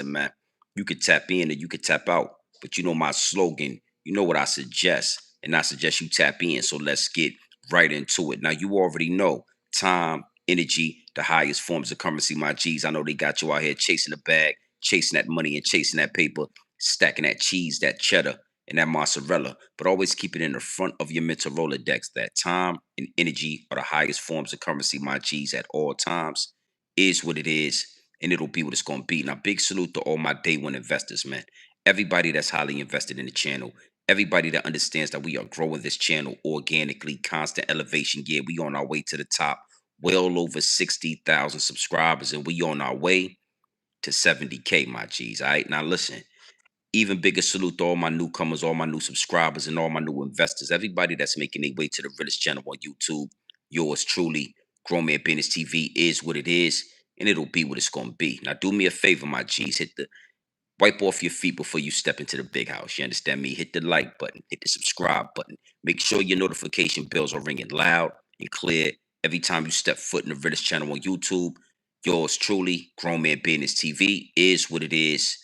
man, you could tap in and you could tap out. But you know my slogan, you know what I suggest, and I suggest you tap in. So let's get right into it. Now you already know time, energy, the highest forms of currency, my G's. I know they got you out here chasing the bag, chasing that money and chasing that paper, stacking that cheese, that cheddar, and that mozzarella. But always keep it in the front of your mental Rolodex that time and energy are the highest forms of currency, my G's, at all times. Is what it is, and it'll be what it's going to be. Now, big salute to all my day one investors, man. Everybody that's highly invested in the channel, everybody that understands that we are growing this channel organically, constant elevation. Yeah, we on our way to the top, well over 60,000 subscribers, and we on our way to 70K, my G's. All right, now listen. Even bigger salute to all my newcomers, all my new subscribers, and all my new investors. Everybody that's making their way to the Realest channel on YouTube. Yours truly, Grown Man Business TV is what it is, and it'll be what it's gonna be. Now, do me a favor, my G's. Hit the wipe off your feet before you step into the big house. You understand me? Hit the like button, hit the subscribe button. Make sure your notification bells are ringing loud and clear every time you step foot in the Realest channel on YouTube. Yours truly, Grown Man Business TV is what it is,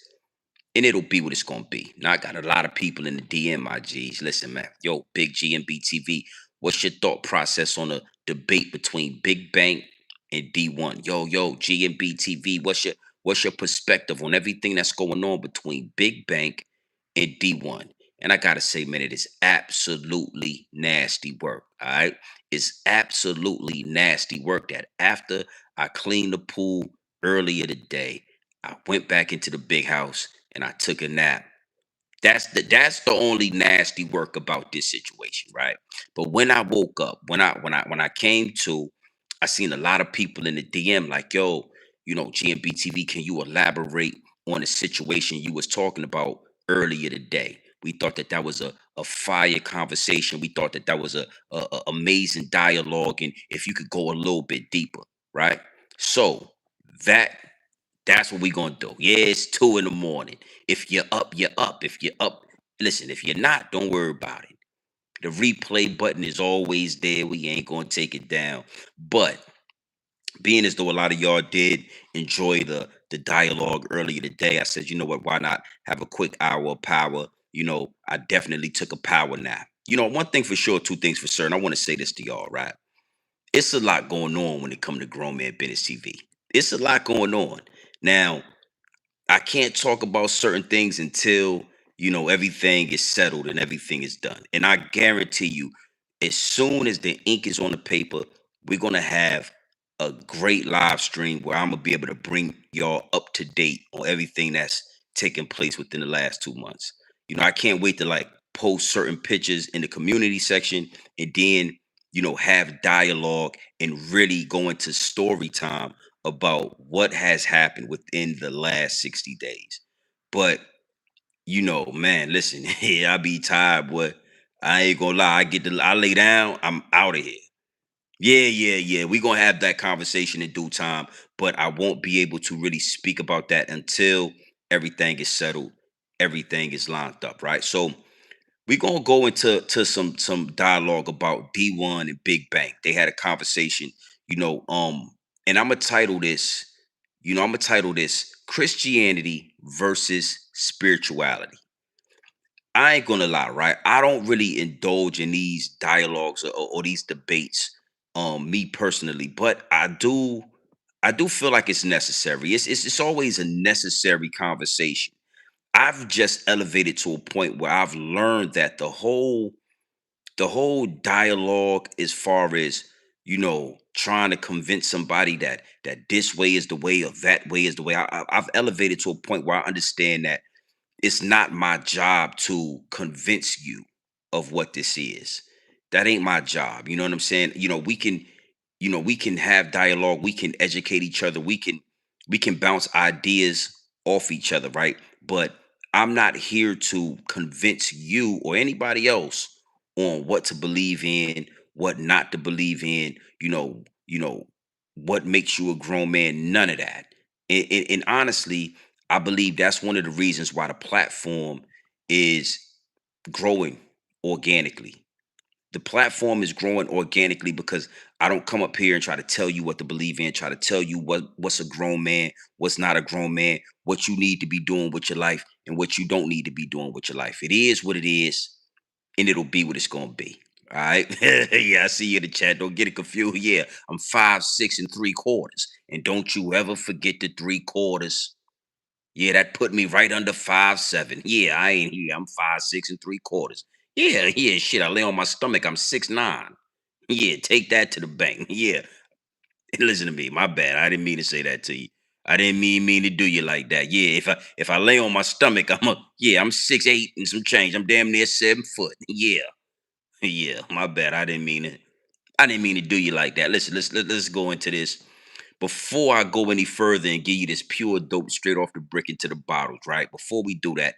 and it'll be what it's gonna be. Now I got a lot of people in the DM, my G's. Listen, man, yo, Big G and BTV, what's your thought process on a debate between Big Bang and D1? Yo, G and BTV, what's your perspective on everything that's going on between Big Bang and D1? And I gotta say, man, it is absolutely nasty work. All right, it's absolutely nasty work. That after I cleaned the pool earlier today, I went back into the big house and I took a nap. That's the only nasty work about this situation, right? But when I woke up, when I came to, I seen a lot of people in the DM like, yo, GMBTV, can you elaborate on the situation you was talking about earlier today? We thought that was a fire conversation. We thought that was a amazing dialogue, and if you could go a little bit deeper, right? So that that's what we gonna do. Yeah, it's 2 in the morning. If you're up, you're up. If you're up, listen. If you're not, don't worry about it. The replay button is always there. We ain't gonna take it down. But being as though a lot of y'all did enjoy the dialogue earlier today, I said, you know what? Why not have a quick hour of power? I definitely took a power nap. One thing for sure, two things for certain. I want to say this to y'all, right? It's a lot going on when it comes to Grown Man Business TV. It's a lot going on. Now, I can't talk about certain things until everything is settled and everything is done. And I guarantee you, as soon as the ink is on the paper, we're gonna have a great live stream where I'm gonna be able to bring y'all up to date on everything that's taken place within the last 2 months. I can't wait to like post certain pictures in the community section and then have dialogue and really go into story time about what has happened within the last 60 days. But man, listen, yeah, I be tired, boy. I ain't gonna lie. I lay down, I'm out of here. Yeah. We gonna have that conversation in due time, but I won't be able to really speak about that until everything is settled, everything is lined up, right? So we gonna go into some dialogue about D1 and Big Bang. They had a conversation, you know, um, and I'm gonna title this Christianity versus spirituality. I ain't gonna lie, right? I don't really indulge in these dialogues or these debates, me personally, but I do feel like it's necessary. It's always a necessary conversation. I've just elevated to a point where I've learned that the whole dialogue as far as trying to convince somebody that this way is the way or that way is the way. I've elevated to a point where I understand that it's not my job to convince you of what this is. That ain't my job. You know what I'm saying? We can have dialogue, we can educate each other, we can bounce ideas off each other, right? But I'm not here to convince you or anybody else on what to believe in, what not to believe in, what makes you a grown man, none of that. And honestly, I believe that's one of the reasons why the platform is growing organically. The platform is growing organically because I don't come up here and try to tell you what to believe in, try to tell you what's a grown man, what's not a grown man, what you need to be doing with your life, and what you don't need to be doing with your life. It is what it is, and it'll be what it's gonna be. All right. Yeah, I see you in the chat. Don't get it confused. Yeah, I'm 5'6 3/4. And don't you ever forget the 3/4. Yeah, that put me right under 5'7". Yeah, I ain't here. I'm 5'6 3/4. Yeah, yeah, shit. I lay on my stomach. I'm 6'9". Yeah, take that to the bank. Yeah. Listen to me. My bad. I didn't mean to say that to you. I didn't mean to do you like that. Yeah, if I lay on my stomach, I'm 6'8" and some change. I'm damn near 7 foot. Yeah. Yeah, my bad. I didn't mean to do you like that. Listen, let's go into this. Before I go any further and give you this pure dope straight off the brick into the bottles, right? Before we do that,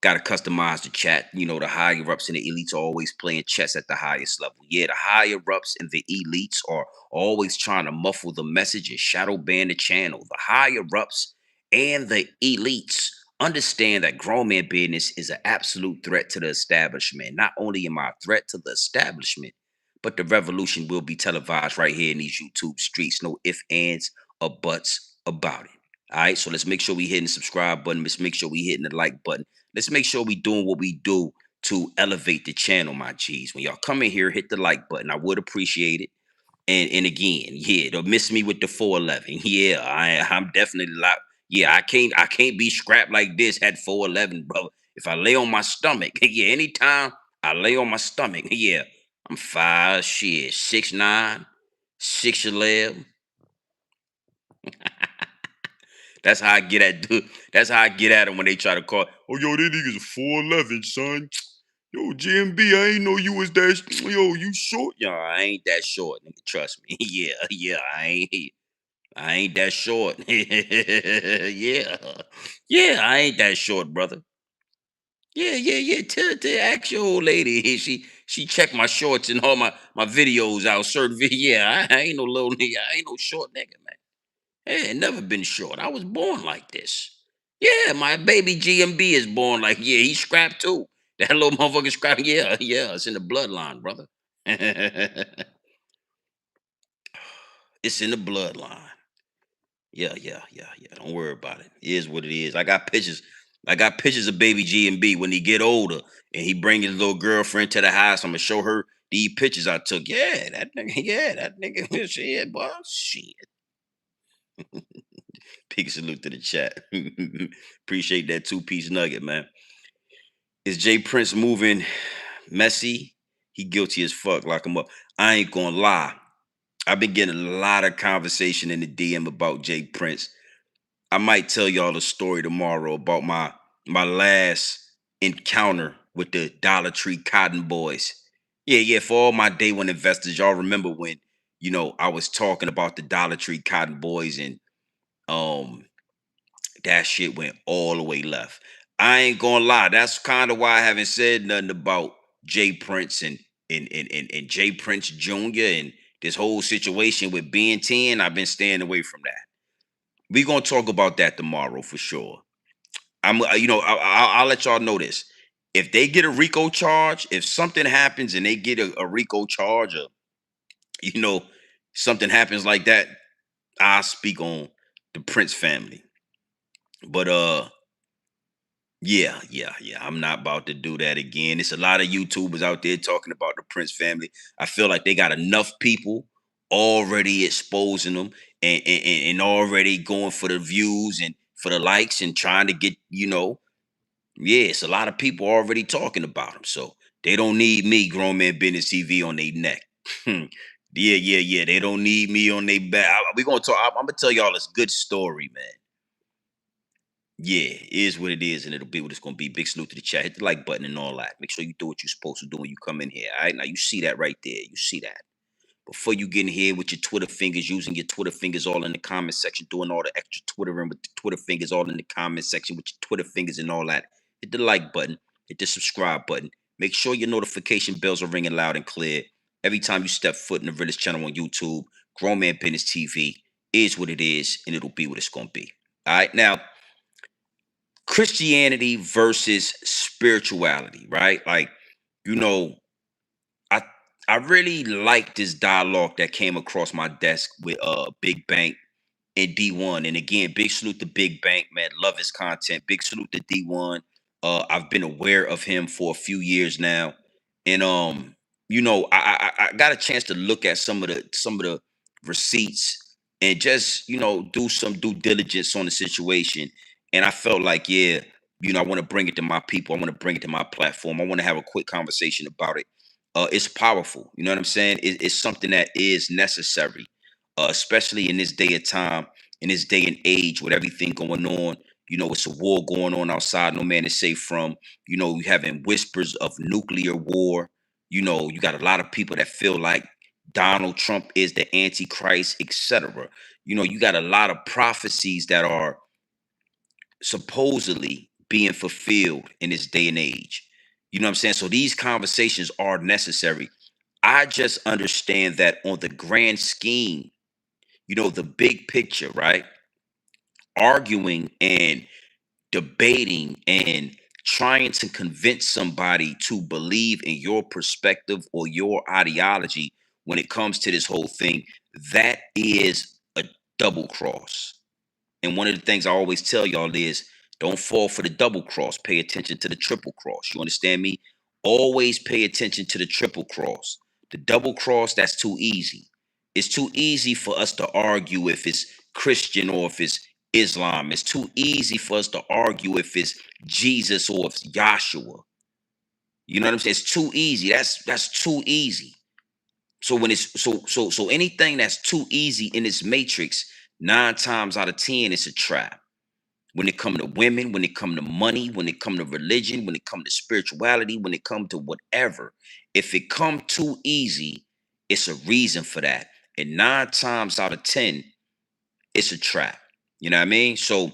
gotta customize the chat. You know, the higher ups and the elites are always playing chess at the highest level. Yeah, the higher ups and the elites are always trying to muffle the message and shadow ban the channel. The higher ups and the elites understand that grown man business is an absolute threat to the establishment. Not only am I a threat to the establishment, but the revolution will be televised right here in these YouTube streets. No ifs, ands, or buts about it. All right, so let's make sure we hitting the subscribe button. Let's make sure we hitting the like button. Let's make sure we doing what we do to elevate the channel, my G's. When y'all come in here, hit the like button. I would appreciate it. And again, yeah, don't miss me with the 411. Yeah, I'm definitely like, yeah, I can't be scrapped like this at 411, bro. If I lay on my stomach, yeah, anytime I lay on my stomach, yeah, I'm 6'9", 6'11". That's how I get at dude. That's how I get at them when they try to call. Oh, yo, that nigga's a 411, son. Yo, GMB, I ain't know you was that. Yo, you short? Yo, I ain't that short, nigga. Trust me. Yeah, yeah, I ain't that short. Yeah, yeah, I ain't that short, brother. Yeah, yeah, yeah. Tell ask your old lady. She checked my shorts and all my videos out. Certain yeah, I ain't no little nigga. I ain't no short nigga, man. Hey, never been short. I was born like this. Yeah, my baby GMB is born like, yeah, he's scrapped too. That little motherfucker scrap. Yeah, yeah, it's in the bloodline, brother. It's in the bloodline. Yeah, yeah, yeah, yeah. Don't worry about it. It is what it is. I got pictures. I got pictures of baby GMB when he get older and he bring his little girlfriend to the house. I'm gonna show her these pictures I took. Yeah, that nigga. Yeah, that nigga. Shit, boy. Shit. Big salute to the chat. Appreciate that two-piece nugget, man. Is Jay Prince moving messy? He guilty as fuck. Lock him up. I ain't gonna lie. I've been getting a lot of conversation in the DM about Jay Prince. I might tell y'all a story tomorrow about my last encounter with the Dollar Tree Cotton Boys. Yeah, yeah. For all my day one investors, y'all remember when I was talking about the Dollar Tree Cotton Boys and um that shit went all the way left. I ain't gonna lie. That's kind of why I haven't said nothing about Jay Prince and Jay Prince Jr. and this whole situation with Ben 10. I've been staying away from that. We're gonna talk about that tomorrow for sure. I'll let y'all know this. If they get a RICO charge, if something happens and they get a RICO charge, or you know, something happens like that, I'll speak on the Prince family. But yeah, yeah, yeah. I'm not about to do that again. It's a lot of YouTubers out there talking about the Prince family. I feel like they got enough people already exposing them and already going for the views and for the likes and trying to get, yeah, it's a lot of people already talking about them. So they don't need me, Grown Man Business TV, on their neck. Yeah, yeah, yeah. They don't need me on their back. We're gonna talk. I'm gonna tell y'all this good story, man. Yeah, it is what it is, and it'll be what it's gonna be. Big salute to the chat. Hit the like button and all that. Make sure you do what you're supposed to do when you come in here. All right, now you see that right there. You see that. Before you get in here with your Twitter fingers, using your Twitter fingers all in the comment section, doing all the extra Twittering with the Twitter fingers all in the comment section with your Twitter fingers and all that. Hit the like button. Hit the subscribe button. Make sure your notification bells are ringing loud and clear every time you step foot in the Realest channel on YouTube. Grown Man Business TV is what it is, and it'll be what it's gonna be. All right, now Christianity versus spirituality, right? Like, you know, I I really like this dialogue that came across my desk with Big Bank and D1. And again, big salute to Big Bank, man. Love his content. Big salute to D1. I've been aware of him for a few years now. And I got a chance to look at some of the receipts and just, do some due diligence on the situation. And I felt like, yeah, I want to bring it to my people. I want to bring it to my platform. I want to have a quick conversation about it. It's powerful. You know what I'm saying? It's something that is necessary, especially in this day of time, in this day and age with everything going on. It's a war going on outside. No man is safe from. You having whispers of nuclear war. You got a lot of people that feel like Donald Trump is the Antichrist, etc. You got a lot of prophecies that are supposedly being fulfilled in this day and age. You know what I'm saying? So these conversations are necessary. I just understand that on the grand scheme, the big picture, right? Arguing and debating and trying to convince somebody to believe in your perspective or your ideology when it comes to this whole thing, that is a double cross. And one of the things I always tell y'all is don't fall for the double cross. Pay attention to the triple cross. You understand me? Always pay attention to the triple cross. The double cross, that's too easy. It's too easy for us to argue if it's Christian or if it's Islam. It's too easy for us to argue if it's Jesus or if it's Joshua. You know what I'm saying? It's too easy. That's too easy. So when it's so anything that's too easy in this matrix, 9 times out of 10, it's a trap. When it come to women, when it come to money, when it come to religion, when it come to spirituality, when it come to whatever, if it come too easy, it's a reason for that. And 9 times out of 10, it's a trap. You know what I mean? So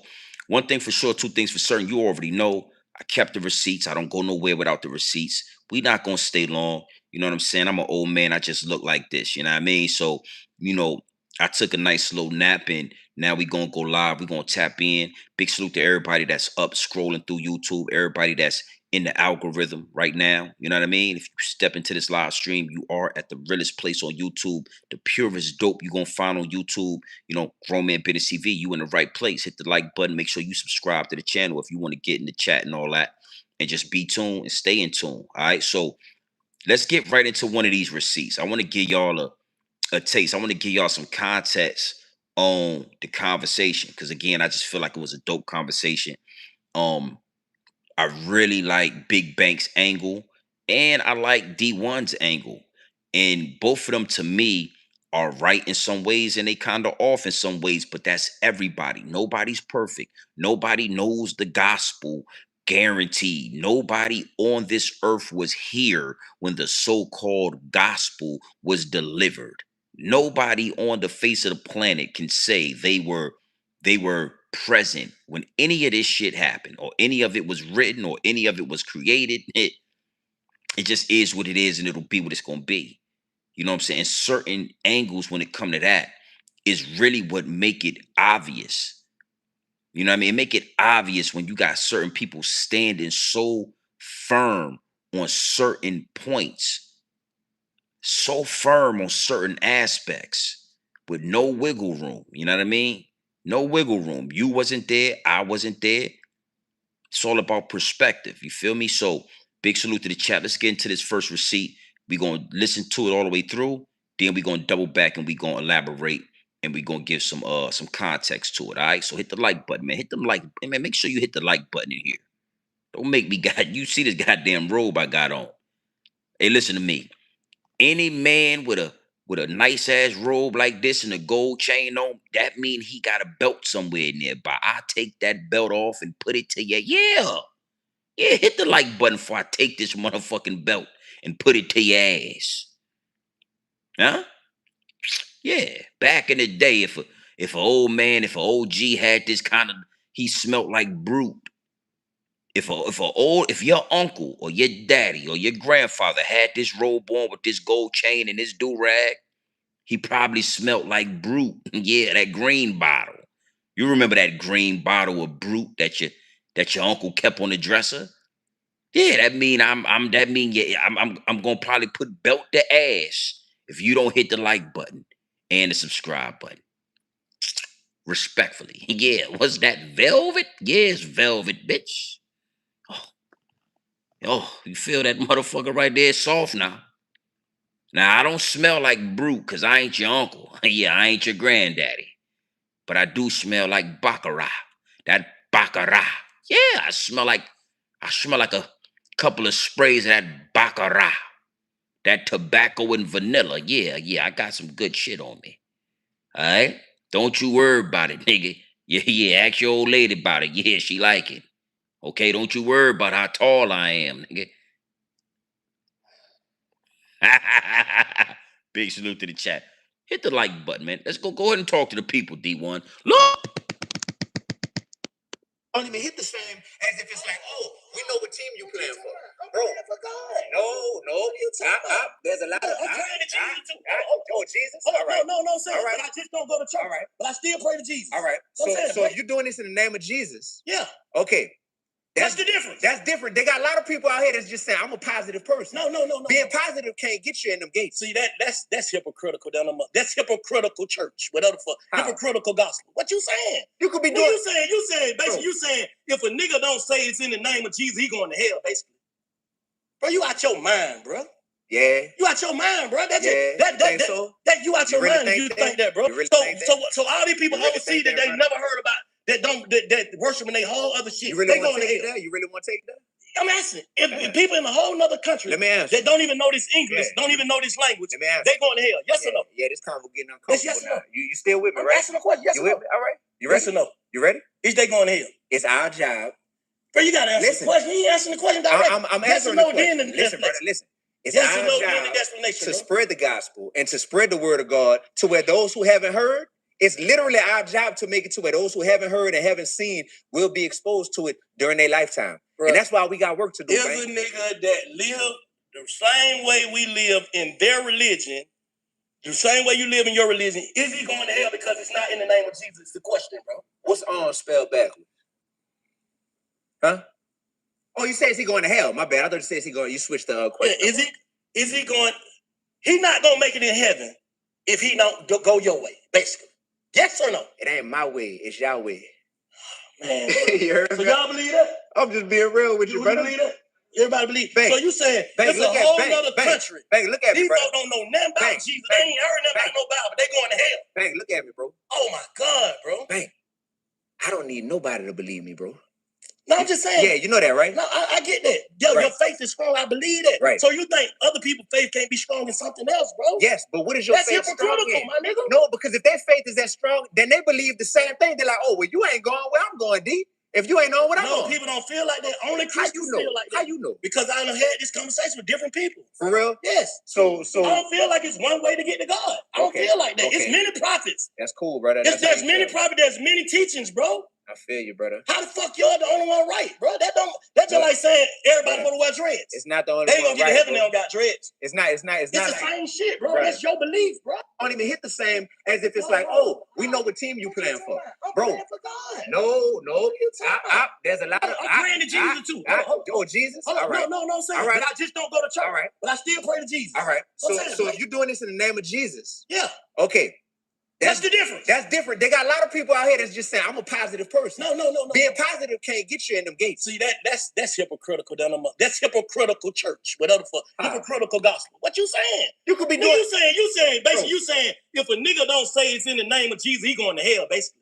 one thing for sure, two things for certain, you already know. I kept the receipts. I don't go nowhere without the receipts. We not gonna stay long. You know what I'm saying? I'm an old man. I just look like this. You know what I mean? So, you know, I took a nice little nap and now we gonna go live. We gonna tap in. Big salute to everybody that's up scrolling through YouTube, everybody that's in the algorithm right now. You know what I mean? If you step into this live stream, you are at the realest place on YouTube, the purest dope you're gonna find on YouTube. Grown Man Business TV, you in the right place. Hit the like button. Make sure you subscribe to the channel if you want to get in the chat and all that. And just be tuned and stay in tune. All right. So let's get right into one of these receipts. I want to give y'all a taste. I want to give y'all some context on the conversation. Because again, I just feel like it was a dope conversation. Um, I really like Big Bank's angle and I like D1's angle. And both of them to me are right in some ways and they kind of off in some ways, but that's everybody. Nobody's perfect. Nobody knows the gospel guaranteed. Nobody on this earth was here when the so-called gospel was delivered. Nobody on the face of the planet can say they were present when any of this shit happened or any of it was written or any of it was created. It just is what it is and it'll be what it's going to be. You know what I'm saying? Certain angles when it come to that is really what make it obvious. You know what I mean? Make it obvious when you got certain people standing so firm on certain points, so firm on certain aspects with no wiggle room. You know what I mean? No wiggle room. You wasn't there. I wasn't there. It's all about perspective. You feel me? So big salute to the chat. Let's get into this first receipt. We're going to listen to it all the way through. Then we're going to double back and we're going to elaborate and we're going to give some context to it. All right. So hit the like button, man. Hit them like, man. Make sure you hit the like button in here. Don't make me you see this goddamn robe I got on. Hey, listen to me. Any man with a nice ass robe like this and a gold chain on, that mean he got a belt somewhere nearby. I take that belt off and put it to you. Yeah. Yeah, hit the like button before I take this motherfucking belt and put it to your ass. Huh? Yeah. Back in the day, if an old man, if an OG had this kind of, he smelt like brute. If your uncle or your daddy or your grandfather had this robe on with this gold chain and this do rag, he probably smelt like brute. Yeah, that green bottle. You remember that green bottle of brute that your uncle kept on the dresser? Yeah, that mean I'm gonna probably put belt the ass if you don't hit the like button and the subscribe button. Respectfully. Yeah, what's that? Velvet? Yeah, it's velvet, bitch. Oh, oh, you feel that motherfucker right there? It's soft now. Now I don't smell like brute because I ain't your uncle. Yeah, I ain't your granddaddy. But I do smell like baccarat. That baccarat. Yeah, I smell like a couple of sprays of that baccarat. That tobacco and vanilla. Yeah, yeah, I got some good shit on me. All right? Don't you worry about it, nigga. Yeah, yeah, ask your old lady about it. Yeah, she like it. Okay, don't you worry about how tall I am, nigga. Big salute to the chat. Hit the like button, man. Let's go ahead and talk to the people, D1. Look! Don't even hit the same as if it's like, oh, we know what team you playing for. Bro, no. There's a lot of. I'm praying to Jesus too. Oh, Jesus. All right. No, Saying, all right. but I just don't go to church. All right. But I still pray to Jesus. All right. So if you're doing this in the name of Jesus, Yeah. okay. What's the difference? That's different. They got a lot of people out here that's just saying, I'm a positive person. No. Being positive can't get you in them gates. See, that's hypocritical. That's hypocritical church. Whatever the fuck. Hypocritical gospel. What you saying? You could be What doing. you saying? Basically, you saying if a nigga don't say it's in the name of Jesus, he going to hell. Basically, bro, you out your mind, bro. Yeah. You out your mind, bro. That's Yeah. that you out your really mind. You think that, bro. You really think that? So all these people You really overseas think that they that, never heard about. That worshiping they whole other shit. You really they want going to to take hell. that? You really want to take that? I'm asking. If people in a whole nother country Let me ask that don't even know this English, don't even know this language, Let me ask they going to hell. Yes or no? Yeah, this convo getting uncomfortable Yes or now. no? You still with me, I'm right? asking a question. Yes You or with no? me? All right. You ready? Yes or no? You ready? Is they going to hell? It's our job. Bro, you got to answer the question. You ain't answering the question directly. I'm yes answering or no, the question. then the Listen, brother, explanation. listen. It's Yes or our no, job then the explanation, to bro. spread the gospel and to spread the word of God to where those who haven't heard, it's literally our job to make it to where those who haven't heard and haven't seen will be exposed to it during their lifetime. Bro, and that's why we got work to do, Is man. a nigga that live the same way we live in their religion, the same way you live in your religion, is he going to hell because it's not in the name of Jesus? It's the question, bro. What's on spelled backwards? Huh? Oh, you say is he going to hell? My bad. I thought you said you switched the question. Yeah, is he going? He not gonna make it in heaven if he don't go your way, basically. Yes or no? It ain't my way, it's your way. Man, You heard so me? y'all believe that? I'm just being real with you, brother. Believe that? Everybody believe. Bank. So you saying Bank, it's a whole other country. Bank, look at me, These brother. folks don't know nothing about Bank, Jesus. Bank, They ain't heard nothing about no Bible. They going to hell. Bank, look at me, bro. Oh my God, bro. Bank, I don't need nobody to believe me, bro. No, I'm just saying. Yeah, you know that, right? No, I get that. Yo, Right. Your faith is strong. I believe that. Right. So you think other people's faith can't be strong in something else, bro? Yes, but what is your That's faith strong hypocritical, in? my nigga. No, because if their faith is that strong, then they believe the same thing. They're like, oh, well, you ain't going where I'm going, D. If you ain't on what I'm No, on. people don't feel like that. Only Christians feel like that. How you know? Because I done had this conversation with different people. For real? Yes. So I don't feel like it's one way to get to God. I don't feel like that. Okay. It's many prophets. That's cool, brother. There's many prophets. There's many teachings, bro. I feel you, brother. How the fuck you're the only one right, bro? That's just like saying everybody want to wear dreads. It's not the only they one gonna get to heaven. They don't got dreads. It's not It's not the like, same shit, bro. Brother. That's your belief, bro. don't even hit the same as if it's like, oh, we know what team you playing for. I'm Bro, praying for God. no. There's a lot of I'm praying to Jesus too. Oh, Jesus? Hold on. All right. No, I'm saying. All right. But I just don't go to church. All right. But I still pray to Jesus. All right. So saying, if you're doing this in the name of Jesus, yeah. okay. What's the difference? That's different. They got a lot of people out here that's just saying, I'm a positive person. No. Being positive can't get you in them gates. See, that's hypocritical. That's hypocritical church. Whatever the fuck. Hypocritical gospel. What you saying? You could be No, doing. you saying, basically, you saying if a nigga don't say it's in the name of Jesus, he going to hell, basically.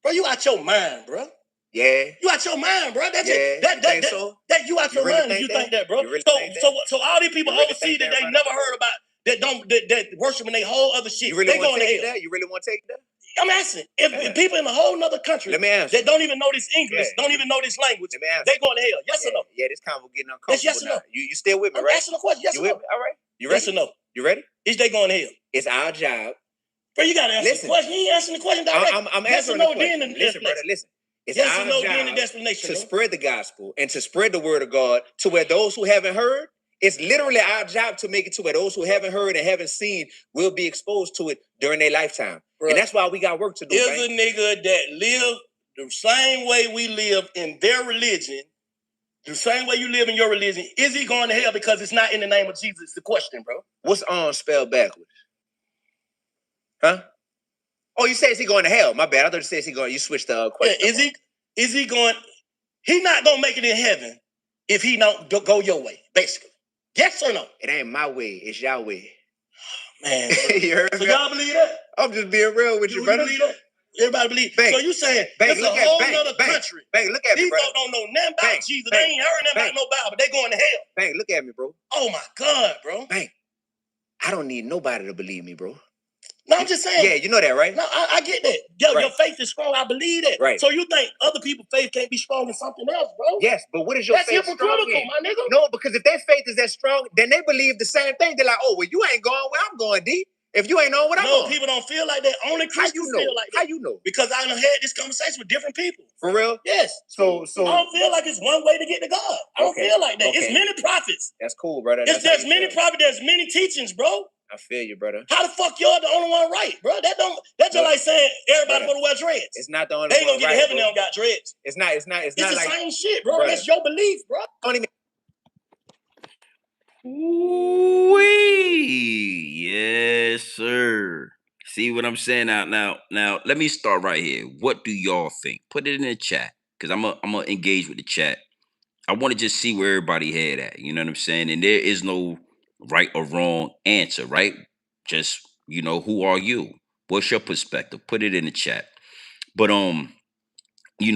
Bro, you out your mind, bro. Yeah. You out your mind, bro. That's Yeah. that you out your really mind if you think that, bro. You really think that? So all these people You really overseas think that that, they brother? never heard about that worshiping they whole other shit. You really they want going to to take hell. that? You really want to take that? I'm asking. If people in a whole nother country Let me ask that don't even know this English, Yeah. don't even know this language, Let me ask they going to hell. Yes or no? Yeah, this convo getting uncomfortable. That's yes or no. now. You still with me, I'm right? asking a question. Yes You or with no? me? All right. You ready? Yes or no? You ready? Is they going to hell? It's our job. Bro, you got to answer Listen. the question. You ain't answering the question directly. I'm yes or answering no, the question. then the Listen, brother, explanation. listen. It's Yes or our no, job then the explanation. to bro. spread the gospel and to spread the word of God to where those who haven't heard, it's literally our job to make it to where those who haven't heard and haven't seen will be exposed to it during their lifetime. Bro, and that's why we got work to do, Is man. a nigga that live the same way we live in their religion, The same way you live in your religion, is he going to hell because it's not in the name of Jesus? It's the question, bro. What's spelled backwards? Huh? Oh, you say is he going to hell? My bad. I thought you said is he going. You switched the question. Yeah, is he going? He not gonna make it in heaven if he don't go your way, basically. Yes or no? It ain't my way. It's your way. Man, you heard so me? y'all believe that? I'm just being real with you, brother. Believe that? Everybody believe. Bank. So you saying Bank, it's a whole other country. Bank, look at me, These bro. folks don't know nothing about Jesus. They ain't heard nothing about no Bible. They going to hell. Bank, look at me, bro. Oh my God, bro. Bank, I don't need nobody to believe me, bro. No, I'm just saying. Yeah, you know that, right? No, I get that. Yo, right. Your faith is strong. I believe that. Right. So you think other people's faith can't be strong in something else, bro? Yes, but what is your faith strong in? My nigga. No, because if their faith is that strong, then they believe the same thing. They're like, oh, well, you ain't going where I'm going, D. If you ain't on what I'm on. No, people don't feel like that. Only Christians feel like that. How you know? Because I done had this conversation with different people. For real? Yes. So I don't feel like it's one way to get to God. I don't feel like that. It's many prophets. That's cool, brother. There's many prophets. There's many teachings, bro. I feel you, brother. How the fuck you're the only one right, bro? That's just like saying everybody supposed to wear dreads. It's not the only one. They ain't gonna get to heaven. They don't got dreads. It's not the like same shit, bro. That's your belief, bro. Don't even. Wee. Yes, sir. See what I'm saying? Now, let me start right here. What do y'all think? Put it in the chat, because I'm gonna engage with the chat. I want to just see where everybody head at. You know what I'm saying? And there is no right or wrong answer, right? Just, who are you? What's your perspective? Put it in the chat. But you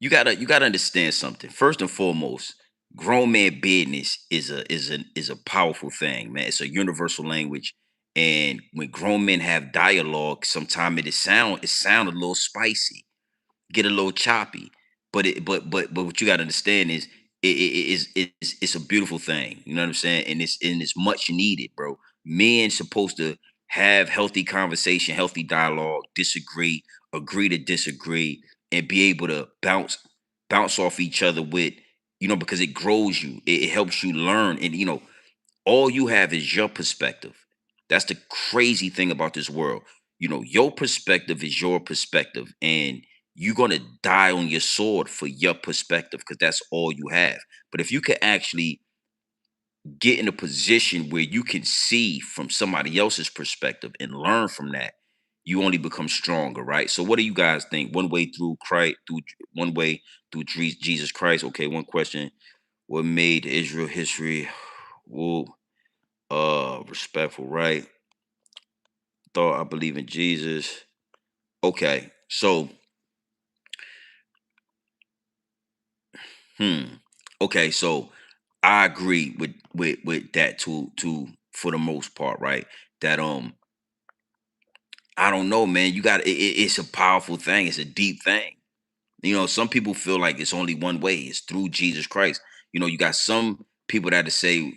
gotta understand something. First and foremost, grown man business is a powerful thing, man. It's a universal language. And when grown men have dialogue, sometimes it sound a little spicy, get a little choppy. But what you gotta understand is it's a beautiful thing. You know what I'm saying? And it's much needed, bro. Men supposed to have healthy conversation, healthy dialogue, disagree, agree to disagree, and be able to bounce off each other with, because it grows you. It helps you learn. And all you have is your perspective. That's the crazy thing about this world. Your perspective is your perspective, and you're gonna die on your sword for your perspective, because that's all you have. But if you can actually get in a position where you can see from somebody else's perspective and learn from that, you only become stronger, right? So what do you guys think? One way through Christ, one way through Jesus Christ. Okay, one question. What made Israel history? Whoa, respectful, right? Thought I believe in Jesus. Okay, so okay, so I agree with that to for the most part, right? That I don't know, man. You got it's a powerful thing. It's a deep thing. Some people feel like it's only one way. It's through Jesus Christ. You got some people that say,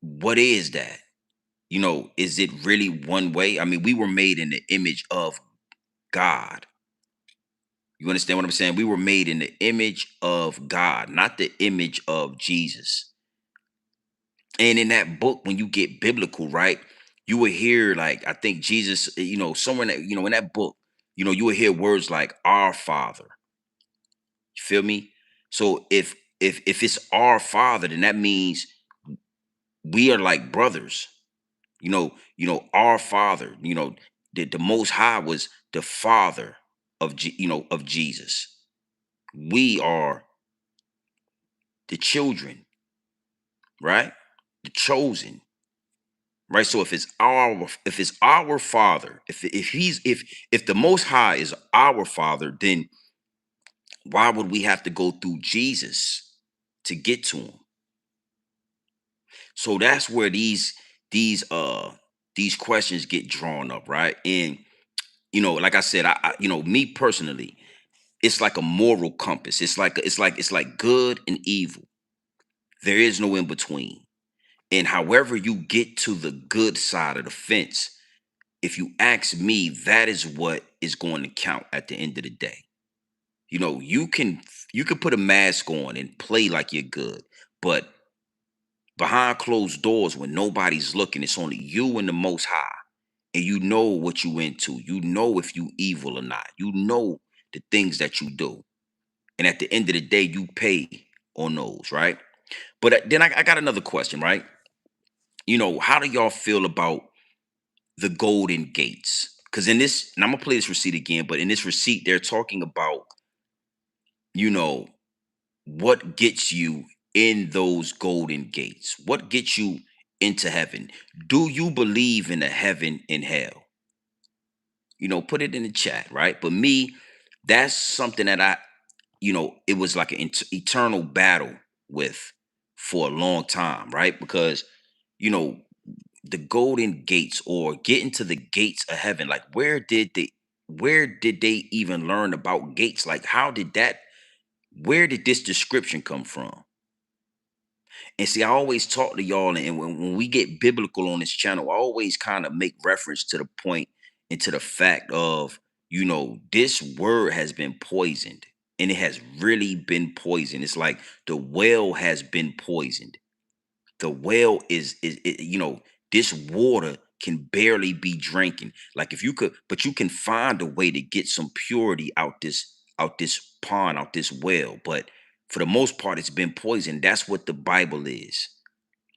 what is that? Is it really one way? I mean, we were made in the image of God. You understand what I'm saying? We were made in the image of God, not the image of Jesus. And in that book, when you get biblical, right, you will hear, like, I think Jesus, somewhere in that, in that book, you will hear words like our Father. You feel me? So if it's our Father, then that means we are like brothers. Our Father, the Most High was the Father of of Jesus. We are the children, right? The chosen, right? So if it's our Father, if the Most High is our Father, then why would we have to go through Jesus to get to him? So that's where these questions get drawn up, right? And like I said, me personally, it's like a moral compass. It's like good and evil. There is no in between. And however you get to the good side of the fence, if you ask me, that is what is going to count at the end of the day. You can put a mask on and play like you're good, but behind closed doors, when nobody's looking, it's only you and the Most High. And you know what you into. You know if you evil or not. You know the things that you do. And at the end of the day, you pay on those, right? But then I got another question, right? How do y'all feel about the golden gates? Because in this, and I'm gonna play this receipt again, but in this receipt, they're talking about, you know, what gets you in those golden gates? What gets you into heaven? Do you believe in a heaven and hell? Put it in the chat, right? But me, that's something that it was like an eternal battle with for a long time, right? Because, you know, the golden gates or getting to the gates of heaven, like where did they even learn about gates? Like where did this description come from? And see, I always talk to y'all, and when we get biblical on this channel, I always kind of make reference to the point and to the fact of, this word has been poisoned, and it has really been poisoned. It's like the well has been poisoned. The well this water can barely be drinking. Like if you could, but you can find a way to get some purity out this pond, out this well. But for the most part, it's been poisoned. That's what the Bible is.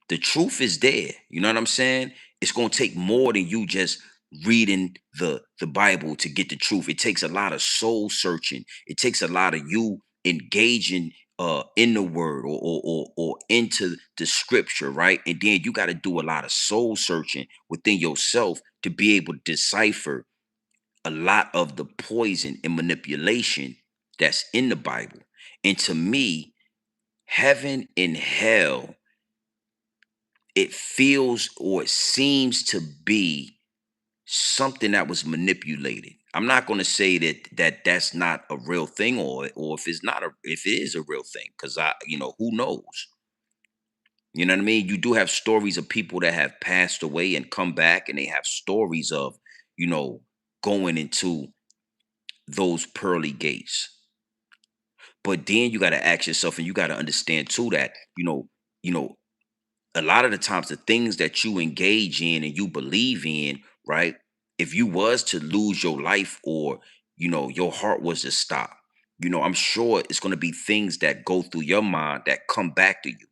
The truth is there. You know what I'm saying? It's gonna take more than you just reading the Bible to get the truth. It takes a lot of soul searching. It takes a lot of you engaging in the word or into the scripture, right? And then you got to do a lot of soul searching within yourself to be able to decipher a lot of the poison and manipulation that's in the Bible. And to me, heaven and hell, it feels or it seems to be something that was manipulated. I'm not going to say that's not a real thing, or if it is a real thing, because who knows. You know what I mean? You do have stories of people that have passed away and come back, and they have stories of you know going into those pearly gates. But then you got to ask yourself, and you got to understand too, that you know a lot of the times the things that you engage in and you believe in, right? If you was to lose your life, or your heart was to stop, I'm sure it's going to be things that go through your mind that come back to you.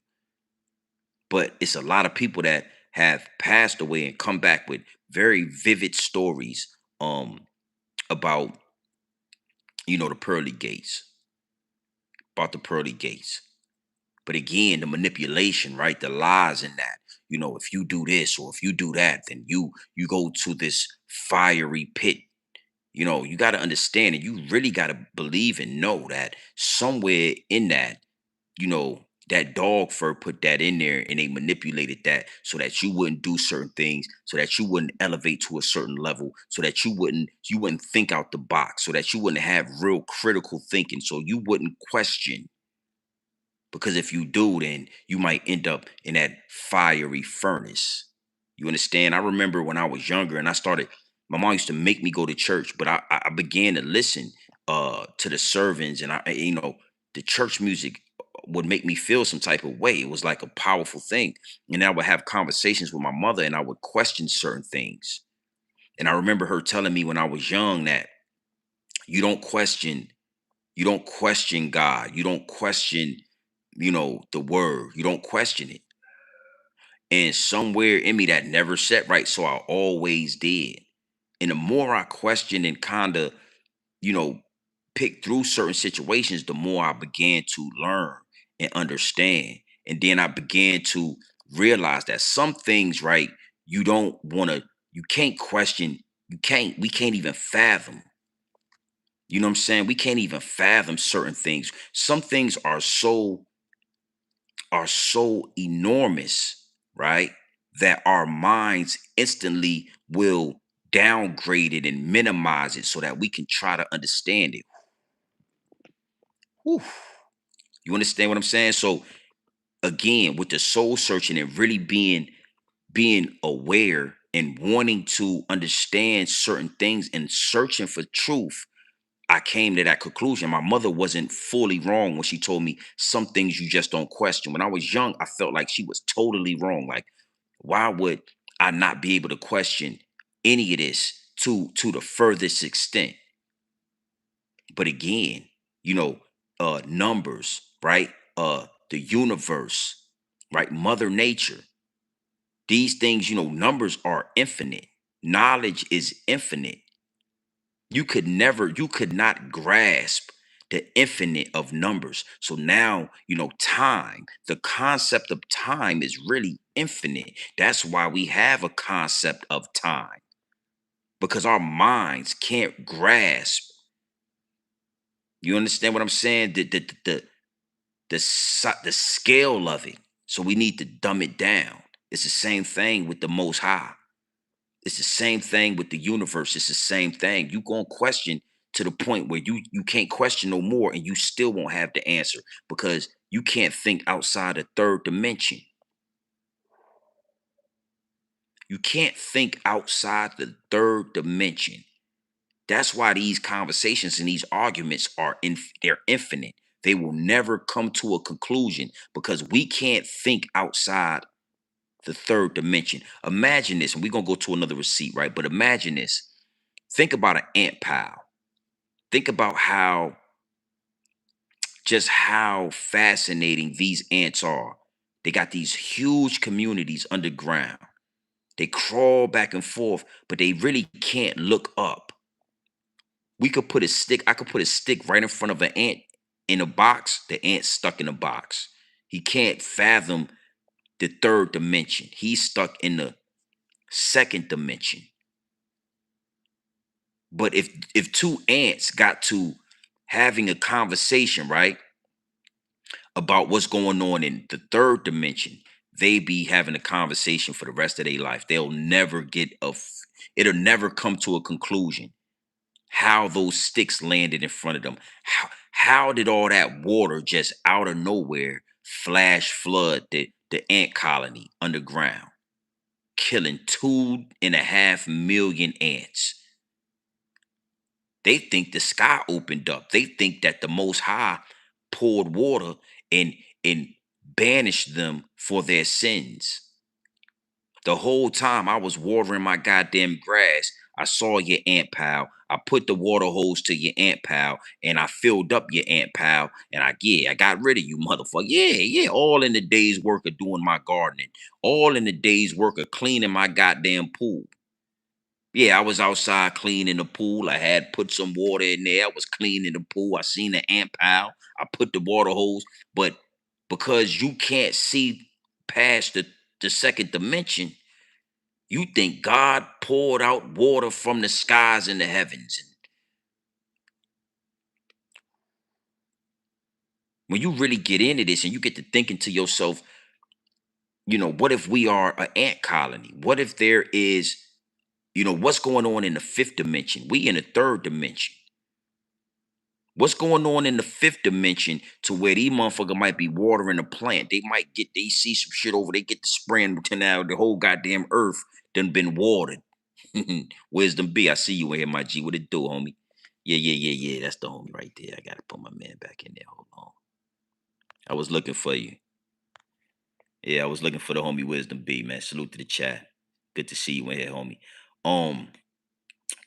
But it's a lot of people that have passed away and come back with very vivid stories about the pearly gates, about the pearly gates. But again, the manipulation, right? The lies in that. If you do this or if you do that, then you go to this fiery pit. You got to understand, and you really got to believe and know that somewhere in that, that dog fur put that in there, and they manipulated that so that you wouldn't do certain things, so that you wouldn't elevate to a certain level, so that you wouldn't think out the box, so that you wouldn't have real critical thinking, so you wouldn't question. Because if you do, then you might end up in that fiery furnace. You understand? I remember when I was younger and my mom used to make me go to church, but I began to listen to the servants, and the church music would make me feel some type of way. It was like a powerful thing. And I would have conversations with my mother, and I would question certain things. And I remember her telling me when I was young that you don't question you don't question God. You don't question, the word. You don't question it. And somewhere in me that never set right. So I always did. And the more I questioned and kind of, you know, pick through certain situations, the more I began to learn and understand. And then I began to realize that some things, right, you can't question, we can't even fathom. You know what I'm saying? We can't even fathom certain things. Some things are so enormous, right? That our minds instantly will downgrade it and minimize it so that we can try to understand it. Whew. You understand what I'm saying? So again, with the soul searching and really being aware and wanting to understand certain things and searching for truth, I came to that conclusion. My mother wasn't fully wrong when she told me some things you just don't question. When I was young, I felt like she was totally wrong. Like, why would I not be able to question any of this to the furthest extent? But again, you know, numbers, right? The universe, right? Mother Nature. These things, numbers are infinite. Knowledge is infinite. You could not grasp the infinite of numbers. So now, time, the concept of time is really infinite. That's why we have a concept of time, because our minds can't grasp. You understand what I'm saying? The scale of it. So we need to dumb it down. It's the same thing with the Most High. It's the same thing with the universe. It's the same thing. You gonna question to the point where you can't question no more, and you still won't have the answer, because you can't think outside the third dimension. You can't think outside the third dimension. That's why these conversations and these arguments they're infinite. They will never come to a conclusion, because we can't think outside the third dimension. Imagine this, and we're gonna go to another receipt, right? But imagine this. Think about an ant pile. Think about how fascinating these ants are. They got these huge communities underground. They crawl back and forth, but they really can't look up. I could put a stick right in front of an ant in a box. The ant's stuck in a box. He can't fathom the third dimension. He's stuck in the second dimension. But if two ants got to having a conversation, right, about what's going on in the third dimension, they be having a conversation for the rest of their life. It'll never come to a conclusion. How those sticks landed in front of them. How did all that water just out of nowhere flash flood the ant colony underground, killing 2.5 million ants? They think the sky opened up. They think that the Most High poured water and banished them for their sins. The whole time I was watering my goddamn grass, I saw your ant pal. I put the water hose to your ant pal, and I filled up your ant pal, and I got rid of you, motherfucker. Yeah, all in the day's work of doing my gardening, all in the day's work of cleaning my goddamn pool. Yeah, I was outside cleaning the pool. I had put some water in there. I was cleaning the pool. I seen the ant pile. I put the water hose. But because you can't see past the second dimension, you think God poured out water from the skies and the heavens. And when you really get into this and you get to thinking to yourself, what if we are an ant colony? What if there is, what's going on in the fifth dimension? We in the third dimension. What's going on in the fifth dimension to where these motherfucker might be watering a plant? They see some shit over, they get the spraying to now the whole goddamn earth done been watered. Wisdom B, I see you in here, my G. What it do, homie? Yeah. That's the homie right there. I gotta put my man back in there. Hold on. I was looking for you. Yeah, I was looking for the homie Wisdom B, man. Salute to the chat. Good to see you in here, homie.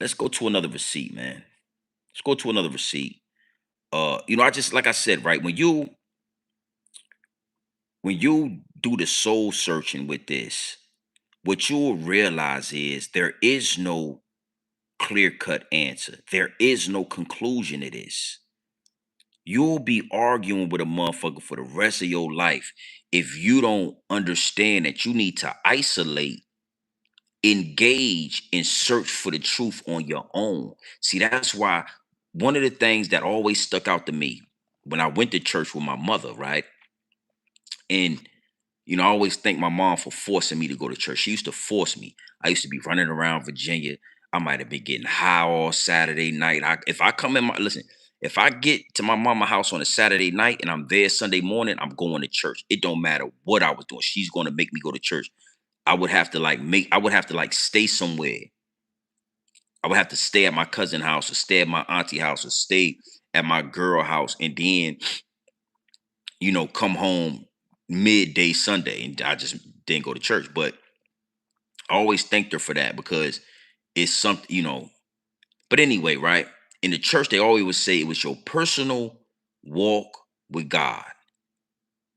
Let's go to another receipt, man. Let's go to another receipt. I just, like I said, right, when you do the soul searching with this, what you'll realize is there is no clear-cut answer. There is no conclusion to this. You'll be arguing with a motherfucker for the rest of your life if you don't understand that you need to isolate, engage, and search for the truth on your own. See, that's why one of the things that always stuck out to me when I went to church with my mother, right? And I always thank my mom for forcing me to go to church. She used to force me. I used to be running around Virginia. I might have been getting high all Saturday night. If I get to my mama house on a Saturday night and I'm there Sunday morning, I'm going to church. It don't matter what I was doing. She's going to make me go to church. I would have to stay somewhere. I would have to stay at my cousin's house or stay at my auntie house or stay at my girl house and then, come home midday Sunday, and I just didn't go to church. But I always thanked her for that, because it's something, But anyway, right? In the church, they always would say it was your personal walk with God.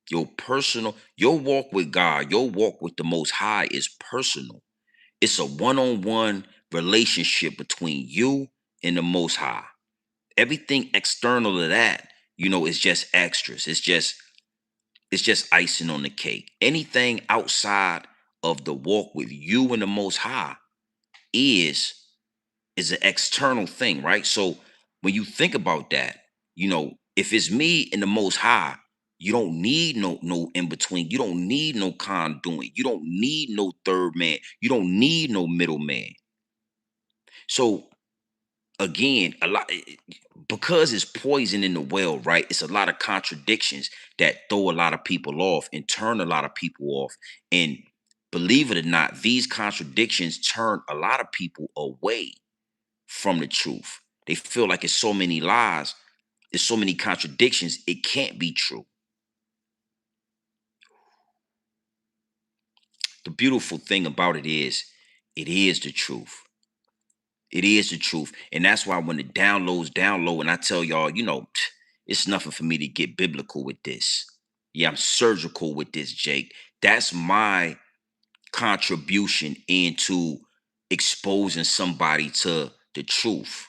Your walk with God, your walk with the Most High is personal. It's a one-on-one relationship between you and the Most High. Everything external to that, is just extras. It's just icing on the cake. Anything outside of the walk with you and the Most High is an external thing, right? So when you think about that, if it's me and the Most High, you don't need no in between. You don't need no conduit. You don't need no third man. You don't need no middleman. So again, because it's poison in the well, right? It's a lot of contradictions that throw a lot of people off and turn a lot of people off. And believe it or not, these contradictions turn a lot of people away from the truth. They feel like it's so many lies, there's so many contradictions, it can't be true. The beautiful thing about it is the truth. It is the truth. And that's why when the downloads down low, and I tell y'all, it's nothing for me to get biblical with this. Yeah, I'm surgical with this, Jake. That's my contribution into exposing somebody to the truth.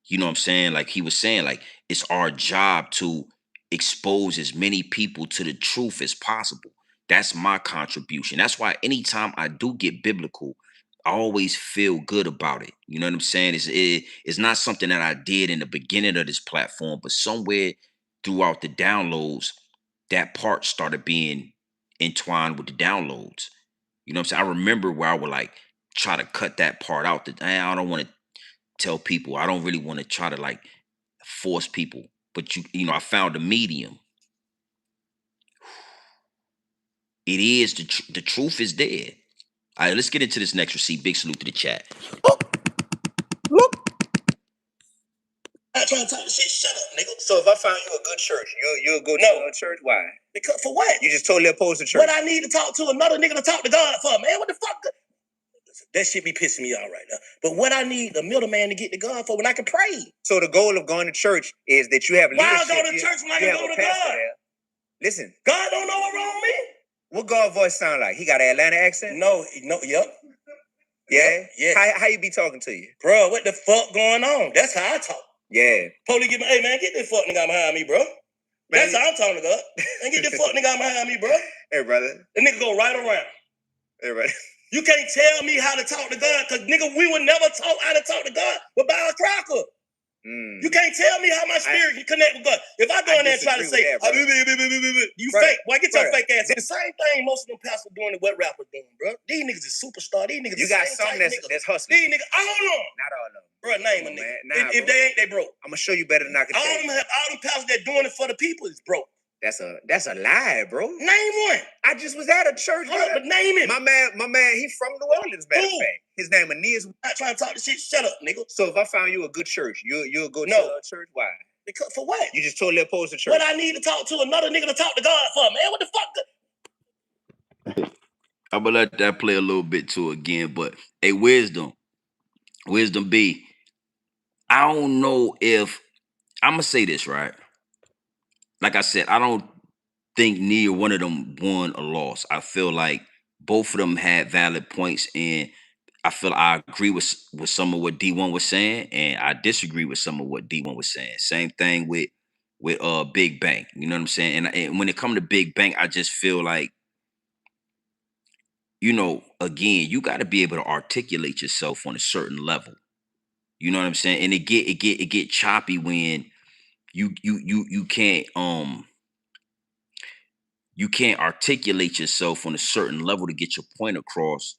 You know what I'm saying? Like he was saying, like it's our job to expose as many people to the truth as possible. That's my contribution. That's why anytime I do get biblical, I always feel good about it. You know what I'm saying? It's not something that I did in the beginning of this platform, but somewhere throughout the downloads, that part started being entwined with the downloads. You know what I'm saying? I remember where I would like try to cut that part out. That I don't want to tell people. I don't really want to try to like force people. But I found a medium. It is the truth is there. All right, let's get into this next receipt. Big salute to the chat. I'm not trying to talk shit. Shut up, nigga. So if I found you a good church, you'll go to a church? Why? Because for what? You just totally opposed to church. What I need to talk to another nigga to talk to God for, man? What the fuck? That shit be pissing me off right now. But what I need a middleman to get to God for when I can pray. So the goal of going to church is that you have leadership. Why I go to church when I can go to God? There. Listen. God don't know what wrong with me. What God voice sound like? He got an Atlanta accent? No, yep. Yeah? Yeah. How you be talking to you? Bro, what the fuck going on? That's how I talk. Yeah. Police get me, hey man, get this fuck nigga out behind me, bro. That's how I'm talking to God. And get this fuck nigga out behind me, bro. Hey, brother. The nigga go right around. Hey, brother. You can't tell me how to talk to God, because nigga, we would never taught how to talk to God but by a cracker. You can't tell me how my spirit can connect with God. If I go in there and try to say, you fake, boy, get your fake ass. The same thing most of them pastors doing and what rappers doing, bro. These niggas is superstar. These niggas, you got some that's hustling. These niggas, all of them. Not all of them. Bro, name a nigga. If they ain't, they broke. I'm gonna show you better than I can tell you. All them pastors that doing it for the people is broke. That's a lie, bro. Name one. I just was at a church. But name him. My man, he from New Orleans, matter of fact. His name Aeneas. I'm not trying to talk this shit. Shut up, nigga. So if I found you a good church, you'll go to a church? Why? Because for what? You just totally opposed to church. What I need to talk to another nigga to talk to God for, man? What the fuck? I'm gonna let that play a little bit too again, but hey, wisdom B. I don't know if I'm gonna say this right. Like I said, I don't think neither one of them won or lost. I feel like both of them had valid points, and I feel I agree with some of what D1 was saying, and I disagree with some of what D1 was saying. Same thing with Big Bang. You know what I'm saying? And when it comes to Big Bang, I just feel like, again, you got to be able to articulate yourself on a certain level. You know what I'm saying? And it get choppy when you can't articulate yourself on a certain level to get your point across,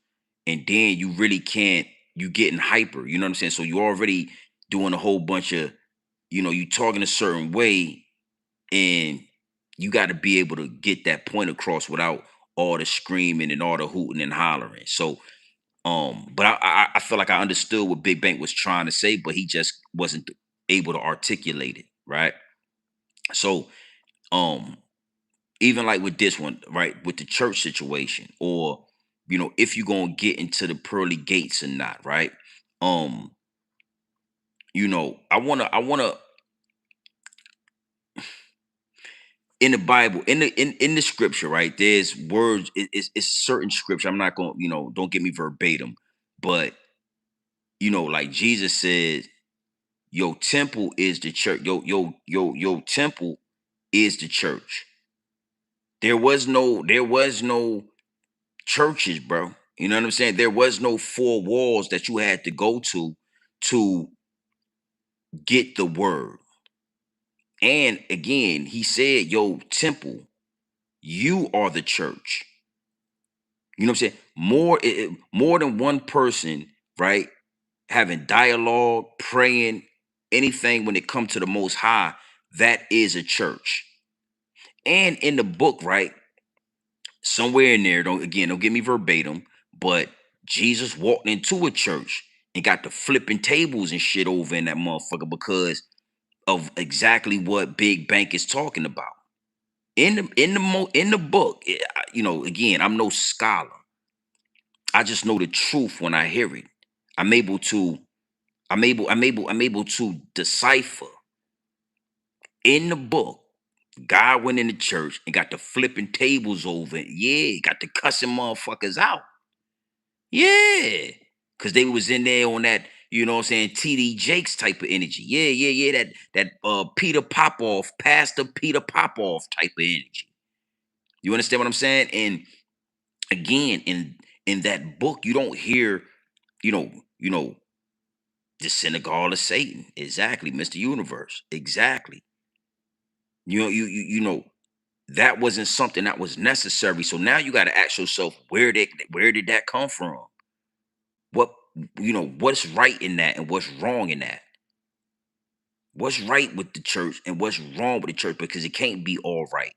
and then you really can't. You getting hyper. You know what I'm saying? So you're already doing a whole bunch of, you talking a certain way, and you got to be able to get that point across without all the screaming and all the hooting and hollering. So, but I feel like I understood what Big Bang was trying to say, but he just wasn't able to articulate it, right? So, even like with this one, right, with the church situation, or if you're gonna get into the pearly gates or not, right? I wanna in the Bible, in the scripture, right? There's words. It's certain scripture. I'm not going, don't get me verbatim, but like Jesus said, your temple is the church. Your temple is the church. There was no churches, bro. You know what I'm saying? There was no four walls that you had to go to get the word. And again, he said, yo, temple, you are the church. You know what I'm saying? More than one person, right? Having dialogue, praying, anything when it comes to the most high, that is a church. And in the book, right? Somewhere in there, don't get me verbatim, but Jesus walked into a church and got the flipping tables and shit over in that motherfucker because of exactly what Big Bank is talking about. In the book, again, I'm no scholar. I just know the truth when I hear it. I'm able to I'm able to decipher in the book. God went in the church and got the flipping tables over. Yeah, got the cussing motherfuckers out. Yeah. Cause they was in there on that, you know what I'm saying, TD Jakes type of energy. Yeah. That Peter Popoff, Pastor Peter Popoff type of energy. You understand what I'm saying? And again, in that book, you don't hear, you know, you know, the synagogue of Satan. Exactly, Mr. Universe. Exactly. You know, that wasn't something that was necessary. So now you got to ask yourself, where did that come from? What what's right in that and what's wrong in that? What's right with the church and what's wrong with the church? Because it can't be all right.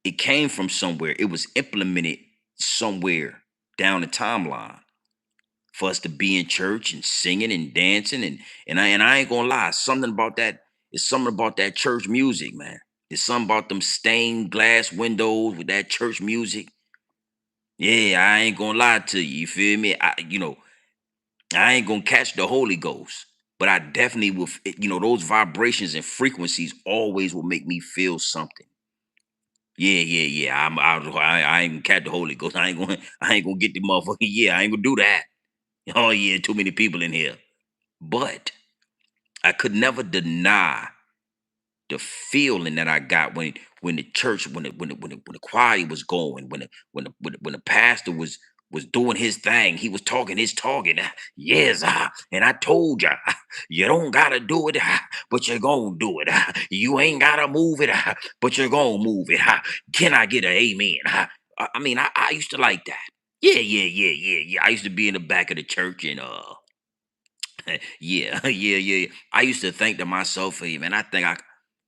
It came from somewhere. It was implemented somewhere down the timeline for us to be in church and singing and dancing and I ain't gonna lie, something about that. It's something about that church music, man. It's something about them stained glass windows with that church music. Yeah, I ain't gonna lie to you. You feel me? I ain't gonna catch the Holy Ghost, but I definitely will. Those vibrations and frequencies always will make me feel something. Yeah. I ain't gonna catch the Holy Ghost. I ain't gonna get the motherfucker. Yeah, I ain't gonna do that. Oh yeah, too many people in here. But I could never deny the feeling that I got when the church when the choir was going when the pastor was doing his thing. He was talking his talking. Yes, and I told you, you don't gotta do it, but you're gonna do it. You ain't gotta move it, but you're gonna move it. Can I get an amen? I used to like that. Yeah. I used to be in the back of the church and yeah. I used to think to myself, hey man, I think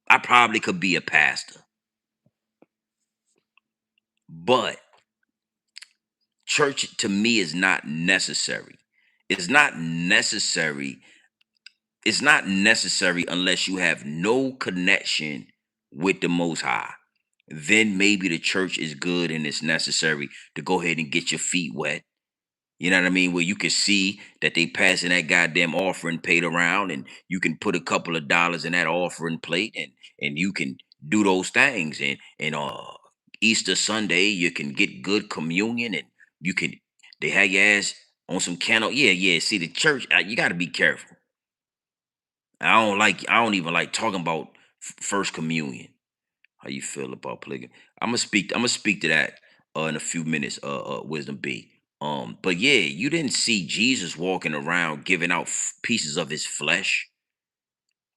I probably could be a pastor. But church to me is not necessary. It's not necessary. It's not necessary unless you have no connection with the Most High. Then maybe the church is good and it's necessary to go ahead and get your feet wet. You know what I mean? Where you can see that they passing that goddamn offering plate around, and you can put a couple of dollars in that offering plate, and you can do those things. And Easter Sunday, you can get good communion, and you can they have your ass on some candle. Yeah. See, the church, you got to be careful. I don't even like talking about first communion. How you feel about polygamy? I'm gonna speak to that in a few minutes. Wisdom B. But yeah, you didn't see Jesus walking around giving out pieces of his flesh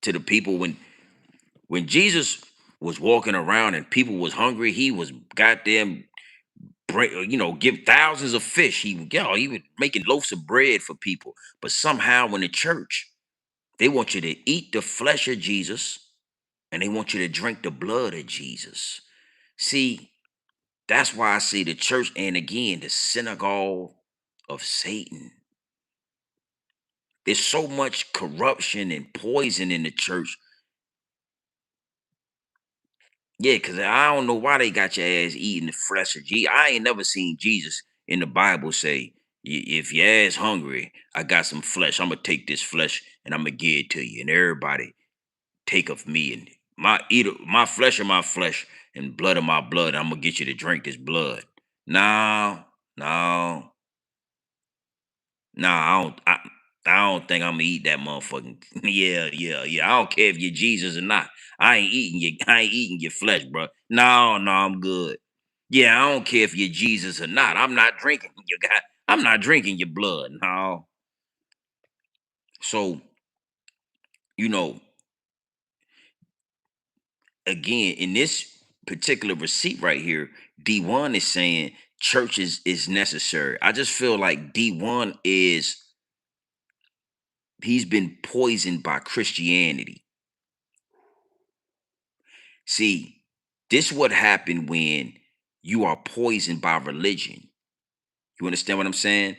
to the people when Jesus was walking around and people was hungry. He was goddamn give thousands of fish. He was making loaves of bread for people. But somehow in the church, they want you to eat the flesh of Jesus and they want you to drink the blood of Jesus. See, that's why I say the church, and again, the synagogue of Satan. There's so much corruption and poison in the church. Yeah, because I don't know why they got your ass eating the flesh of Jesus. I ain't never seen Jesus in the Bible say, if your ass hungry, I got some flesh. I'm going to take this flesh and I'm going to give it to you. And everybody take of me and my flesh and my flesh and blood of my blood. I'm gonna get you to drink this blood. No, no, no. I don't think I'm gonna eat that motherfucking. Yeah. I don't care if you're Jesus or not. I ain't eating your flesh, bro. No, I'm good. Yeah, I don't care if you're Jesus or not. I'm not drinking your guy. I'm not drinking your blood. No. So, you know, again, in this particular receipt right here, D1 is saying churches is necessary. I just feel like D1 he's been poisoned by Christianity. See, this what happened when you are poisoned by religion. You understand what I'm saying?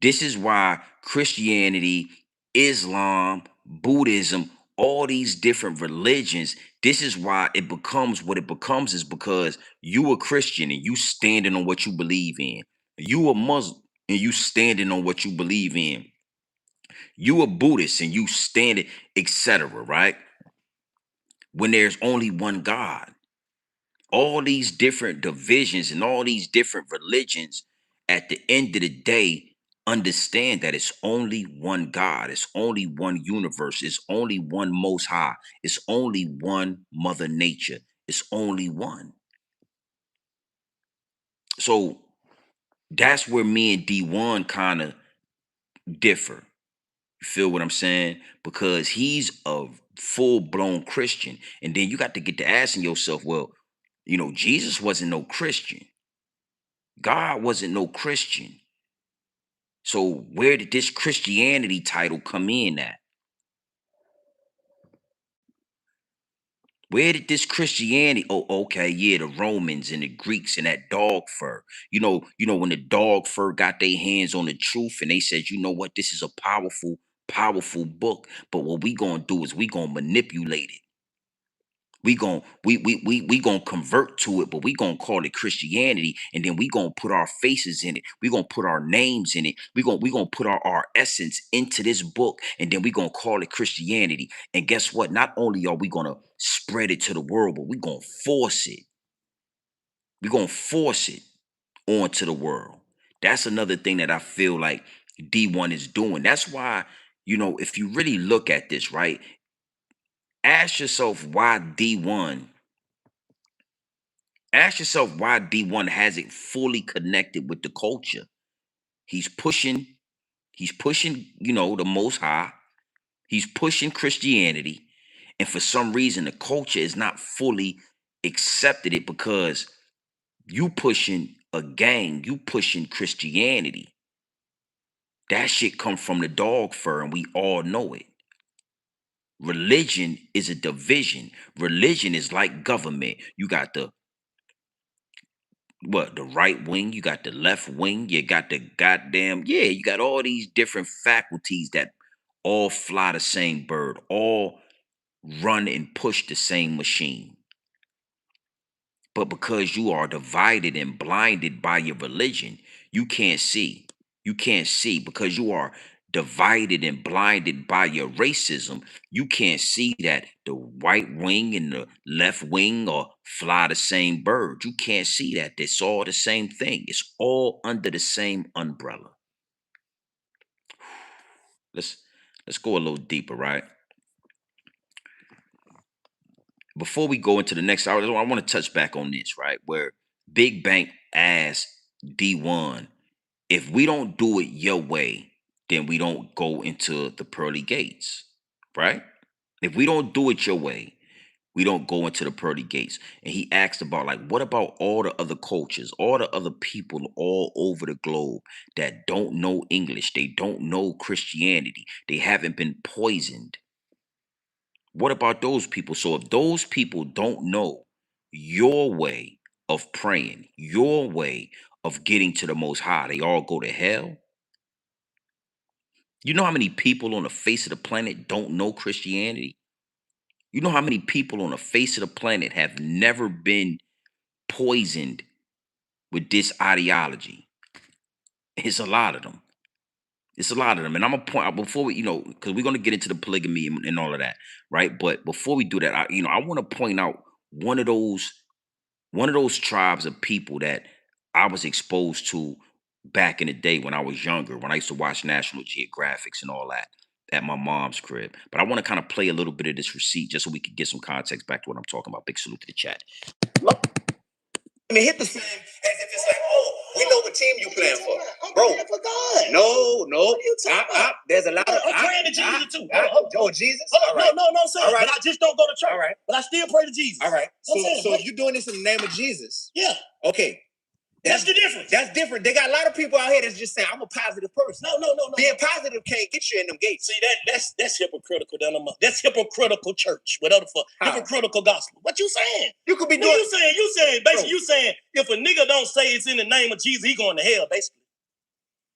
This is why Christianity, Islam, Buddhism, all these different religions, this is why it becomes what it becomes, is because you a Christian and you standing on what you believe in. You a Muslim and you standing on what you believe in. You a Buddhist and you standing, etc. Right? When there's only one God. All these different divisions and all these different religions, at the end of the day, understand that it's only one God, it's only one universe, it's only one most high, it's only one mother nature, it's only one. So that's where me and D1 kind of differ. You feel what I'm saying? Because he's a full-blown Christian. And then you got to get to asking yourself, well, Jesus wasn't no Christian. God wasn't no Christian. So where did this Christianity title come in at? Where did this Christianity? Oh, okay, yeah, the Romans and the Greeks and that dog fur. When the dog fur got their hands on the truth and they said, you know what, this is a powerful, powerful book. But what we gonna do is we gonna manipulate it. We gonna convert to it, but we gonna call it Christianity, and then we gonna put our faces in it. We gonna put our names in it. We gonna put our essence into this book, and then we gonna call it Christianity. And guess what? Not only are we gonna spread it to the world, but we gonna force it. We gonna force it onto the world. That's another thing that I feel like D1 is doing. That's why, if you really look at this, right? Ask yourself why D1 Ask yourself why D1 hasn't fully connected with the culture. He's pushing, the most high. He's pushing Christianity. And for some reason, the culture is not fully accepted it because you pushing a gang, you pushing Christianity. That shit come from the dog fur, and we all know it. Religion is a division. Religion is like government. You got the right wing, you got the left wing, you got the you got all these different faculties that all fly the same bird, all run and push the same machine. But because you are divided and blinded by your religion, you can't see. You can't see because you are divided and blinded by your racism. You can't see that the right wing and the left wing are fly the same bird. You can't see that. It's all the same thing. It's all under the same umbrella. Let's go a little deeper, right? Before we go into the next hour, I want to touch back on this, right? Where Big Bank asked D1, if we don't do it your way, then we don't go into the pearly gates, right? If we don't do it your way, we don't go into the pearly gates. And he asked about, like, what about all the other cultures, all the other people all over the globe that don't know English, they don't know Christianity, they haven't been poisoned. What about those people? So if those people don't know your way of praying, your way of getting to the Most High, they all go to hell? You know how many people on the face of the planet don't know Christianity? You know how many people on the face of the planet have never been poisoned with this ideology? It's a lot of them. It's a lot of them. And I'm going to point out before we, because we're going to get into the polygamy and all of that, right? But before we do that, I want to point out one of those one of those tribes of people that I was exposed to back in the day when I was younger, when I used to watch National Geographics and all that at my mom's crib. But I want to kind of play a little bit of this receipt just so we could get some context back to what I'm talking about. Big salute to the chat. I mean, hit the same as if it's like, oh, we know what team you playing for, bro. For God. No. What are you talking about? There's a lot of. I'm praying to Jesus too. Oh, Jesus. All right. No, sir. All right. But I just don't go to church. All right. But I still pray to Jesus. All right. So if you're doing this in the name of Jesus. Yeah. Okay. That's the difference. That's different. They got a lot of people out here that's just saying, I'm a positive person. No. Being positive can't get you in them gates. See, that's hypocritical. That's hypocritical church. Whatever the fuck. Hypocritical gospel. What you saying? You could be doing. You saying basically, you saying if a nigga don't say it's in the name of Jesus, he going to hell, basically.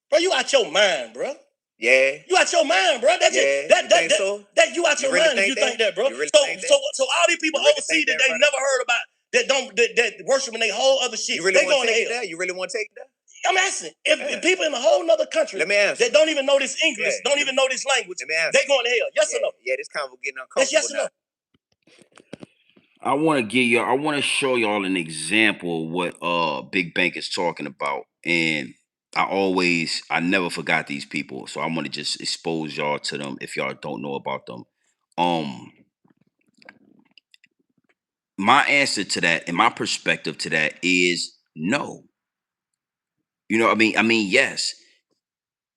Bro, you out your mind, bro. Yeah. You out your mind, bro. That you out your mind if you think that, bro. So all these people overseas that they never heard about, that worshiping they whole other shit. They going to hell. You really want to take it there? I'm asking. If people in a whole nother country that don't even know this English, don't even know this language, they going to hell. Yes or no? Yeah, this convo getting uncomfortable. That's yes or no. I want to show y'all an example of what Big Bank is talking about. And I never forgot these people. So I want to just expose y'all to them if y'all don't know about them. My answer to that and my perspective to that is no. You know what I mean, yes.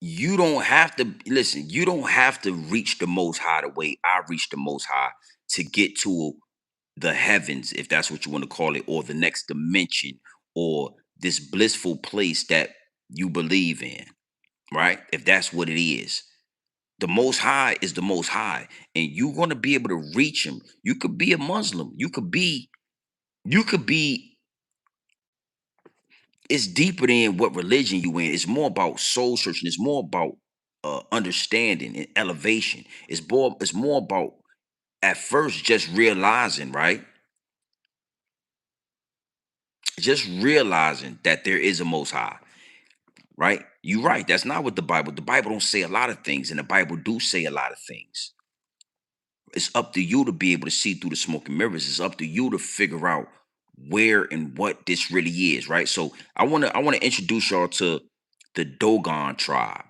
You don't have to listen, you don't have to reach the most high the way I reach the most high to get to the heavens, if that's what you want to call it, or the next dimension, or this blissful place that you believe in, right? If that's what it is. The most high is the most high, and you're going to be able to reach him. You could be a Muslim. You could be, it's deeper than what religion you in. It's more about soul searching. It's more about understanding and elevation. It's more about at first just realizing, right? Just realizing that there is a most high, right? You're right. That's not what the Bible don't say a lot of things, and the Bible do say a lot of things. It's up to you to be able to see through the smoke and mirrors. It's up to you to figure out where and what this really is, right? So I want to introduce y'all to the Dogon tribe.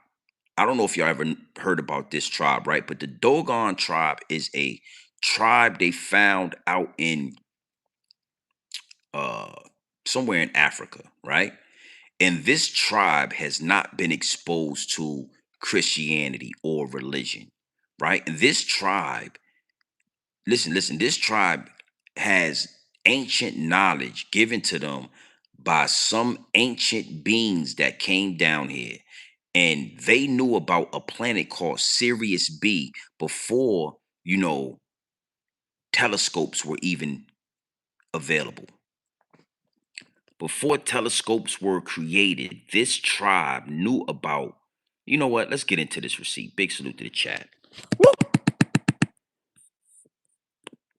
I don't know if y'all ever heard about this tribe, right? But the Dogon tribe is a tribe they found out in somewhere in Africa, right? And this tribe has not been exposed to Christianity or religion, right? And this tribe, listen, this tribe has ancient knowledge given to them by some ancient beings that came down here. And they knew about a planet called Sirius B before, telescopes were even available. Before telescopes were created, this tribe knew about, you know what? Let's get into this receipt. Big salute to the chat.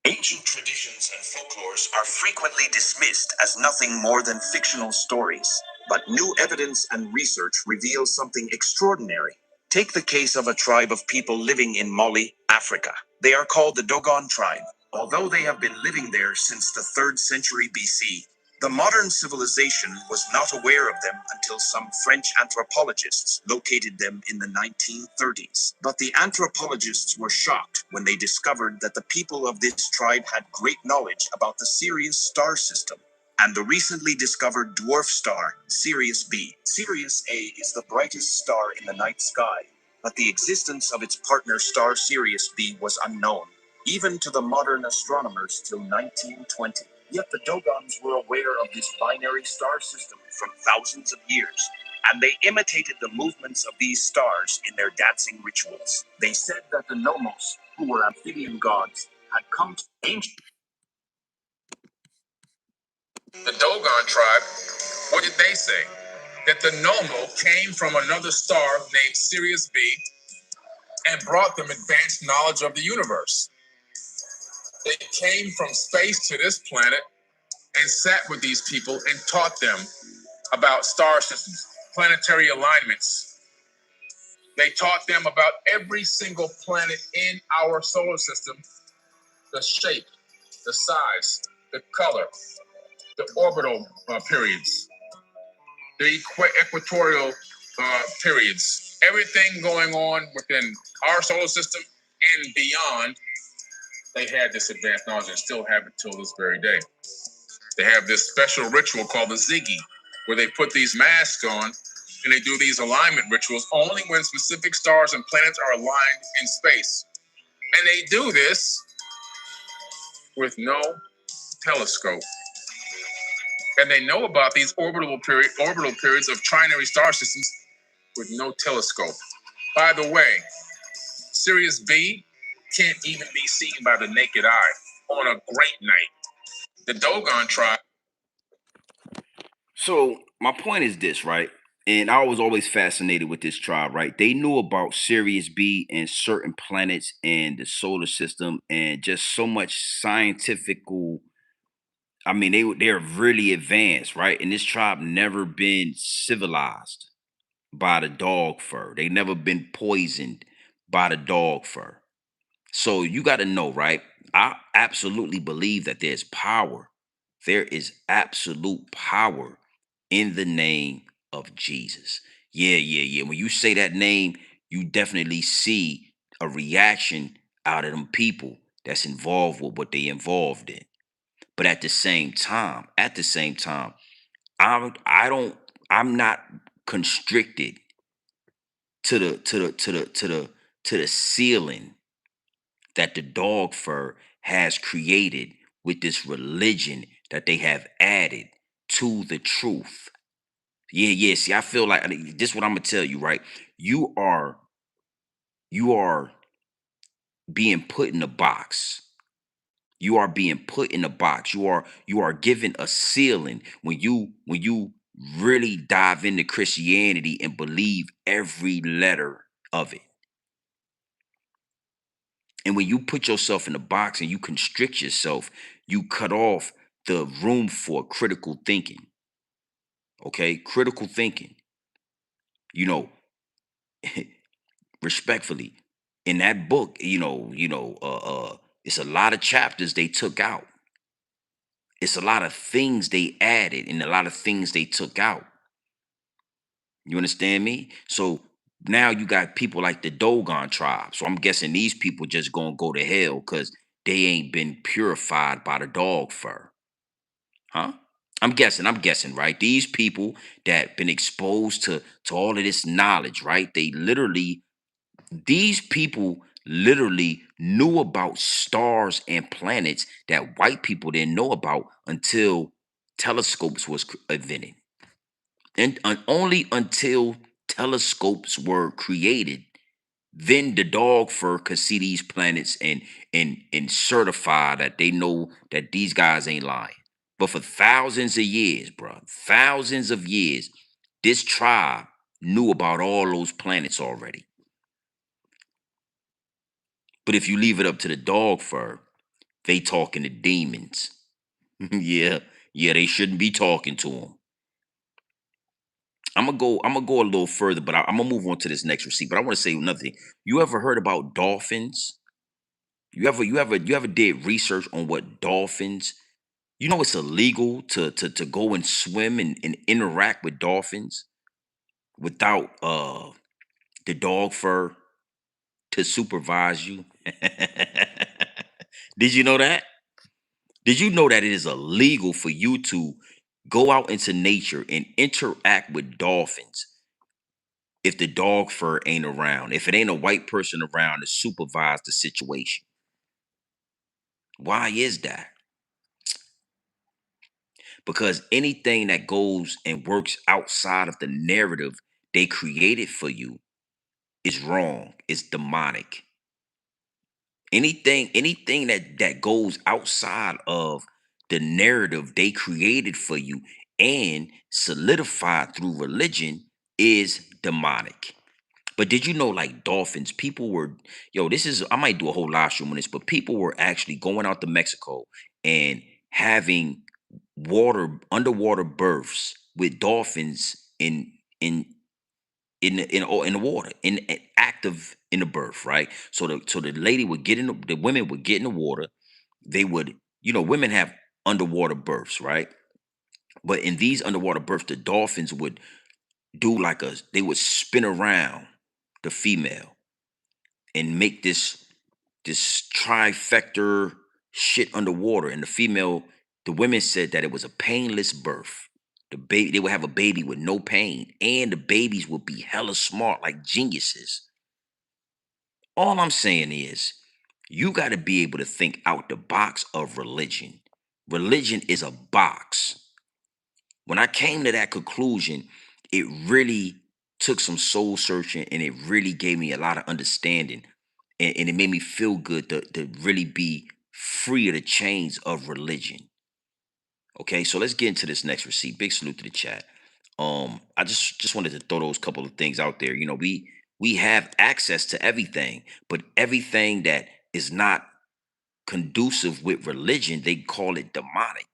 Ancient traditions and folklores are frequently dismissed as nothing more than fictional stories. But new evidence and research reveal something extraordinary. Take the case of a tribe of people living in Mali, Africa. They are called the Dogon tribe. Although they have been living there since the 3rd century BC, the modern civilization was not aware of them until some French anthropologists located them in the 1930s. But the anthropologists were shocked when they discovered that the people of this tribe had great knowledge about the Sirius star system and the recently discovered dwarf star, Sirius B. Sirius A is the brightest star in the night sky, but the existence of its partner star Sirius B was unknown, even to the modern astronomers till 1920. Yet the Dogons were aware of this binary star system from thousands of years, and they imitated the movements of these stars in their dancing rituals. They said that the Nomos, who were amphibian gods, had come to ancient. The Dogon tribe, what did they say? That the Nomo came from another star named Sirius B and brought them advanced knowledge of the universe. They came from space to this planet and sat with these people and taught them about star systems, planetary alignments. They taught them about every single planet in our solar system, the shape, the size, the color. the orbital periods, the equatorial periods, everything going on within our solar system and beyond. They had this advanced knowledge and still have it till this very day. They have this special ritual called the Ziggy, where they put these masks on and they do these alignment rituals only when specific stars and planets are aligned in space. And they do this with no telescope. And they know about these orbital periods of trinary star systems with no telescope. By the way, Sirius B can't even be seen by the naked eye on a great night. The Dogon tribe. So my point is this, right? And I was always fascinated with this tribe, right? They knew about Sirius B and certain planets and the solar system and just so much scientifical. I mean, they're really advanced, right? And this tribe never been civilized by the dog fur. They never been poisoned by the dog fur. So you got to know, right? I absolutely believe that there's power. There is absolute power in the name of Jesus. Yeah. When you say that name, you definitely see a reaction out of them people that's involved with what they involved in. But at the same time, I'm not constricted to the ceiling that the dog fur has created with this religion that they have added to the truth. Yeah. See, I feel like this is what I'm gonna tell you, right? You are being put in a box. You are being put in a box. You are given a ceiling when you really dive into Christianity and believe every letter of it. And when you put yourself in a box and you constrict yourself, you cut off the room for critical thinking. Okay? Critical thinking. You know, respectfully, in that book, it's a lot of chapters they took out. It's a lot of things they added and a lot of things they took out. You understand me? So now you got people like the Dogon tribe. So I'm guessing these people just gonna go to hell because they ain't been purified by the dog fur. Huh? I'm guessing, right? These people that been exposed to all of this knowledge, right? These people literally knew about stars and planets that white people didn't know about until telescopes was invented. And only until telescopes were created, then the dog fur could see these planets and certify that they know that these guys ain't lying. But for thousands of years, bro, thousands of years, this tribe knew about all those planets already. But if you leave it up to the dog fur, they talking to demons. yeah, they shouldn't be talking to them. I'm gonna go a little further, but I'm gonna move on to this next receipt. But I want to say another thing. You ever heard about dolphins? You ever did research on what dolphins? You know it's illegal to go and swim and interact with dolphins without the dog fur to supervise you. Did you know that? Did you know that it is illegal for you to go out into nature and interact with dolphins if the dog fur ain't around, if it ain't a white person around to supervise the situation? Why is that? Because anything that goes and works outside of the narrative they created for you is wrong, it's demonic. Anything that goes outside of the narrative they created for you and solidified through religion is demonic. But did you know, like dolphins, people were, I might do a whole live stream on this, but people were actually going out to Mexico and having underwater births with dolphins in the water, active in the birth, right? So the lady would get the women would get in the water. They would, women have underwater births, right? But in these underwater births, the dolphins would do they would spin around the female and make this trifecta shit underwater. And the women said that it was a painless birth. They would have a baby with no pain, and the babies would be hella smart, like geniuses. All I'm saying is, you got to be able to think out the box of religion. Religion is a box. When I came to that conclusion, it really took some soul searching, and it really gave me a lot of understanding. And it made me feel good to really be free of the chains of religion. Okay, so let's get into this next receipt. Big salute to the chat. I just wanted to throw those couple of things out there. You know, we have access to everything, but everything that is not conducive with religion, they call it demonic.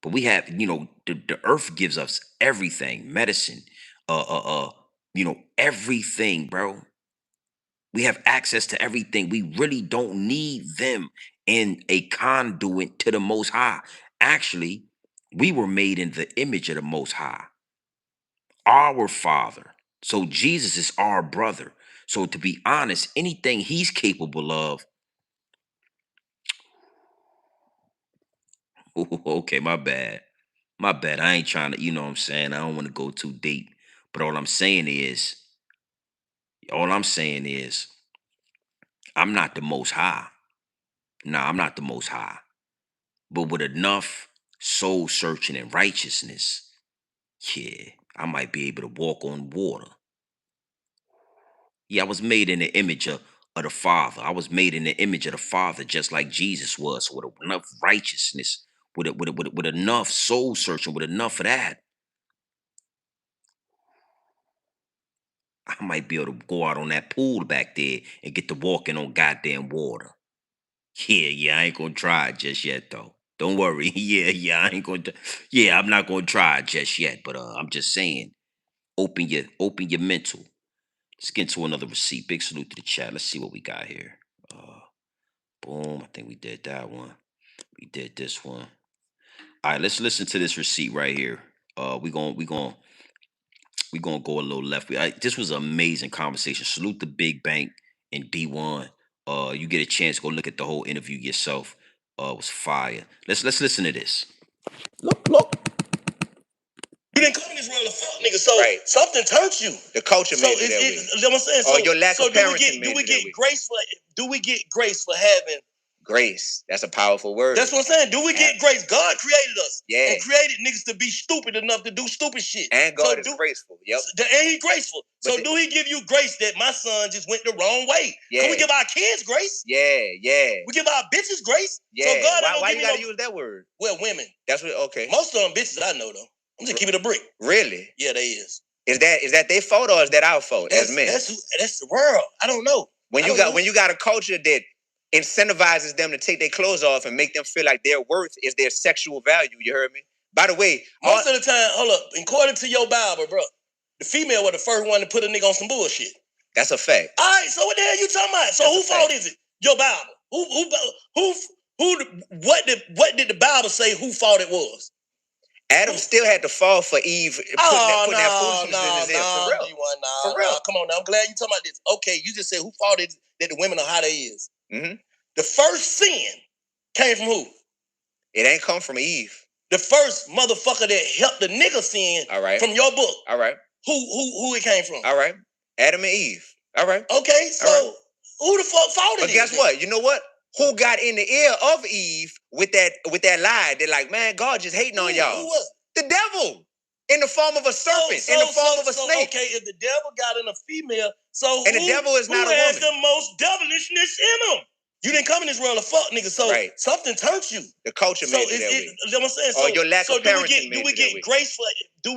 But we have, the earth gives us everything, medicine, everything, bro. We have access to everything. We really don't need them in a conduit to the Most High. Actually, we were made in the image of the Most High, our Father. So Jesus is our brother. So to be honest, anything he's capable of, okay, my bad. My bad. I ain't trying to, you know what I'm saying? I don't want to go too deep. But all I'm saying is, I'm not the Most High. Nah, I'm not the Most High. But with enough soul searching and righteousness, yeah, I might be able to walk on water. Yeah, I was made in the image of the Father. I was made in the image of the Father, just like Jesus was. So with enough righteousness, with enough soul searching, with enough of that, I might be able to go out on that pool back there and get to walking on goddamn water. Yeah, I ain't gonna try it just yet though. Don't worry. Yeah, I ain't gonna. Yeah, I'm not gonna try it just yet. But I'm just saying, open your mental. Let's get into another receipt. Big salute to the chat. Let's see what we got here. Boom. I think we did that one. We did this one. All right, let's listen to this receipt right here. We gonna go a little left. This was an amazing conversation. Salute the Big Bank and D-1. You get a chance, go look at the whole interview yourself. It was fire. Let's listen to this. Look. You didn't come in this world a fuck nigga, so something turned you. The culture made it that way. You know what I'm saying? Or your lack of parenting do we get grace for having grace? That's a powerful word. That's what I'm saying. Do we get grace? God created us. Yeah. And created niggas to be stupid enough to do stupid shit. And God is graceful. Yep. And he graceful. But do he give you grace that my son just went the wrong way? Yeah. Can we give our kids grace? Yeah. We give our bitches grace? Yeah. So God why you gotta use that word? Well, women. That's what okay. Most of them bitches I know though. I'm just keeping it a brick. Really? Yeah, they is. Is that their fault or is that our fault as men? That's the world. I don't know. When you got a culture that incentivizes them to take their clothes off and make them feel like their worth is their sexual value. You heard me? By the way, most of the time, hold up. According to your Bible, bro, the female was the first one to put a nigga on some bullshit. That's a fact. All right, so what the hell you talking about? So whose fault is it? Your Bible. What did the Bible say who fault it was? Adam still had to fall for Eve putting that foolishness in his head. For real. For real. Come on now. I'm glad you talking about this. Okay, you just said who fault it that the women are how they is. Mm-hmm. The first sin came from who? It ain't come from Eve. The first motherfucker that helped the nigga sin from your book. All right. Who it came from? All right. Adam and Eve. All right. Okay, so who the fuck fault it? But guess what? You know what? Who got in the ear of Eve with that lie? They're like, man, God just hating on y'all. Who was? The devil. In the form of a serpent, in the form of a snake. Okay, if the devil got in a female, the devil is not a woman. Who has the most devilishness in him? You didn't come in this world a fuck nigga, so something turned you. The culture made it that way. You know what I'm saying? Or your lack of parenting do we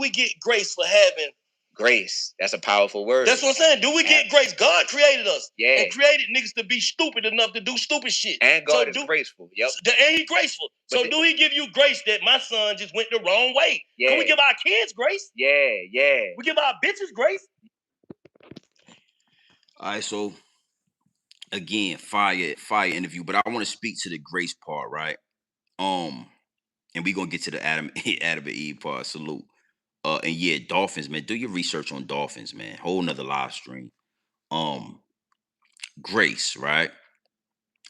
get grace for having grace? That's a powerful word. That's what I'm saying. Do we get grace? God created us. Yeah. And created niggas to be stupid enough to do stupid shit. And God is graceful. Yep. And he graceful. So do he give you grace that my son just went the wrong way? Yeah. Can we give our kids grace? Yeah. We give our bitches grace? All right, so again, fire interview, but I want to speak to the grace part, right? And we gonna get to the Adam Adam and Eve part. Salute. And yeah, dolphins, man. Do your research on dolphins, man. Whole nother live stream. Um, Grace, right?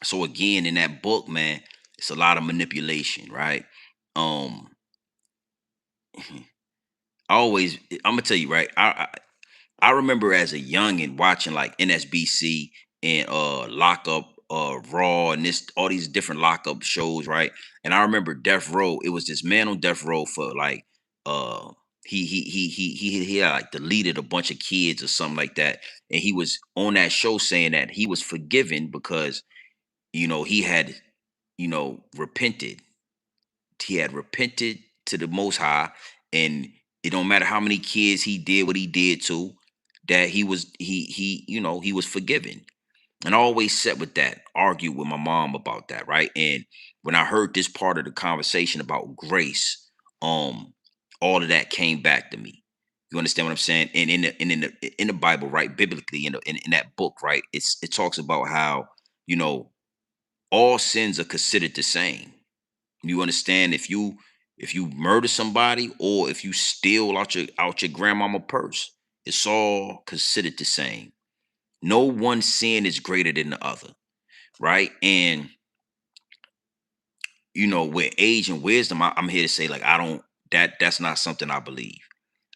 So again, in that book, man, it's a lot of manipulation, right? Um, I always, I'm gonna tell you, right? I remember as a youngin watching like NSBC and Lockup, Raw, and this all these different lockup shows, right? And I remember Death Row. It was this man on Death Row for like uh he had like deleted a bunch of kids or something like that, and he was on that show saying that he was forgiven because he had repented. He had repented to the Most High, and it don't matter how many kids he did what he did to, that he was forgiven. And I always sat with that, argued with my mom about that, right? And when I heard this part of the conversation about grace, all of that came back to me. You understand what I'm saying? And in the Bible, right, biblically, in that book, right, it talks about how you know all sins are considered the same. You understand? If you murder somebody or if you steal out your grandmama purse, it's all considered the same. No one sin is greater than the other, right? And with age and wisdom, I'm here to say, like, I don't that's not something I believe.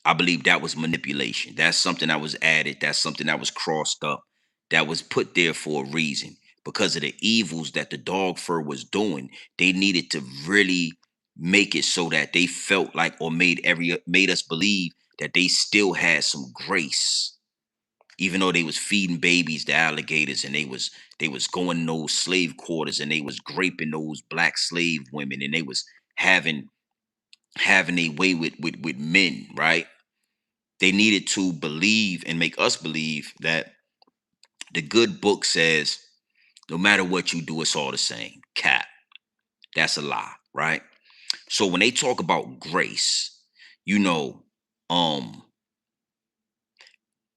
I believe that was manipulation. That's something that was added. That's something that was crossed up. That was put there for a reason. Because of the evils that the dog fur was doing, they needed to really make it so that they felt like, or made us believe that they still had some grace, even though they was feeding babies to alligators, and they was going in those slave quarters, and they was raping those black slave women, and they was having a way with men, right? They needed to believe and make us believe that the good book says no matter what you do, it's all the same. Cap. That's a lie, right? So when they talk about grace, you know, um,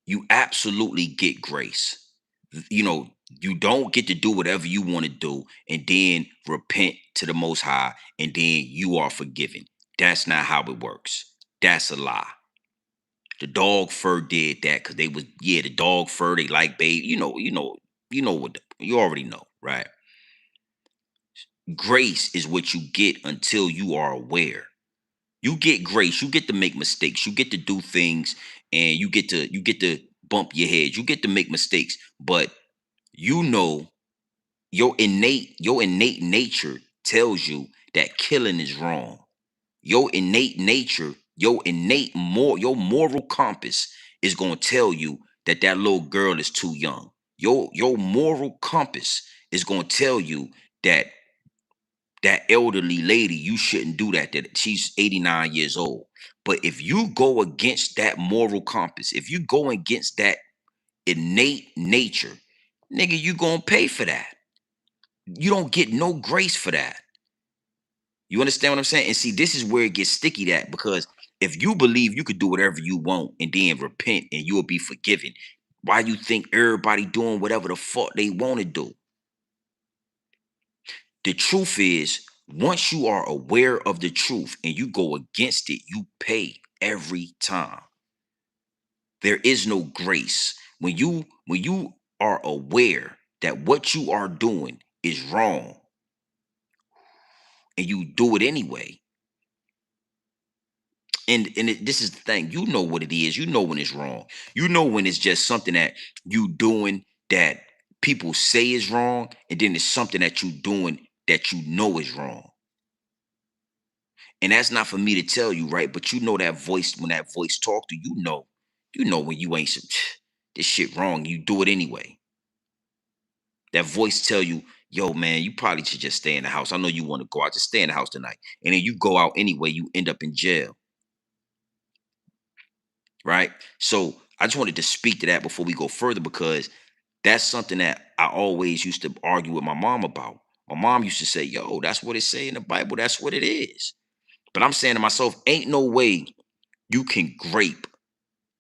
you absolutely get grace. You don't get to do whatever you want to do and then repent to the Most High and then you are forgiven. That's not how it works. That's a lie. The dog fur did that because the dog fur, they like babe. You already know, right? Grace is what you get until you are aware. You get grace, you get to make mistakes, you get to do things, and you get to bump your head, you get to make mistakes, but you know your innate nature tells you that killing is wrong. Your innate nature, your moral compass is going to tell you that that little girl is too young. Your moral compass is going to tell you that that elderly lady, you shouldn't do that she's 89 years old. But if you go against that moral compass, if you go against that innate nature, nigga, you going to pay for that. You don't get no grace for that. You understand what I'm saying? And see, this is where it gets sticky, that because if you believe you could do whatever you want and then repent and you'll be forgiven, why you think everybody doing whatever the fuck they want to do? The truth is, once you are aware of the truth and you go against it, you pay every time. There is no grace. When you are aware that what you are doing is wrong and you do it anyway. This is the thing. You know what it is. You know when it's wrong. You know when it's just something that you doing that people say is wrong, and then it's something that you doing that you know is wrong. And that's not for me to tell you, right? But you know that voice, when that voice talk to you, you know when you ain't this shit wrong, you do it anyway. That voice tell you, yo, man, you probably should just stay in the house. I know you want to go out, just stay in the house tonight. And then you go out anyway, you end up in jail. Right? So I just wanted to speak to that before we go further, because that's something that I always used to argue with my mom about. My mom used to say, yo, that's what it say in the Bible. That's what it is. But I'm saying to myself, ain't no way you can grape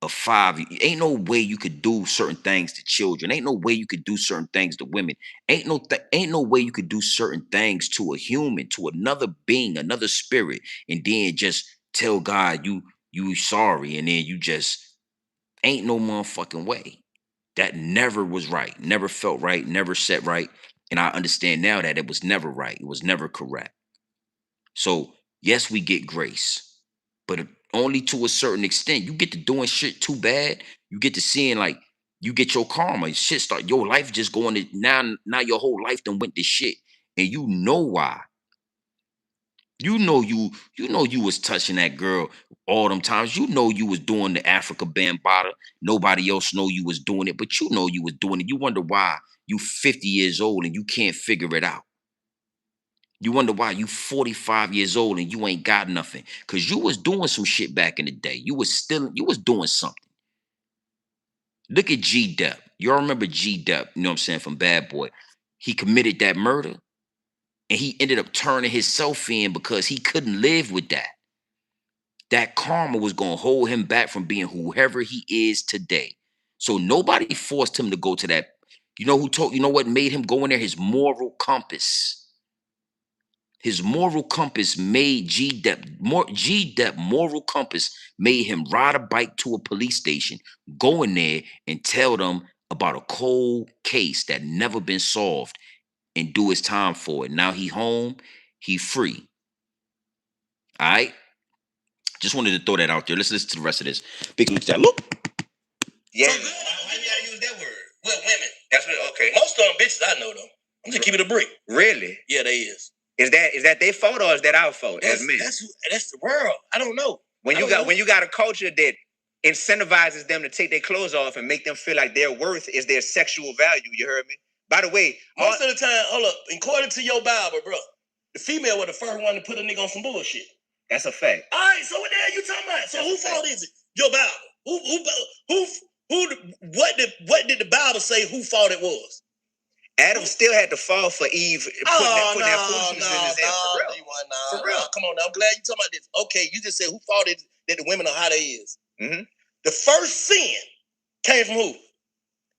of 5. Ain't no way you could do certain things to children. Ain't no way you could do certain things to women. Ain't no way you could do certain things to a human, to another being, another spirit, and then just tell God you sorry, and then you just ain't no motherfucking way. That never was right, never felt right, never set right. And I understand now that it was never right. It was never correct. So yes, we get grace, but only to a certain extent. You get to doing shit too bad. You get to seeing like you get your karma. Shit start your life just going to now your whole life done went to shit. And you know why. You know you was touching that girl all them times. You know you was doing the Africa Bambata. Nobody else know you was doing it, but you know you was doing it. You wonder why you 50 years old and you can't figure it out. You wonder why you 45 years old and you ain't got nothing. Cause you was doing some shit back in the day. You was doing something. Look at G Dep. Y'all remember G Dep, you know what I'm saying, from Bad Boy. He committed that murder and he ended up turning himself in because he couldn't live with that. That karma was gonna hold him back from being whoever he is today. So nobody forced him to go to that. You know what made him go in there? His moral compass. His moral compass made G-Dep moral compass made him ride a bike to a police station, go in there and tell them about a cold case that never been solved and do his time for it. Now he home, he free. All right? Just wanted to throw that out there. Let's listen to the rest of this. Big look at that. Look. Yeah. So why you gotta use that word? Well, women. That's what, okay. Most of them bitches I know though. I'm just keeping it a brick. Really? Yeah, they is. Is that their fault or is that our fault as men? That's the world. I don't know. When you got a culture that incentivizes them to take their clothes off and make them feel like their worth is their sexual value, you heard me? By the way, most of the time, hold up, according to your Bible, bro, the female was the first one to put a nigga on some bullshit. That's a fact. All right, so what the hell you talking about? So whose fault is it? Your Bible. What did the Bible say who fault it was? Adam still had to fall for Eve putting that foolishness in his head. For real. Come on now. I'm glad you talking about this. Okay, you just said who fault it that the women are how they is. Mm-hmm. The first sin came from who?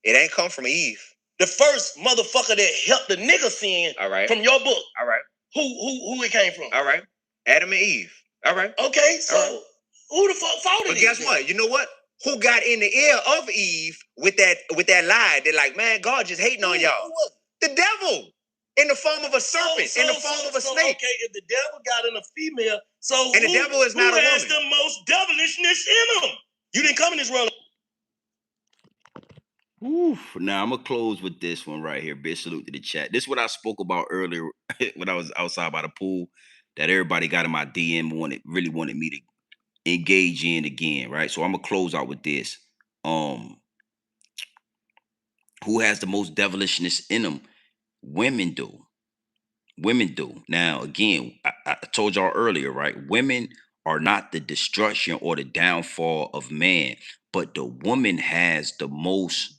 It ain't come from Eve. The first motherfucker that helped the nigga sin from your book. All right. Who it came from? All right. Adam and Eve. All right. Okay, so who the fuck fault it? But guess what? You know what? Who got in the ear of Eve with that lie? They're like, man, God just hating on y'all. The devil in the form of a serpent, in the form of a snake. Okay, if the devil got in a female, and the devil is not a woman. Who has the most devilishness in him? You didn't come in this world. Now I'm gonna close with this one right here. Big salute to the chat. This is what I spoke about earlier when I was outside by the pool. That everybody got in my DM really wanted me to engage in again, right? So I'm gonna close out with this. Who has the most devilishness in them? Women do. Women do. Now, again, I told y'all earlier, right? Women are not the destruction or the downfall of man, but the woman has the most.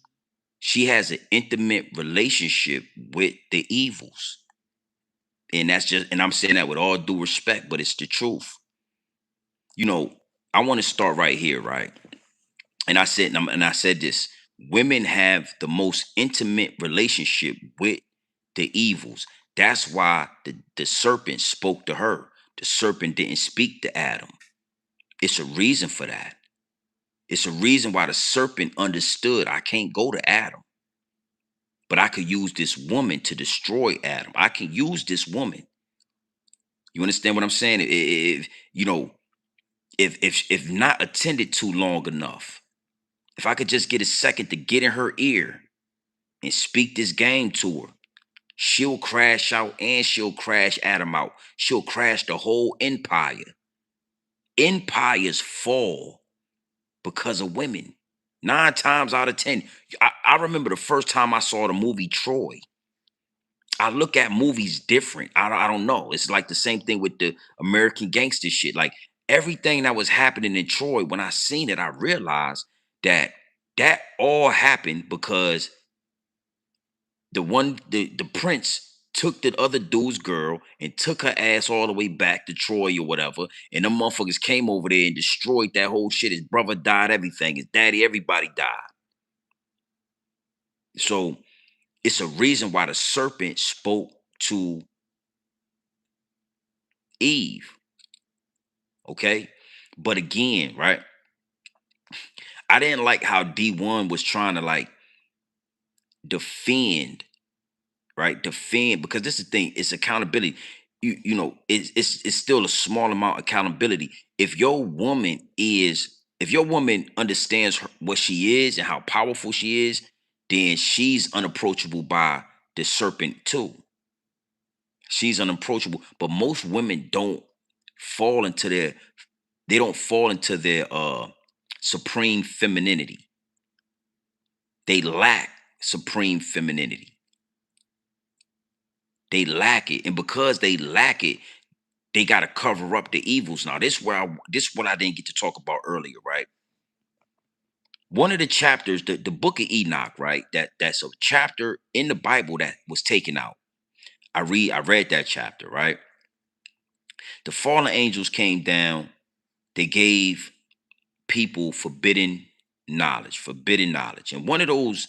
She has an intimate relationship with the evils. And I'm saying that with all due respect, but it's the truth. You know, I want to start right here, right? And I said this: women have the most intimate relationship with the evils. That's why the serpent spoke to her. The serpent didn't speak to Adam. It's a reason for that. It's a reason why the serpent understood I can't go to Adam, but I could use this woman to destroy Adam. I can use this woman. You understand what I'm saying? If not attended to long enough, if I could just get a second to get in her ear and speak this game to her, she'll crash out and she'll crash Adam out. She'll crash the whole empire. Empires fall because of women. 9 times out of 10. I remember the first time I saw the movie Troy. I look at movies different. I don't know. It's like the same thing with the American gangster shit. Like everything that was happening in Troy, when I seen it, I realized that all happened because the prince took the other dude's girl and took her ass all the way back to Troy or whatever. And them motherfuckers came over there and destroyed that whole shit. His brother died, everything. His daddy, everybody died. So it's a reason why the serpent spoke to Eve. Okay? But again, right? I didn't like how D-1 was trying to like defend, right? Defend, because this is the thing, it's accountability. You know, it's still a small amount of accountability. If your woman understands what she is and how powerful she is, then she's unapproachable by the serpent too. She's unapproachable. But most women don't fall into their supreme femininity. They lack supreme femininity. They lack it. And because they lack it, they got to cover up the evils. Now, this is what I didn't get to talk about earlier, right? One of the chapters, the book of Enoch, right? That's a chapter in the Bible that was taken out. I read that chapter, right? The fallen angels came down. They gave people forbidden knowledge. And one of those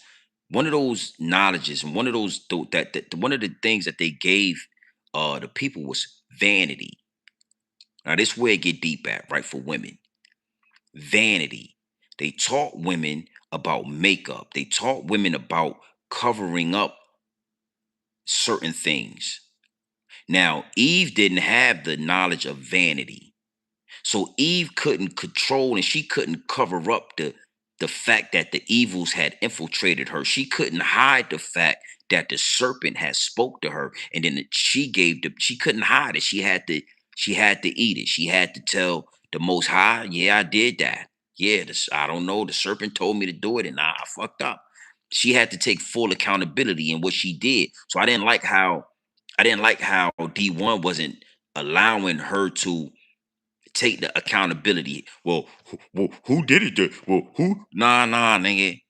knowledges, and one of the things that they gave the people was vanity. Now, this is where it get deep at, right? For women, vanity. They taught women about makeup. They taught women about covering up certain things. Now, Eve didn't have the knowledge of vanity. So Eve couldn't control and she couldn't cover up the fact that the evils had infiltrated her. She couldn't hide the fact that the serpent had spoke to her, and then she couldn't hide it. She had to eat it. She had to tell the Most High, yeah, I did that. Yeah, I don't know. The serpent told me to do it, and I fucked up. She had to take full accountability in what she did. So I didn't like how D-1 wasn't allowing her to take the accountability. Well, who did it? Well, who? Nah, nigga.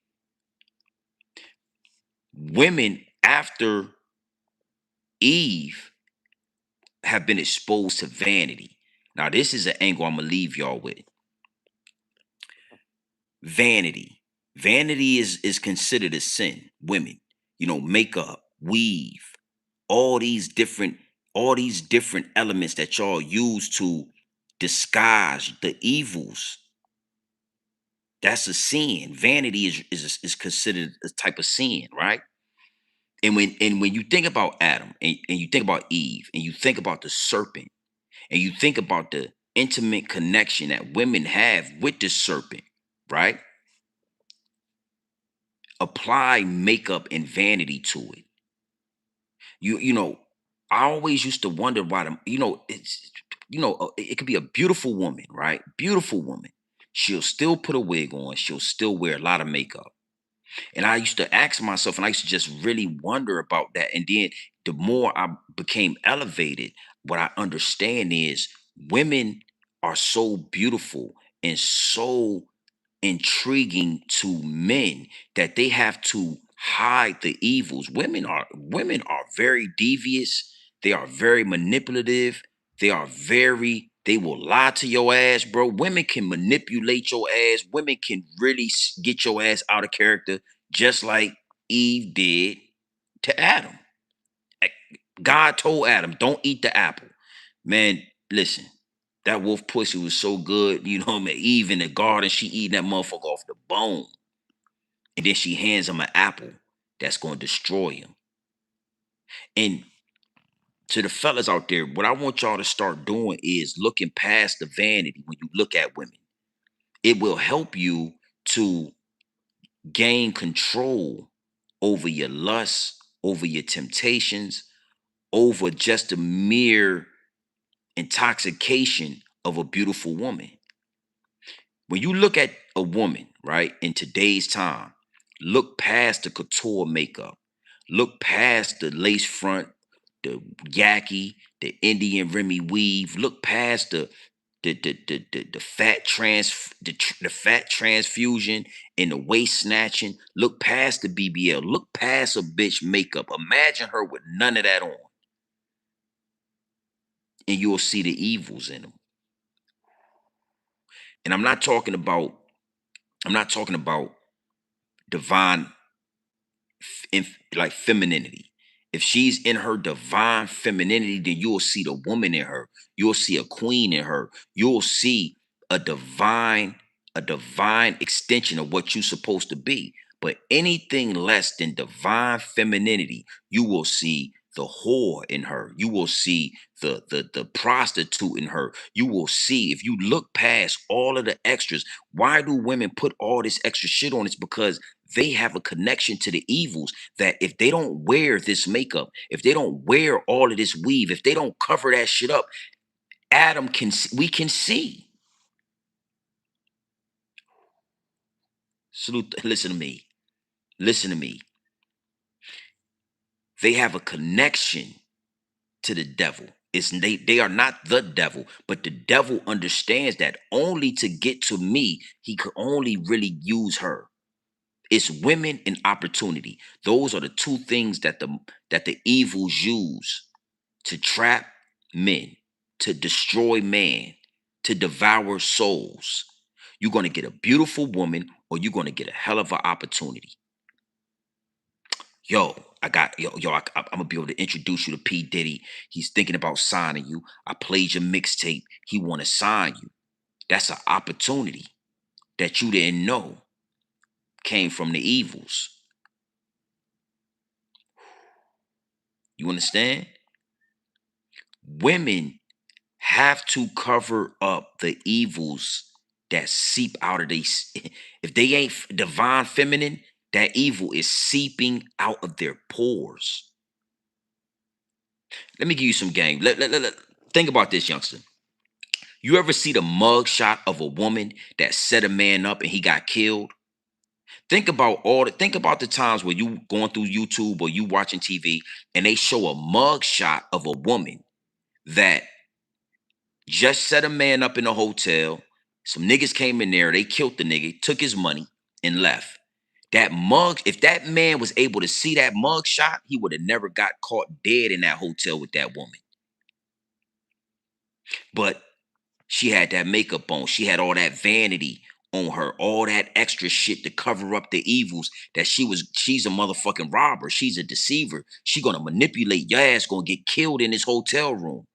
Women after Eve have been exposed to vanity. Now, this is an angle I'm gonna leave y'all with. Vanity. Vanity is considered a sin. Women, makeup, weave, all these different elements that y'all use to disguise the evils. That's a sin. Vanity is considered a type of sin, right? And when you think about Adam and you think about Eve and you think about the serpent and you think about the intimate connection that women have with the serpent, right? Apply makeup and vanity to it. I always used to wonder why it could be a beautiful woman, right? Beautiful woman. She'll still put a wig on. She'll still wear a lot of makeup. And I used to ask myself, and I used to just really wonder about that. And then the more I became elevated, what I understand is women are so beautiful and so intriguing to men that they have to hide the evils. Women are very devious. They are very manipulative. They will lie to your ass, bro. Women can manipulate your ass. Women can really get your ass out of character, just like Eve did to Adam. God told Adam, don't eat the apple. Man, listen, that wolf pussy was so good. Eve in the garden, she eating that motherfucker off the bone. And then she hands him an apple that's going to destroy him. And to the fellas out there, what I want y'all to start doing is looking past the vanity when you look at women. It will help you to gain control over your lusts, over your temptations, over just the mere intoxication of a beautiful woman. When you look at a woman, right, in today's time, look past the couture makeup, look past the lace front, the yaki, the Indian Remy weave, look past the fat the fat transfusion and the waist snatching. Look past the BBL. Look past a bitch makeup. Imagine her with none of that on, and you'll see the evils in them. And I'm not talking about divine like femininity. If she's in her divine femininity, then you'll see the woman in her. You'll see a queen in her. You'll see a divine extension of what you're supposed to be. But anything less than divine femininity, you will see the whore in her. You will see the prostitute in her. You will see, if you look past all of the extras, why do women put all this extra shit on? It's because they have a connection to the evils, that if they don't wear this makeup, if they don't wear all of this weave, if they don't cover that shit up, we can see. Salute, listen to me. Listen to me. They have a connection to the devil. They are not the devil, but the devil understands that only to get to me, he could only really use her. It's women and opportunity. Those are the two things that the evils use to trap men, to destroy man, to devour souls. You're going to get a beautiful woman, or you're going to get a hell of an opportunity. Yo, I'm gonna be able to introduce you to P. Diddy. He's thinking about signing you. I played your mixtape. He want to sign you. That's an opportunity that you didn't know came from the evils. You understand? Women have to cover up the evils that seep out of these. If they ain't divine feminine, that evil is seeping out of their pores. Let me give you some game. Think about this, youngster. You ever see the mug shot of a woman that set a man up and he got killed? Think about the times where you going through YouTube or you watching TV and they show a mug shot of a woman that just set a man up in a hotel. Some niggas came in there, they killed the nigga, took his money, and left. That mug, if that man was able to see that mug shot, he would have never got caught dead in that hotel with that woman. But she had that makeup on. She had all that vanity on her, all that extra shit to cover up the evils that she's a motherfucking robber. She's a deceiver. She gonna manipulate your ass, gonna get killed in this hotel room.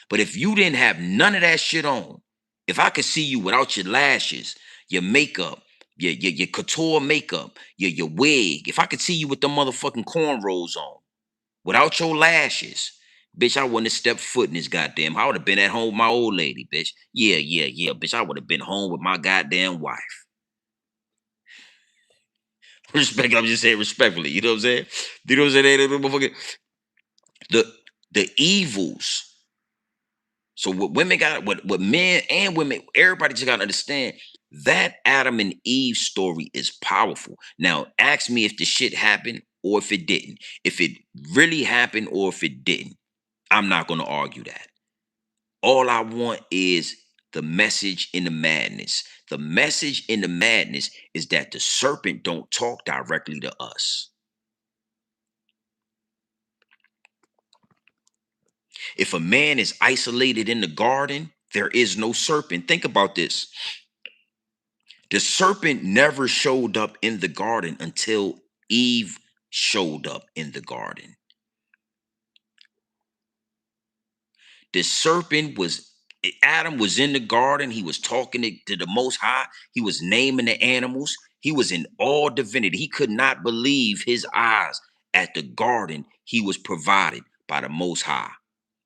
But if you didn't have none of that shit on, if I could see you without your lashes, your makeup, your couture makeup, your wig, if I could see you with the motherfucking cornrows on, without your lashes, bitch, I wouldn't have stepped foot in this goddamn. I would have been at home with my old lady, bitch. Yeah, bitch. I would have been home with my goddamn wife. Respect, I'm just saying respectfully. You know what I'm saying? You know what I'm saying? The evils. So what women got, what men and women, everybody just gotta understand that Adam and Eve story is powerful. Now, ask me if the shit happened or if it didn't. If it really happened or if it didn't. I'm not gonna argue that. All I want is the message in the madness. The message in the madness is that the serpent don't talk directly to us. If a man is isolated in the garden, there is no serpent. Think about this. The serpent never showed up in the garden until Eve showed up in the garden. The serpent Adam was in the garden. He was talking to the Most High. He was naming the animals. He was in all divinity. He could not believe his eyes at the garden he was provided by the Most High.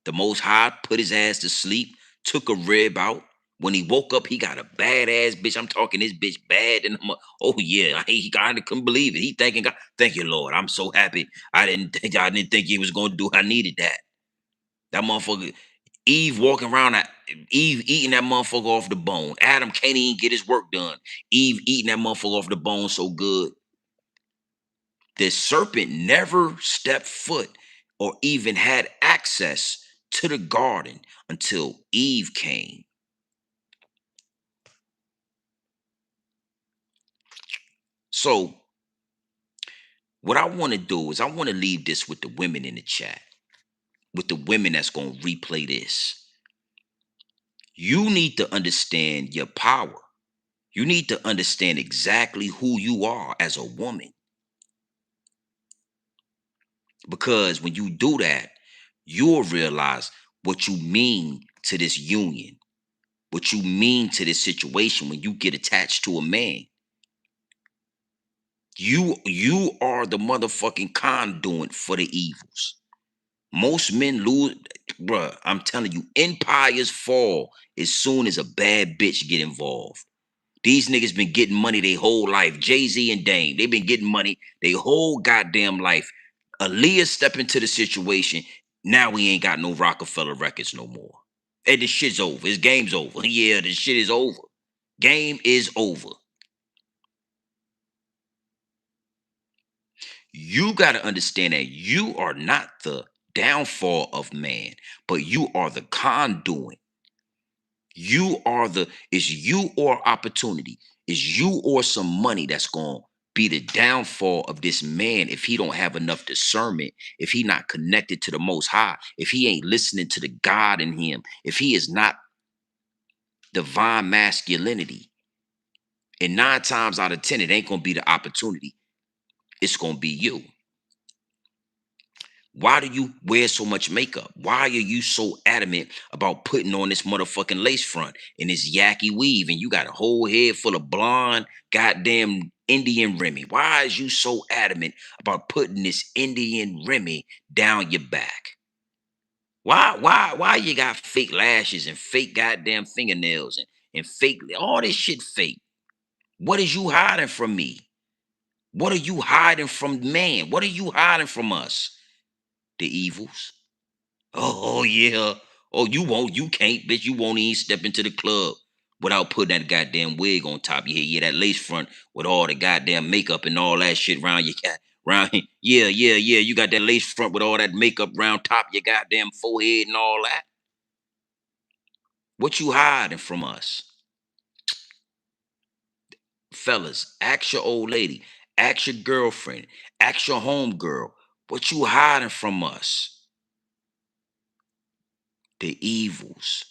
The Most High put his ass to sleep, took a rib out. When he woke up, he got a badass bitch. I'm talking this bitch bad. And oh yeah, he kind of couldn't believe it. He thanking God. Thank you, Lord. I'm so happy. I didn't think he was going to do. I needed that. That motherfucker. Eve walking around, Eve eating that motherfucker off the bone. Adam can't even get his work done. Eve eating that motherfucker off the bone so good. The serpent never stepped foot or even had access to the garden until Eve came. So what I want to do is I want to leave this with the women in the chat, with the women that's going to replay this. You need to understand your power. You need to understand exactly who you are as a woman. Because when you do that, you'll realize what you mean to this union, what you mean to this situation when you get attached to a man. You are the motherfucking conduit for the evils. Most men lose, bruh. I'm telling you, empires fall as soon as a bad bitch get involved. These niggas been getting money their whole life. Jay-Z and Dame, they been getting money their whole goddamn life. Aaliyah step into the situation. Now we ain't got no Rockefeller records no more. And the shit's over. His game's over. Yeah, the shit is over. Game is over. You got to understand that you are not the downfall of man, but you are the conduit. You are it's you or opportunity. It's you or some money that's going to be the downfall of this man if he don't have enough discernment, if he not connected to the Most High, if he ain't listening to the God in him, if he is not divine masculinity. And 9 times out of 10, it ain't going to be the opportunity. It's going to be you. Why do you wear so much makeup? Why are you so adamant about putting on this motherfucking lace front and this yacky weave and you got a whole head full of blonde goddamn Indian Remy? Why is you so adamant about putting this Indian Remy down your back? Why you got fake lashes and fake goddamn fingernails and fake, all this shit fake? What is you hiding from me? What are you hiding from man? What are you hiding from us? The evils. Oh yeah. Oh, you can't, bitch. You won't even step into the club without putting that goddamn wig on top of your head. Yeah, that lace front with all the goddamn makeup and all that shit around your cat. Round yeah. You got that lace front with all that makeup round top of your goddamn forehead and all that. What you hiding from us? Fellas, ask your old lady, ask your girlfriend, ask your homegirl. What you hiding from us? The evils.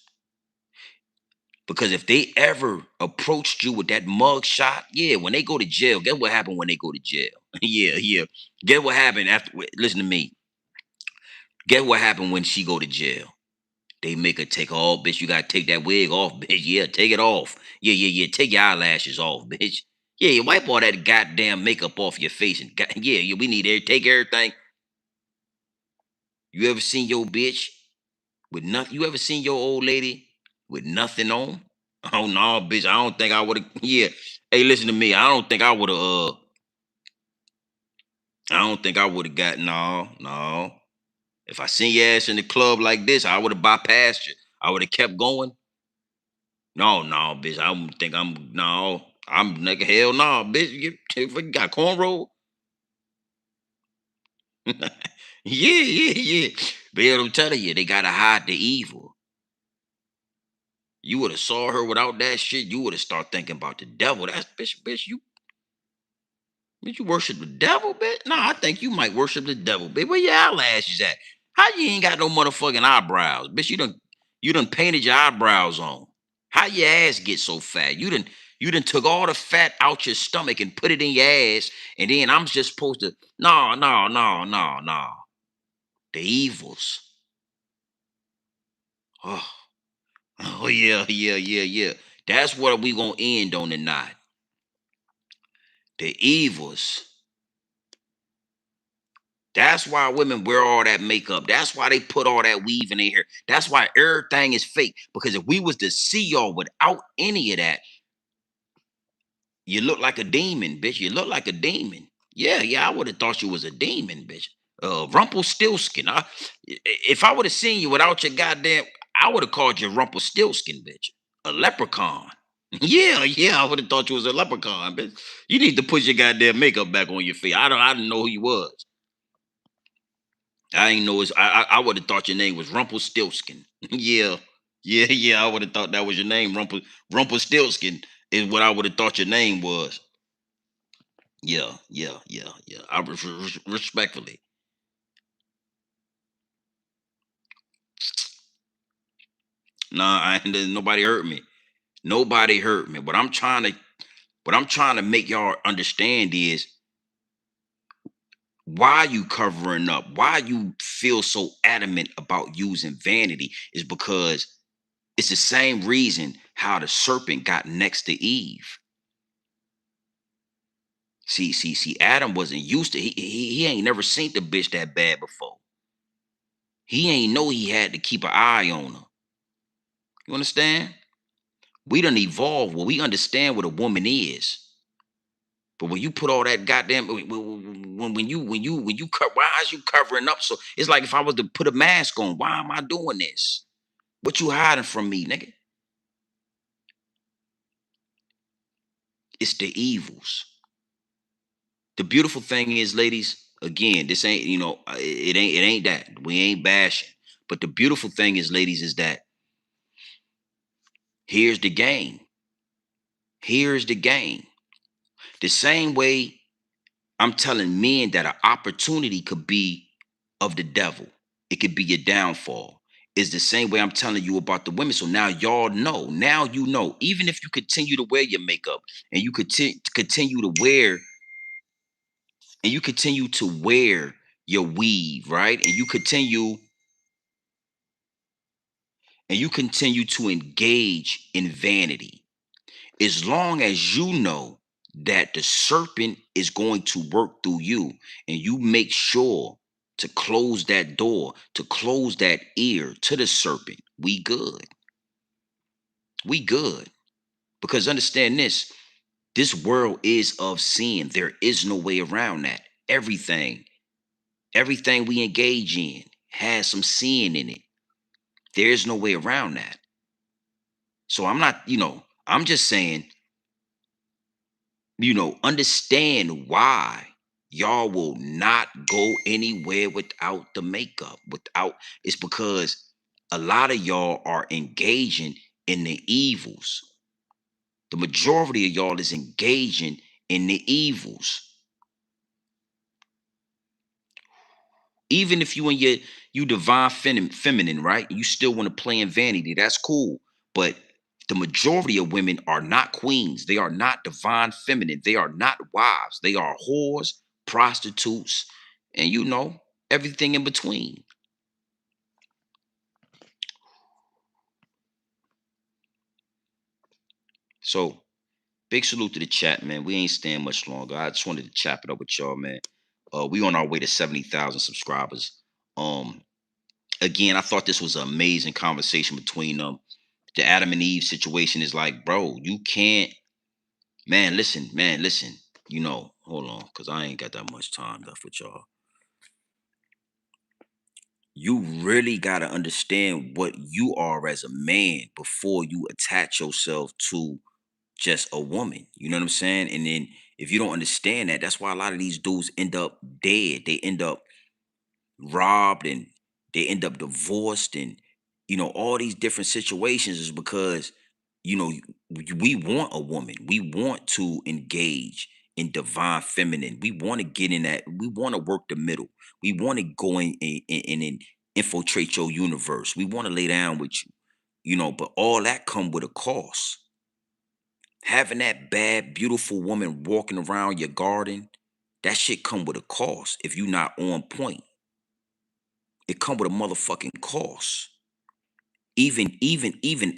Because if they ever approached you with that mug shot, yeah, when they go to jail, guess what happened when they go to jail? yeah. Guess what happened after, listen to me. Guess what happened when she go to jail? They make her take all, bitch, you gotta take that wig off, bitch. Yeah, take it off. Yeah. Take your eyelashes off, bitch. Yeah, you wipe all that goddamn makeup off your face. And yeah, we need to take everything. You ever seen your bitch with nothing? You ever seen your old lady with nothing on? Oh no, bitch! I don't think I would have. Yeah, hey, listen to me. I don't think I would have. I don't think I would have got no. If I seen your ass in the club like this, I would have bypassed you. I would have kept going. No, bitch. I don't think I'm no. I'm nigga. Hell no, bitch. You got cornrow. yeah. But I'm telling you, they gotta hide the evil. You would have saw her without that shit. You would have started thinking about the devil. That's bitch. You worship the devil, bitch? Nah, I think you might worship the devil, bitch. Where your eyelashes at? How you ain't got no motherfucking eyebrows, bitch? You done painted your eyebrows on. How your ass get so fat? You done took all the fat out your stomach and put it in your ass, and then I'm just supposed to no. The evils. Oh, oh yeah. That's what we gonna end on tonight. The evils. That's why women wear all that makeup. That's why they put all that weave in their hair. That's why everything is fake. Because if we was to see y'all without any of that, you look like a demon, bitch. You look like a demon. Yeah, I would have thought you was a demon, bitch. Rumpelstiltskin. If I would have seen you without your goddamn, I would have called you Rumpelstiltskin, bitch. A leprechaun. Yeah, I would have thought you was a leprechaun, bitch. You need to put your goddamn makeup back on your face. I didn't know who you was. I ain't know I would have thought your name was Rumpelstiltskin. yeah. I would have thought that was your name. Rumpelstiltskin is what I would have thought your name was. Yeah. I respectfully. Nah, nobody hurt me. Nobody hurt me. What I'm trying to make y'all understand is why you covering up, why you feel so adamant about using vanity is because it's the same reason how the serpent got next to Eve. See, Adam wasn't used to he ain't never seen the bitch that bad before. He ain't know he had to keep an eye on her. You understand? We done evolved where we understand what a woman is. But when you put all that goddamn when you cut, why is you covering up? So it's like if I was to put a mask on, why am I doing this? What you hiding from me, nigga? It's the evils. The beautiful thing is, ladies, again, this ain't, it ain't that. We ain't bashing. But the beautiful thing is, ladies, is that here's the game. Here's the game. The same way I'm telling men that an opportunity could be of the devil. It could be your downfall. It's the same way I'm telling you about the women. So now y'all know. Now you know. Even if you continue to wear your makeup and you continue to wear your weave, right? And you continue to engage in vanity. As long as you know that the serpent is going to work through you and you make sure to close that door, to close that ear to the serpent, we good. We good. Because understand this world is of sin. There is no way around that. Everything we engage in has some sin in it. There's no way around that. So I'm just saying, understand why y'all will not go anywhere without the makeup. It's because a lot of y'all are engaging in the evils. The majority of y'all is engaging in the evils. Even if you divine feminine, right? You still want to play in vanity. That's cool. But the majority of women are not queens. They are not divine feminine. They are not wives. They are whores, prostitutes, and everything in between. So big salute to the chat, man. We ain't staying much longer. I just wanted to chop it up with y'all, man. We on our way to 70,000 subscribers. Again, I thought this was an amazing conversation between them. The Adam and Eve situation is like, bro, you can't, man, listen. Hold on, because I ain't got that much time left with y'all. You really got to understand what you are as a man before you attach yourself to just a woman. You know what I'm saying? And then if you don't understand that, that's why a lot of these dudes end up dead. They end up robbed and they end up divorced, and all these different situations is because you know we want a woman, we want to engage in divine feminine, we want to get in that, we want to work the middle, we want to go in and infiltrate your universe, we want to lay down with you, but all that come with a cost. Having that bad beautiful woman walking around your garden, that shit come with a cost if you not on point. It come with a motherfucking cost. Even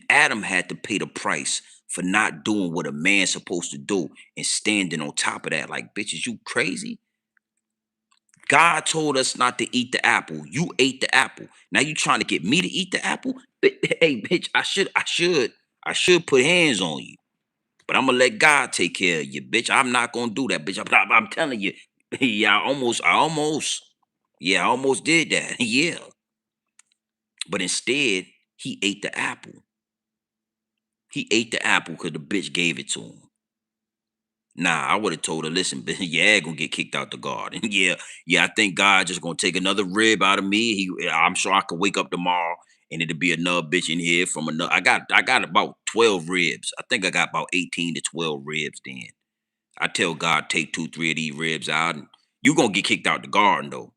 Adam had to pay the price for not doing what a man's supposed to do and standing on top of that. Like, bitches, you crazy? God told us not to eat the apple. You ate the apple. Now you trying to get me to eat the apple? But, hey, bitch, I should put hands on you. But I'm gonna let God take care of you, bitch. I'm not gonna do that, bitch. I'm telling you. Yeah, I almost did that. Yeah. But instead, he ate the apple. He ate the apple because the bitch gave it to him. Nah, I would have told her, listen, bitch, yeah, gonna get kicked out the garden. yeah, I think God just gonna take another rib out of me. I'm sure I could wake up tomorrow and it'll be another bitch in here from another. I got about 12 ribs. I think I got about 18 to 12 ribs then. I tell God, take 2, 3 of these ribs out, and you gonna get kicked out the garden though.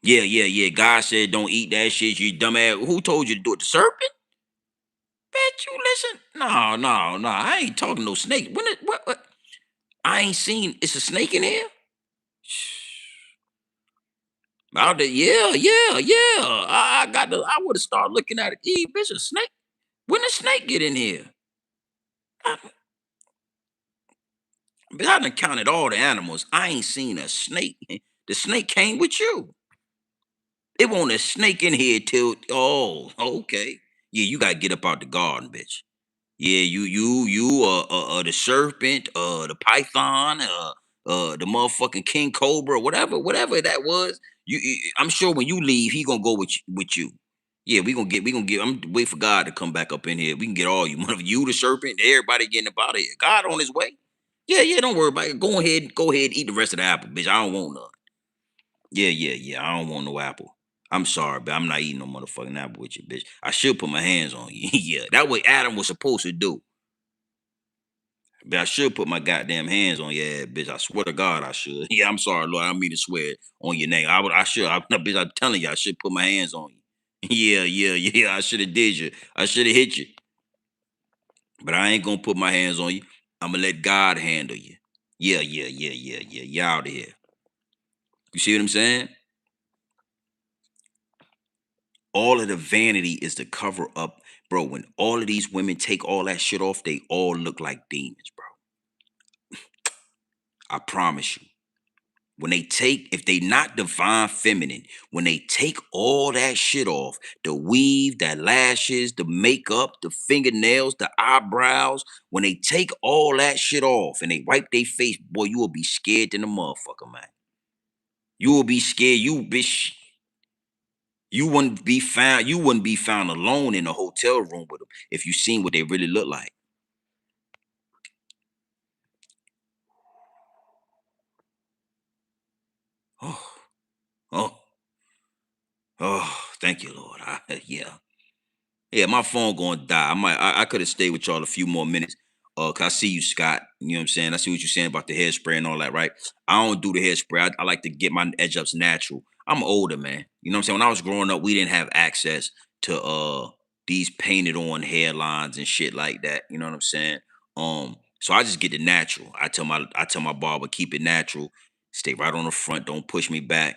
Yeah. God said don't eat that shit, you dumbass. Who told you to do it? The serpent? Bet you listen. No. I ain't talking no snake. What? I ain't seen. It's a snake in here. Out there, yeah. I got to. I would have started looking at it. Bitch, a snake. When the snake get in here? But I done counted all the animals. I ain't seen a snake. The snake came with you. It wasn't a snake in here till. Oh, okay. Yeah, you gotta get up out the garden, bitch. Yeah, the serpent, the python, the motherfucking king cobra, whatever that was. I'm sure when you leave, he gonna go with you. Yeah, we gonna get. I'm wait for God to come back up in here. We can get all you, one of you, the serpent, everybody getting up out of here. God on his way. Yeah, don't worry about it. Go ahead, eat the rest of the apple, bitch. I don't want none. Yeah. I don't want no apple. I'm sorry, but I'm not eating no motherfucking apple with you, bitch. I should put my hands on you. Yeah, that way Adam was supposed to do. But I should put my goddamn hands on your ass, bitch. I swear to God, I should. Yeah, I'm sorry, Lord. I don't mean to swear on your name. I should. Bitch, I'm telling you, I should put my hands on you. Yeah. I should have did you. I should have hit you. But I ain't gonna put my hands on you. I'm gonna let God handle you. Yeah. You out of here. You see what I'm saying? All of the vanity is to cover up, bro. When all of these women take all that shit off, they all look like demons, bro. I promise you. When they take, if they not divine feminine, when they take all that shit off, the weave, the lashes, the makeup, the fingernails, the eyebrows, when they take all that shit off and they wipe their face, boy, you will be scared than a motherfucker, man. You will be scared. You bitch. You wouldn't be found alone in a hotel room with them if you seen what they really look like. Oh, oh, thank you, Lord. Yeah, my phone gonna die. I could have stayed with y'all a few more minutes. Cause I see you, Scott. You know what I'm saying? I see what you're saying about the hairspray and all that, right? I don't do the hairspray. I like to get my edge ups natural. I'm older, man. You know what I'm saying? When I was growing up, we didn't have access to these painted on hairlines and shit like that. You know what I'm saying? So I just get the natural. I tell my barber, keep it natural, stay right on the front, don't push me back.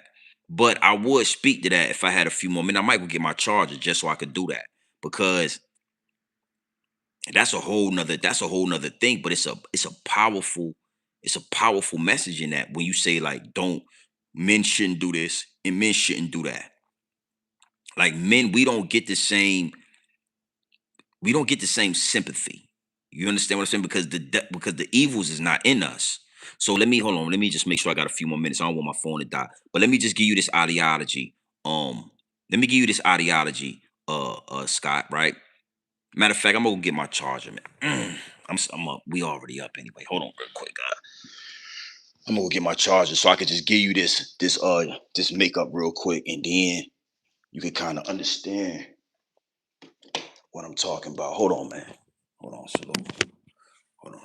But I would speak to that if I had a few more minutes. I might go get my charger just so I could do that because that's a whole nother thing. But it's a powerful message in that when you say like don't men shouldn't do this and men shouldn't do that. Like men, we don't get the same sympathy. You understand what I'm saying? Because the evils is not in us. So hold on. Let me just make sure I got a few more minutes. I don't want my phone to die. But let me just give you this ideology. Let me give you this ideology, Scott, right? Matter of fact, I'm gonna go get my charger, man. I'm up. We already up anyway. Hold on real quick, I'm gonna go get my charger so I can just give you this makeup real quick, and then you can kind of understand what I'm talking about. Hold on, man. Hold on, slow. Hold on.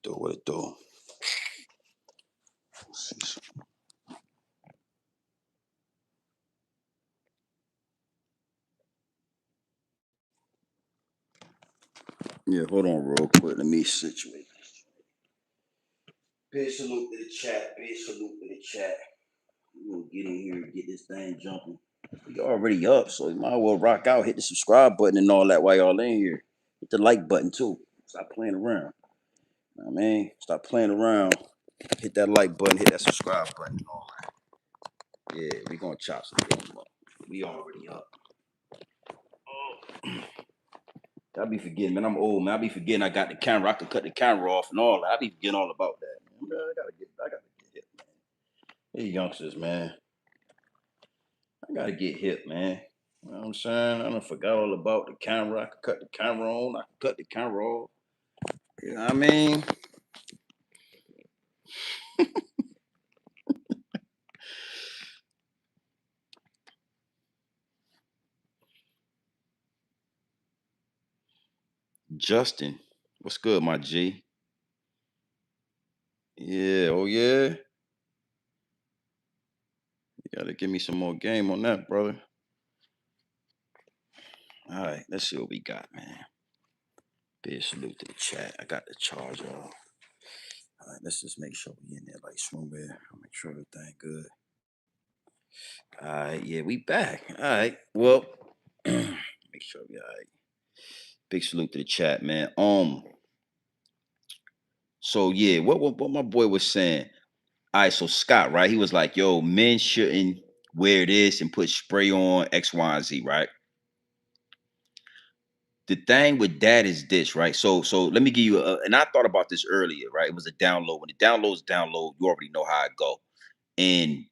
What it do? Yeah, hold on real quick. Let me situate. Big salute to the chat. Big salute to the chat. We're gonna get in here and get this thing jumping. We already up, so you might as well rock out, hit the subscribe button and all that while y'all in here. Hit the like button too. Stop playing around. You know what I mean? Stop playing around. Hit that like button, hit that subscribe button and all that. Yeah, we gonna chop some things up. We already up. I be forgetting, man. I'm old, man. I be forgetting I got the camera. I could cut the camera off and all that. I be forgetting all about that. Man, I gotta get hip, man. Hey, youngsters, man. I gotta get hip, man. You know what I'm saying? I done forgot all about the camera. I could cut the camera on. I could cut the camera off. You know what I mean? Justin, what's good, my G? Yeah, oh yeah. You gotta give me some more game on that, brother. All right, let's see what we got, man. Big salute to the chat. I got the charger off. All right, let's just make sure we in there like somewhere. Make sure everything good. All right, yeah, we back. All right, well, make sure we all right. Big salute to the chat, man. So yeah, what my boy was saying. All right, so Scott, right? He was like, "Yo, men shouldn't wear this and put spray on X, Y, and Z," right? The thing with that is this, right? So let me give you and I thought about this earlier, right? It was a download. When the downloads download, you already know how it go. And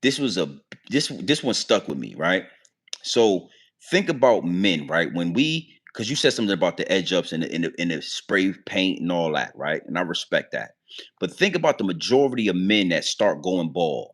this was this one stuck with me, right? So think about men, right? When we, because you said something about the edge ups and the spray paint and all that, right? And I respect that. But think about the majority of men that start going bald.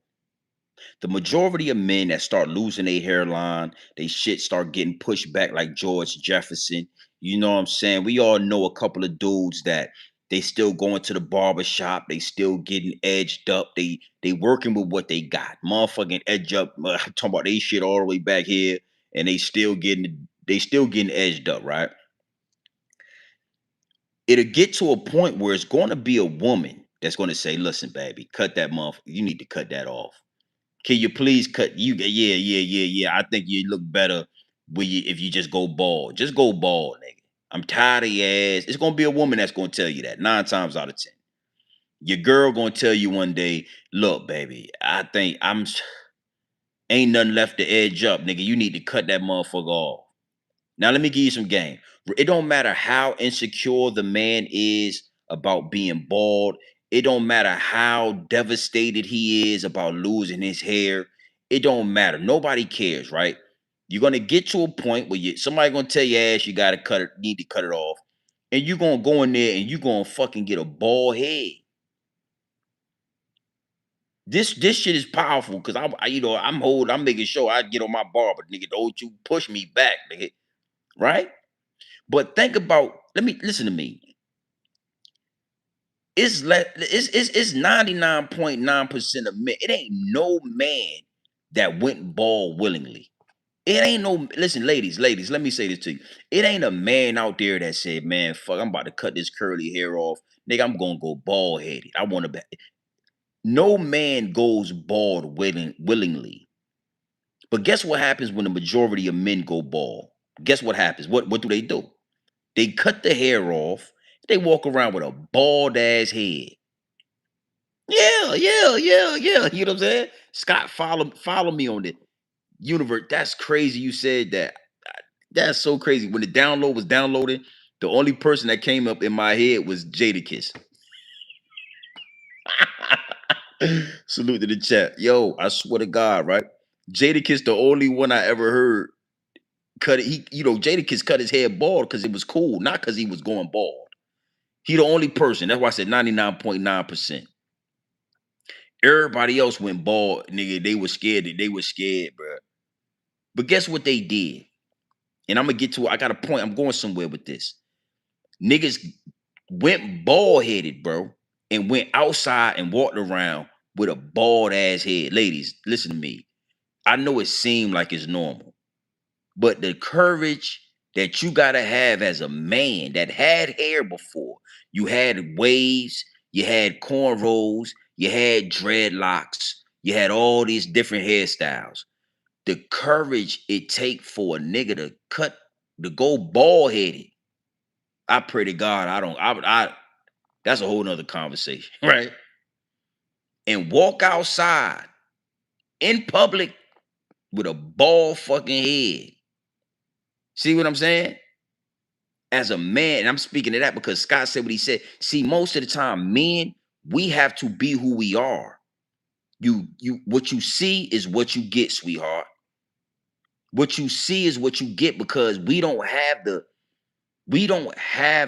The majority of men that start losing their hairline, they shit start getting pushed back like George Jefferson. You know what I'm saying? We all know a couple of dudes that they still going to the barber shop. They still getting edged up. They working with what they got. Motherfucking edge up. Talking about they shit all the way back here, and they still getting edged up, right? It'll get to a point where it's going to be a woman that's going to say, "Listen, baby, cut that you need to cut that off. Can you please cut you? Yeah. I think you look better if you just go bald. Just go bald, nigga. I'm tired of your ass." It's gonna be a woman that's gonna tell you that 9 times out of 10. Your girl gonna tell you one day, "Look, baby, I think ain't nothing left to edge up, nigga. You need to cut that motherfucker off." Now let me give you some game. It don't matter how insecure the man is about being bald. It don't matter how devastated he is about losing his hair. It don't matter. Nobody cares, right? You're gonna get to a point where somebody gonna tell your ass you gotta cut it, need to cut it off, and you're gonna go in there and you're gonna fucking get a bald head. This shit is powerful because I'm making sure I get on my barber, nigga. Don't you push me back, nigga, right? But think about, let me listen to me. It's 99.9% of men. It ain't no man that went bald willingly. It ain't no, listen, ladies, let me say this to you. It ain't a man out there that said, "Man, fuck, I'm about to cut this curly hair off. Nigga, I'm gonna go bald headed. I wanna be." No man goes bald willingly. But guess what happens when the majority of men go bald? Guess what happens? What do? They cut the hair off. They walk around with a bald ass head. Yeah. You know what I'm saying? Scott, follow me on it. Universe, that's crazy. You said that. That's so crazy. When the download was downloaded, the only person that came up in my head was Jadakiss. Salute to the chat. Yo, I swear to God, right? Jadakiss, the only one I ever heard cut it. Jadakiss cut his hair bald because it was cool, not because he was going bald. He the only person. That's why I said 99.9%. Everybody else went bald, nigga. They were scared. They were scared, bro. But guess what they did? And I'm gonna get to it. I got a point. I'm going somewhere with this. Niggas went bald headed, bro, and went outside and walked around with a bald ass head. Ladies, listen to me. I know it seemed like it's normal, but the courage that you gotta have as a man that had hair before. You had waves, you had cornrows, you had dreadlocks, you had all these different hairstyles. The courage it take for a nigga to go bald headed. I pray to God I that's a whole nother conversation, right? And walk outside in public with a bald fucking head. See what I'm saying? As a man, and I'm speaking to that because Scott said what he said. See, most of the time, men, we have to be who we are. What you see is what you get, sweetheart. What you see is what you get because we don't have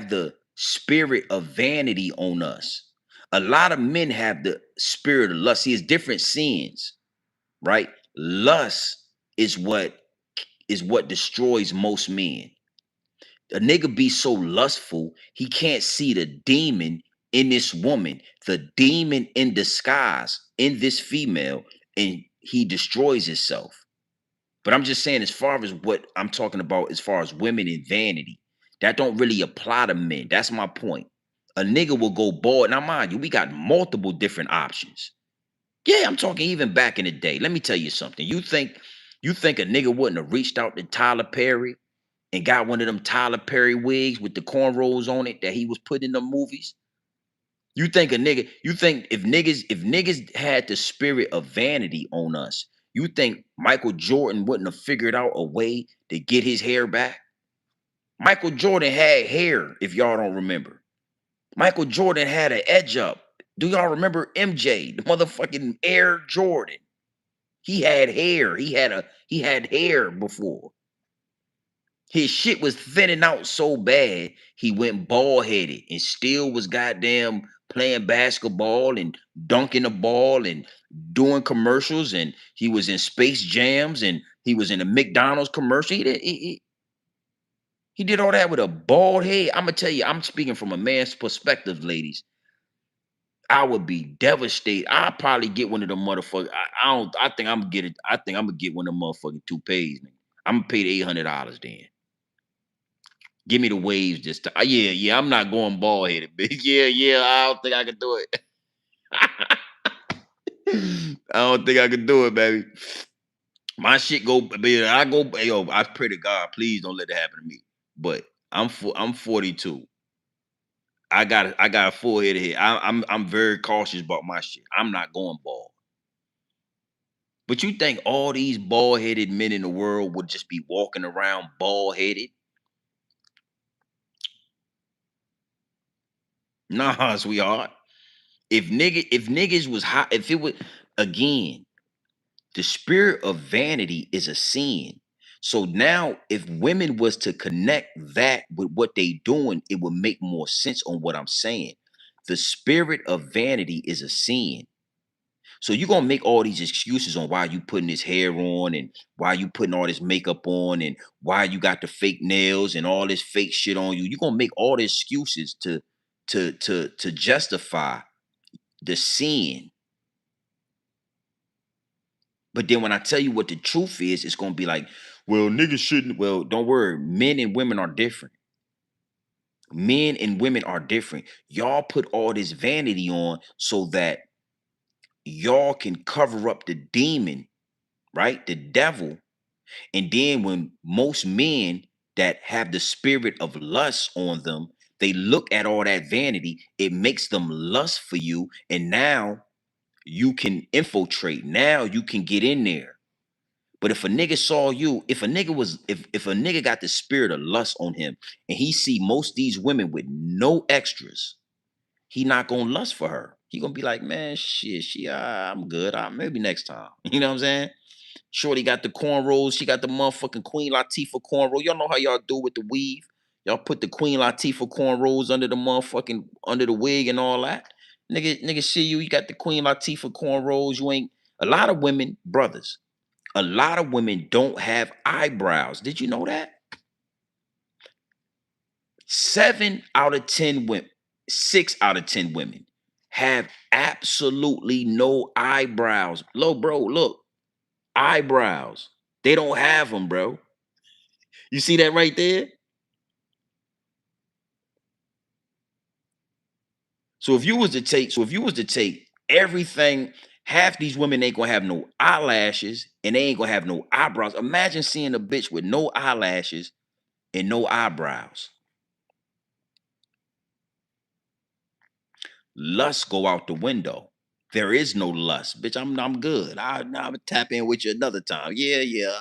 the spirit of vanity on us. A lot of men have the spirit of lust. See, it's different sins, right? Lust is what destroys most men. A nigga be so lustful, he can't see the demon in this woman, the demon in disguise in this female, and he destroys himself. But I'm just saying, as far as what I'm talking about, as far as women and vanity, that don't really apply to men. That's my point. A nigga will go bald. Now, mind you, we got multiple different options. Yeah, I'm talking even back in the day. Let me tell you something. You think a nigga wouldn't have reached out to Tyler Perry and got one of them Tyler Perry wigs with the cornrows on it that he was putting in the movies? You think if niggas had the spirit of vanity on us, you think Michael Jordan wouldn't have figured out a way to get his hair back? Michael Jordan had hair, if y'all don't remember. Michael Jordan had an edge up. Do y'all remember MJ, the motherfucking Air Jordan? He had hair. He had hair before. His shit was thinning out so bad, he went bald headed and still was goddamn playing basketball and dunking the ball and doing commercials. And he was in Space Jams and he was in a McDonald's commercial. He did all that with a bald head. I'm gonna tell you, I'm speaking from a man's perspective, ladies. I would be devastated. I'd probably get one of them motherfuckers. I don't. I think I'm gonna get it. I think I'm gonna get one of them motherfucking toupees. Man. I'm gonna pay the $800 then. Give me the waves this time. Yeah. I'm not going bald headed, bitch. Yeah. I don't think I can do it. I don't think I can do it, baby. My shit go, baby. I go. Yo, I pray to God, please don't let that happen to me. But I'm 42. I got a full head of hair. I'm very cautious about my shit. I'm not going bald. But you think all these bald headed men in the world would just be walking around bald headed? Nah, sweetheart. If niggas was hot, if it was again, the spirit of vanity is a sin. So now if women was to connect that with what they doing, it would make more sense on what I'm saying. The spirit of vanity is a sin. So you're gonna make all these excuses on why you putting this hair on and why you putting all this makeup on and why you got the fake nails and all this fake shit on you. You're gonna make all the excuses to justify the sin. But then when I tell you what the truth is, it's gonna be like, well, niggas shouldn't. Well, don't worry, men and women are different. Men and women are different. Y'all put all this vanity on so that y'all can cover up the demon, right? The devil. And then when most men that have the spirit of lust on them, they look at all that vanity, it makes them lust for you. And now you can infiltrate. Now you can get in there. But if a nigga saw you, if a nigga got the spirit of lust on him and he see most these women with no extras, he not gonna lust for her. He gonna be like, man, shit, I'm good. Maybe next time. You know what I'm saying? Shorty got the cornrows. She got the motherfucking Queen Latifah cornrow. Y'all know how y'all do with the weave. Y'all put the Queen Latifah cornrows under the motherfucking under the wig and all that. Nigga, see you. You got the Queen Latifah cornrows. You ain't. A lot of women, brothers. A lot of women don't have eyebrows. Did you know that? 7 out of 10 women, 6 out of 10 women have absolutely no eyebrows. Look, bro, look, eyebrows. They don't have them, bro. You see that right there? So if you was to take everything, half these women ain't gonna have no eyelashes and they ain't gonna have no eyebrows. Imagine seeing a bitch with no eyelashes and no eyebrows. Lust go out the window. There is no lust, bitch. I'm good. I'm tap in with you another time. Yeah.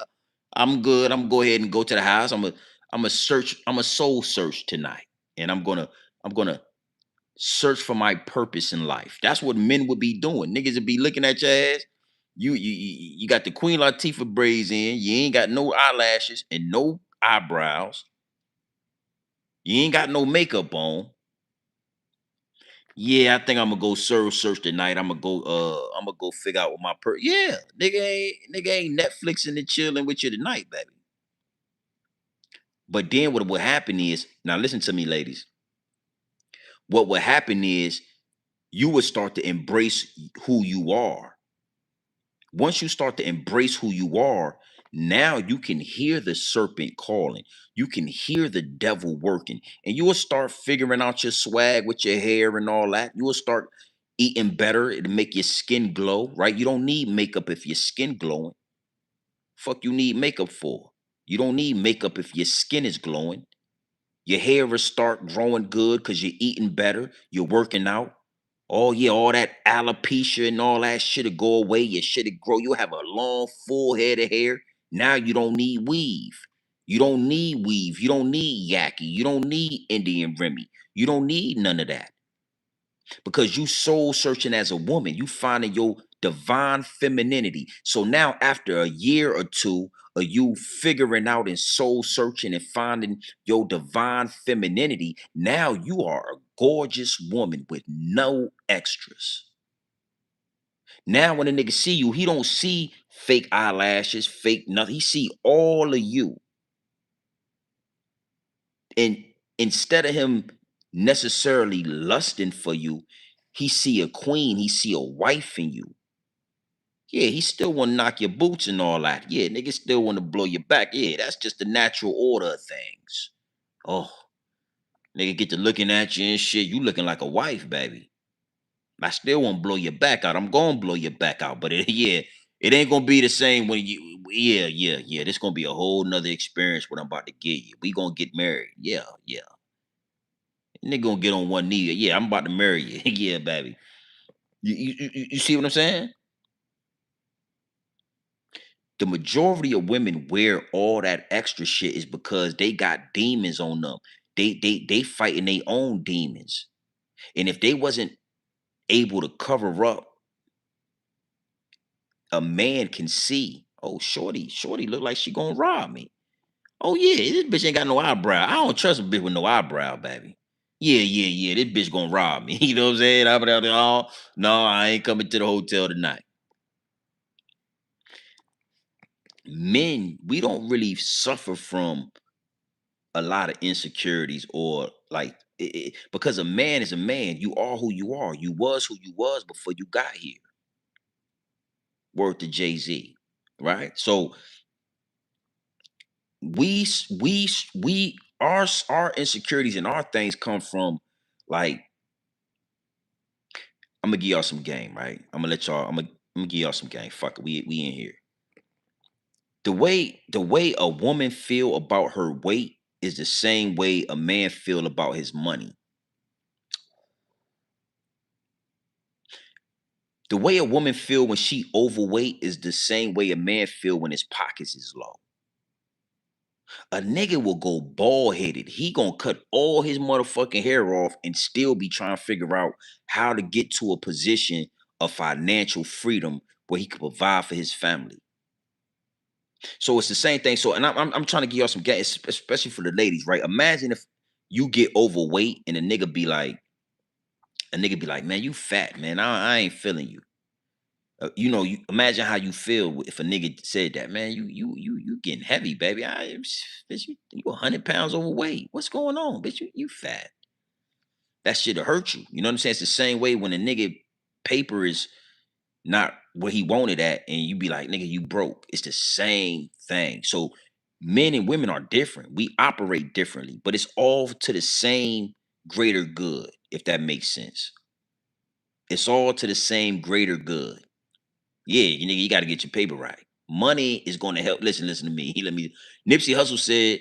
I'm good. I'm gonna go ahead and go to the house. I'm a search. I'm a soul search tonight, and I'm gonna search for my purpose in life. That's what men would be doing. Niggas would be looking at your ass. You got the Queen Latifah braids in. You ain't got no eyelashes and no eyebrows. You ain't got no makeup on. Yeah, I think I'm gonna go serve search tonight. I'm gonna go figure out what my yeah, nigga ain't Netflixing and chilling with you tonight, baby. But then what will happen is, now listen to me, ladies. What will happen is you will start to embrace who you are. Once you start to embrace who you are, now you can hear the serpent calling. You can hear the devil working. And you will start figuring out your swag with your hair and all that. You will start eating better. It'll make your skin glow, right? You don't need makeup if your skin glowing. Fuck you need makeup for? You don't need makeup if your skin is glowing. Your hair will start growing good because you're eating better. You're working out. Oh yeah, all that alopecia and all that shit'll go away. Your shit'll grow. You'll have a long, full head of hair. Now you don't need weave. You don't need weave. You don't need yaki. You don't need Indian Remy. You don't need none of that. Because you soul searching as a woman. You finding your divine femininity. So now after a year or two of you figuring out and soul searching and finding your divine femininity, now you are a gorgeous woman with no extras. Now when a nigga see you, he don't see fake eyelashes, fake nothing. He see all of you. And instead of him necessarily lusting for you, he see a queen, he see a wife in you. Yeah, he still want to knock your boots and all that. Yeah, niggas still want to blow your back. Yeah, that's just the natural order of things. Oh, nigga get to looking at you and shit. You looking like a wife, baby. I still want to blow your back out. I'm gonna blow your back out, but yeah, it ain't gonna be the same when you. Yeah. This gonna be a whole nother experience. What I'm about to get you. We gonna get married. Yeah. Nigga gonna get on one knee. Yeah, I'm about to marry you. Yeah, baby. You see what I'm saying? The majority of women wear all that extra shit is because they got demons on them. They fighting their own demons. And if they wasn't able to cover up, a man can see, oh, shorty look like she gonna rob me. Oh yeah, this bitch ain't got no eyebrow. I don't trust a bitch with no eyebrow, baby. Yeah. This bitch gonna rob me. You know what I'm saying? I'm out there, oh, no, I ain't coming to the hotel tonight. Men, we don't really suffer from a lot of insecurities or like because a man is a man. You are who you are. You was who you was before you got here. Word to Jay-Z, right? So our insecurities and our things come from like I'm gonna give y'all some game, right? I'm gonna give y'all some game. Fuck it, we in here. The way a woman feel about her weight is the same way a man feel about his money. The way a woman feel when she overweight is the same way a man feel when his pockets is low. A nigga will go bald headed. He gonna cut all his motherfucking hair off and still be trying to figure out how to get to a position of financial freedom where he could provide for his family. So it's the same thing. So, and I'm trying to give y'all some gas, especially for the ladies, right? Imagine if you get overweight and a nigga be like, man, you fat, man. I ain't feeling you. You imagine how you feel if a nigga said that, man. You getting heavy, baby. Bitch, you 100 pounds overweight. What's going on, bitch? You fat. That shit'll hurt you. You know what I'm saying? It's the same way when a nigga paper is not where he wanted at, and you be like, nigga, you broke. It's the same thing. So Men and women are different. We operate differently, but it's all to the same greater good, if that makes sense. It's all to the same greater good. Yeah, you got to get your paper right. Money is going to help. Listen to me. Nipsey Hussle said,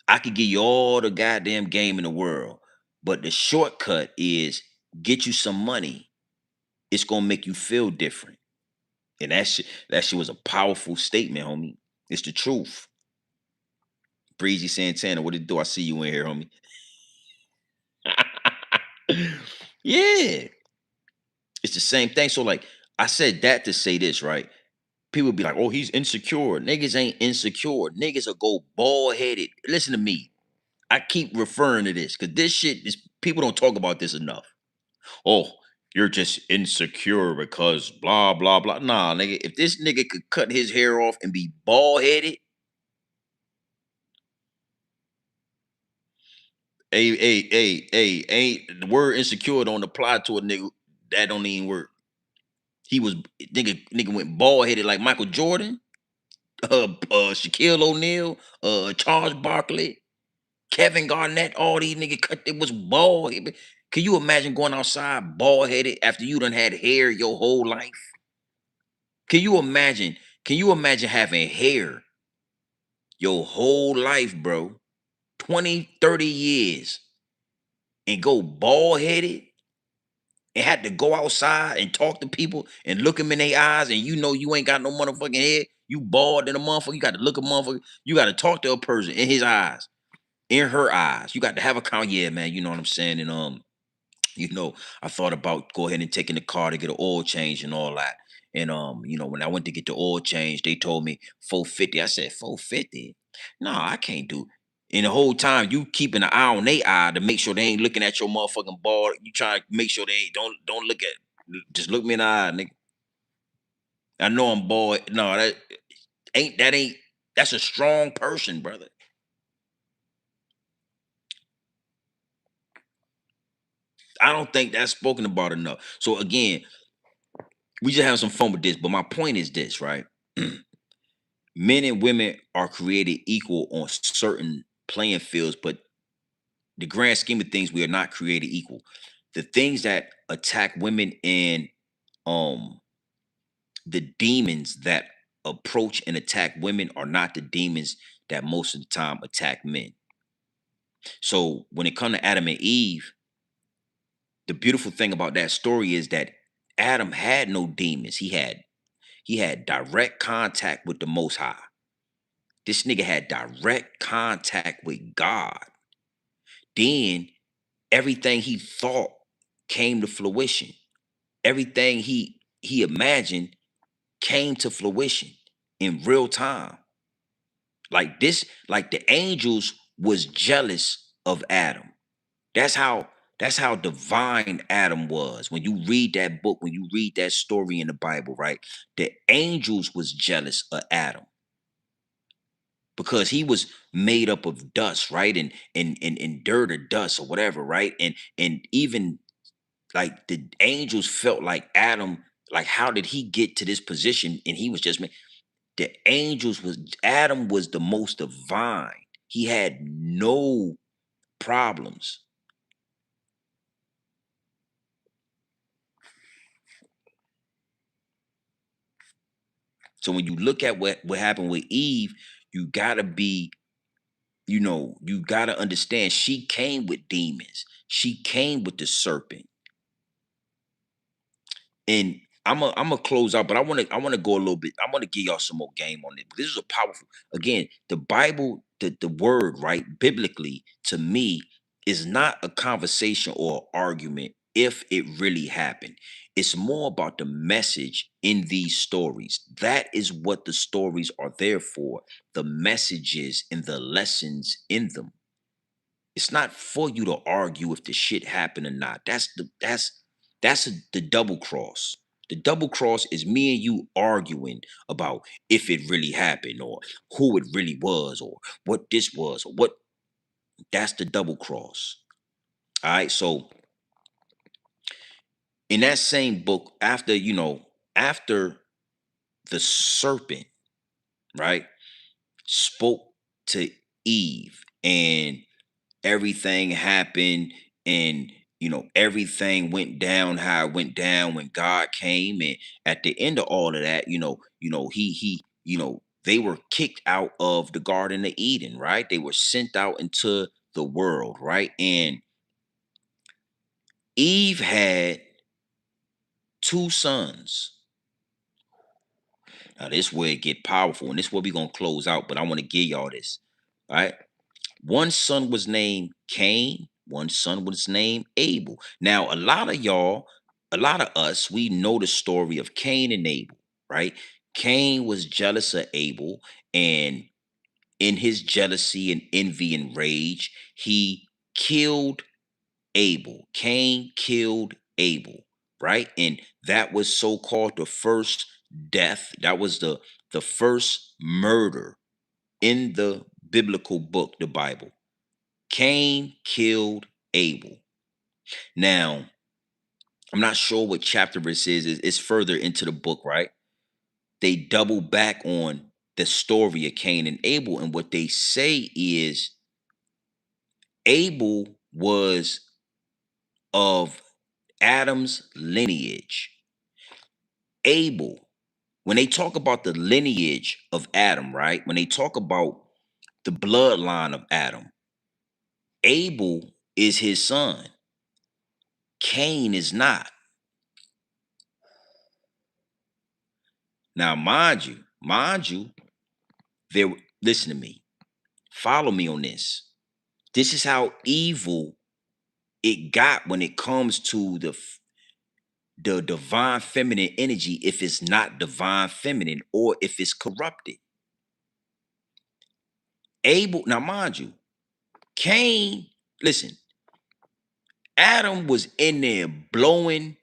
I could give you all the goddamn game in the world, but the shortcut is get you some money. It's going to make you feel different. And that shit was a powerful statement, homie. It's the truth. Breezy Santana, what it do? I see you in here, homie. Yeah. It's the same thing. So, like, I said that to say this, right? People be like, oh, he's insecure. Niggas ain't insecure. Niggas will go bald-headed. Listen to me. I keep referring to this because this shit is people don't talk about this enough. Oh, you're just insecure because blah blah blah. Nah, nigga. If this nigga could cut his hair off and be bald-headed, ain't the word insecure don't apply to a nigga. That don't even work. He was nigga went bald-headed like Michael Jordan, Shaquille O'Neal, Charles Barkley. Kevin Garnett, all these niggas cut it was bald. Can you imagine going outside bald headed after you done had hair your whole life? Can you imagine? Can you imagine having hair your whole life, bro? 20, 30 years and go bald headed and had to go outside and talk to people and look them in their eyes and you know you ain't got no motherfucking head. You bald in a motherfucker. You got to look a motherfucker. You got to talk to a person in his eyes, in her eyes. You got to have a count. Yeah, man. You know what I'm saying? And I thought about go ahead and taking the car to get an oil change and all that. And when I went to get the oil change, they told me 450. I said 450. No, I can't do. And the whole time you keeping an eye on their eye to make sure they ain't looking at your motherfucking ball. You trying to make sure they ain't don't look at. Just look me in the eye, nigga. I know I'm bald. No, ain't. That's a strong person, brother. I don't think that's spoken about enough. So again, we just have some fun with this. But my point is this, right? Men and women are created equal on certain playing fields, but the grand scheme of things, we are not created equal. The things that attack women and um the demons that approach and attack women are not the demons that most of the time attack men. So when it comes to Adam and Eve, the beautiful thing about that story is that Adam had no demons. He had direct contact with the Most High. This nigga had direct contact with God. Then everything he thought came to fruition. Everything he imagined came to fruition in real time. Like the angels was jealous of Adam. That's how divine Adam was. When you read that book, when you read that story in the Bible, right? The angels was jealous of Adam because he was made up of dust, right? And dirt or dust or whatever, right? And even like the angels felt like Adam, like how did he get to this position? And he was just the angels was Adam was the most divine. He had no problems. So when you look at what happened with Eve, you gotta be, you gotta understand she came with demons. She came with the serpent. And I'm gonna close out, but I wanna go a little bit. I want to give y'all some more game on it. This is a powerful, again, the Bible, the word, right? Biblically, to me, is not a conversation or argument if it really happened. It's more about the message in these stories. That is what the stories are there for. The messages and the lessons in them. It's not for you to argue if the shit happened or not. The double cross. The double cross is me and you arguing about if it really happened or who it really was or what this was or what. That's the double cross. All right. So in that same book, after the serpent, right, spoke to Eve, and everything happened, and everything went down how it went down when God came. And at the end of all of that, he they were kicked out of the Garden of Eden, right? They were sent out into the world, right? And Eve had two sons. Now this where it get powerful, and this is where we're gonna close out, but I want to give y'all this. All right. One son was named Cain, one son was named Abel. Now, a lot of us, we know the story of Cain and Abel, right? Cain was jealous of Abel, and in his jealousy and envy and rage, he killed Abel. Cain killed Abel, right? And that was so-called the first death. That was the first murder in the biblical book, the Bible. Cain killed Abel. Now, I'm not sure what chapter this is. It's further into the book, right? They double back on the story of Cain and Abel, and what they say is Abel was of Adam's lineage. Abel, when they talk about the lineage of Adam, right? When they talk about the bloodline of Adam, Abel is his son. Cain is not. Now, mind you, there. Listen to me. Follow me on this. This is how evil it got when it comes to the divine feminine energy. If it's not divine feminine, or if it's corrupted. Abel. Now, mind you, Cain. Listen. Adam was in there blowing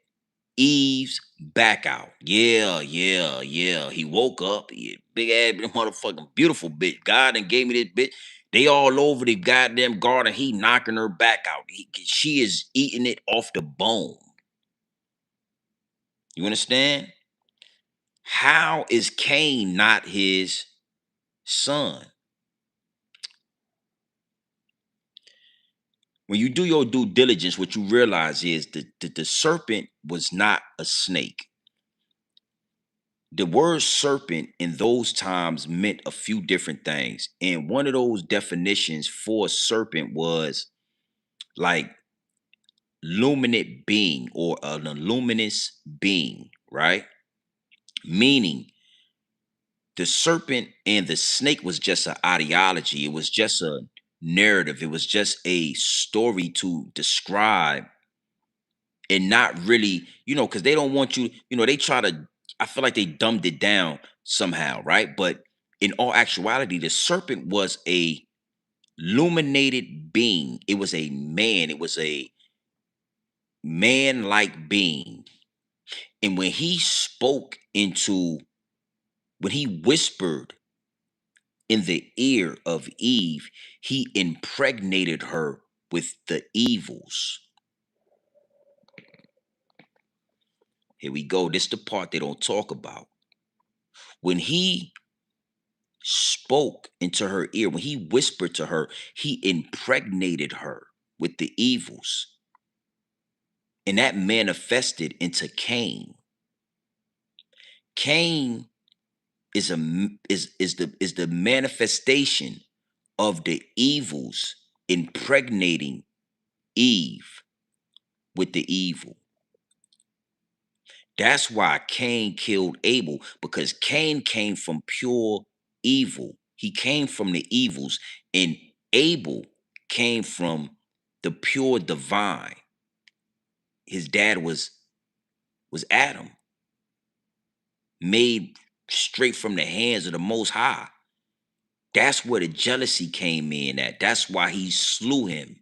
Eve's back out. Yeah. He woke up. Big ass motherfucking beautiful bitch. God done gave me this bitch. They all over the goddamn garden. He knocking her back out. She is eating it off the bone. You understand? How is Cain not his son? When you do your due diligence, what you realize is that the serpent was not a snake. The word serpent in those times meant a few different things. And one of those definitions for serpent was like luminant being, or an luminous being, right? Meaning the serpent and the snake was just an ideology. It was just a narrative. It was just a story to describe, and not really, because they don't want you, they try to, I feel like they dumbed it down somehow, right? But in all actuality, the serpent was a illuminated being. It was a man. It was a man-like being. And when he whispered in the ear of Eve, he impregnated her with the evils. Here we go. This is the part they don't talk about. When he spoke into her ear, when he whispered to her, he impregnated her with the evils. And that manifested into Cain. Cain is the manifestation of the evils impregnating Eve with the evil. That's why Cain killed Abel, because Cain came from pure evil. He came from the evils, and Abel came from the pure divine. His dad was Adam, made straight from the hands of the Most High. That's where the jealousy came in at. That's why he slew him.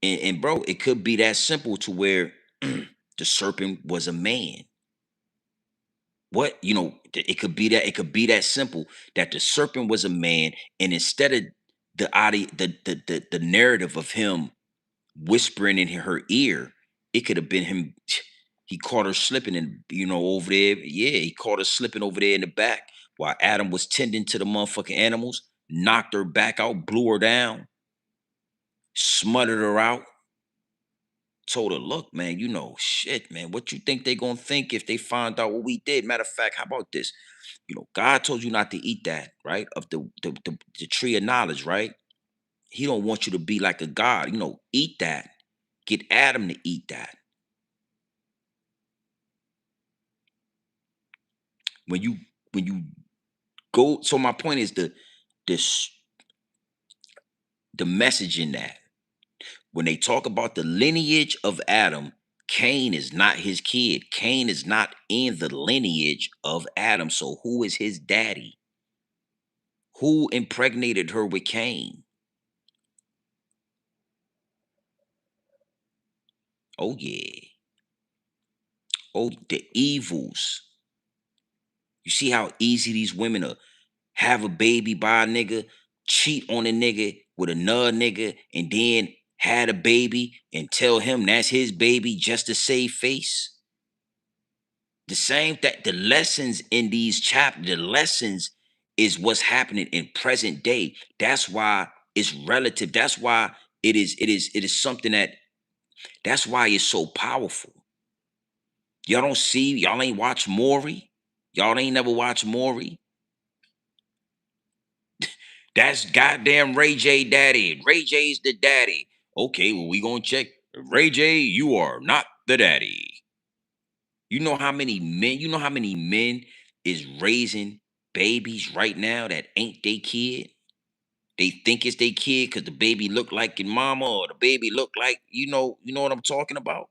And bro, it could be that simple to where the serpent was a man. What, it could be that simple, that the serpent was a man, and instead of the narrative of him whispering in her ear, it could have been him. He caught her slipping in, over there. Yeah, he caught her slipping over there in the back while Adam was tending to the motherfucking animals, knocked her back out, blew her down, smothered her out, told her, look, man, shit, man, what you think they gonna think if they find out what we did? Matter of fact, how about this? God told you not to eat that, right? Of the tree of knowledge, right? He don't want you to be like a god. Eat that. Get Adam to eat that. When you go, so my point is this the message in that. When they talk about the lineage of Adam, Cain is not his kid. Cain is not in the lineage of Adam. So who is his daddy? Who impregnated her with Cain? Oh yeah. Oh, the evils. You see how easy these women are. Have a baby by a nigga, cheat on a nigga with another nigga, and then had a baby and tell him that's his baby just to save face. The same that the lessons in these chapters, the lessons is what's happening in present day. That's why it's relative. That's why it is something that's why it's so powerful. Y'all ain't watch Maury. Y'all ain't never watched Maury. That's goddamn Ray J daddy. Ray J's the daddy. Okay, well, we gonna check. Ray J, you are not the daddy. You know how many men is raising babies right now that ain't they kid? They think it's their kid because the baby look like your mama or the baby look like, you know what I'm talking about?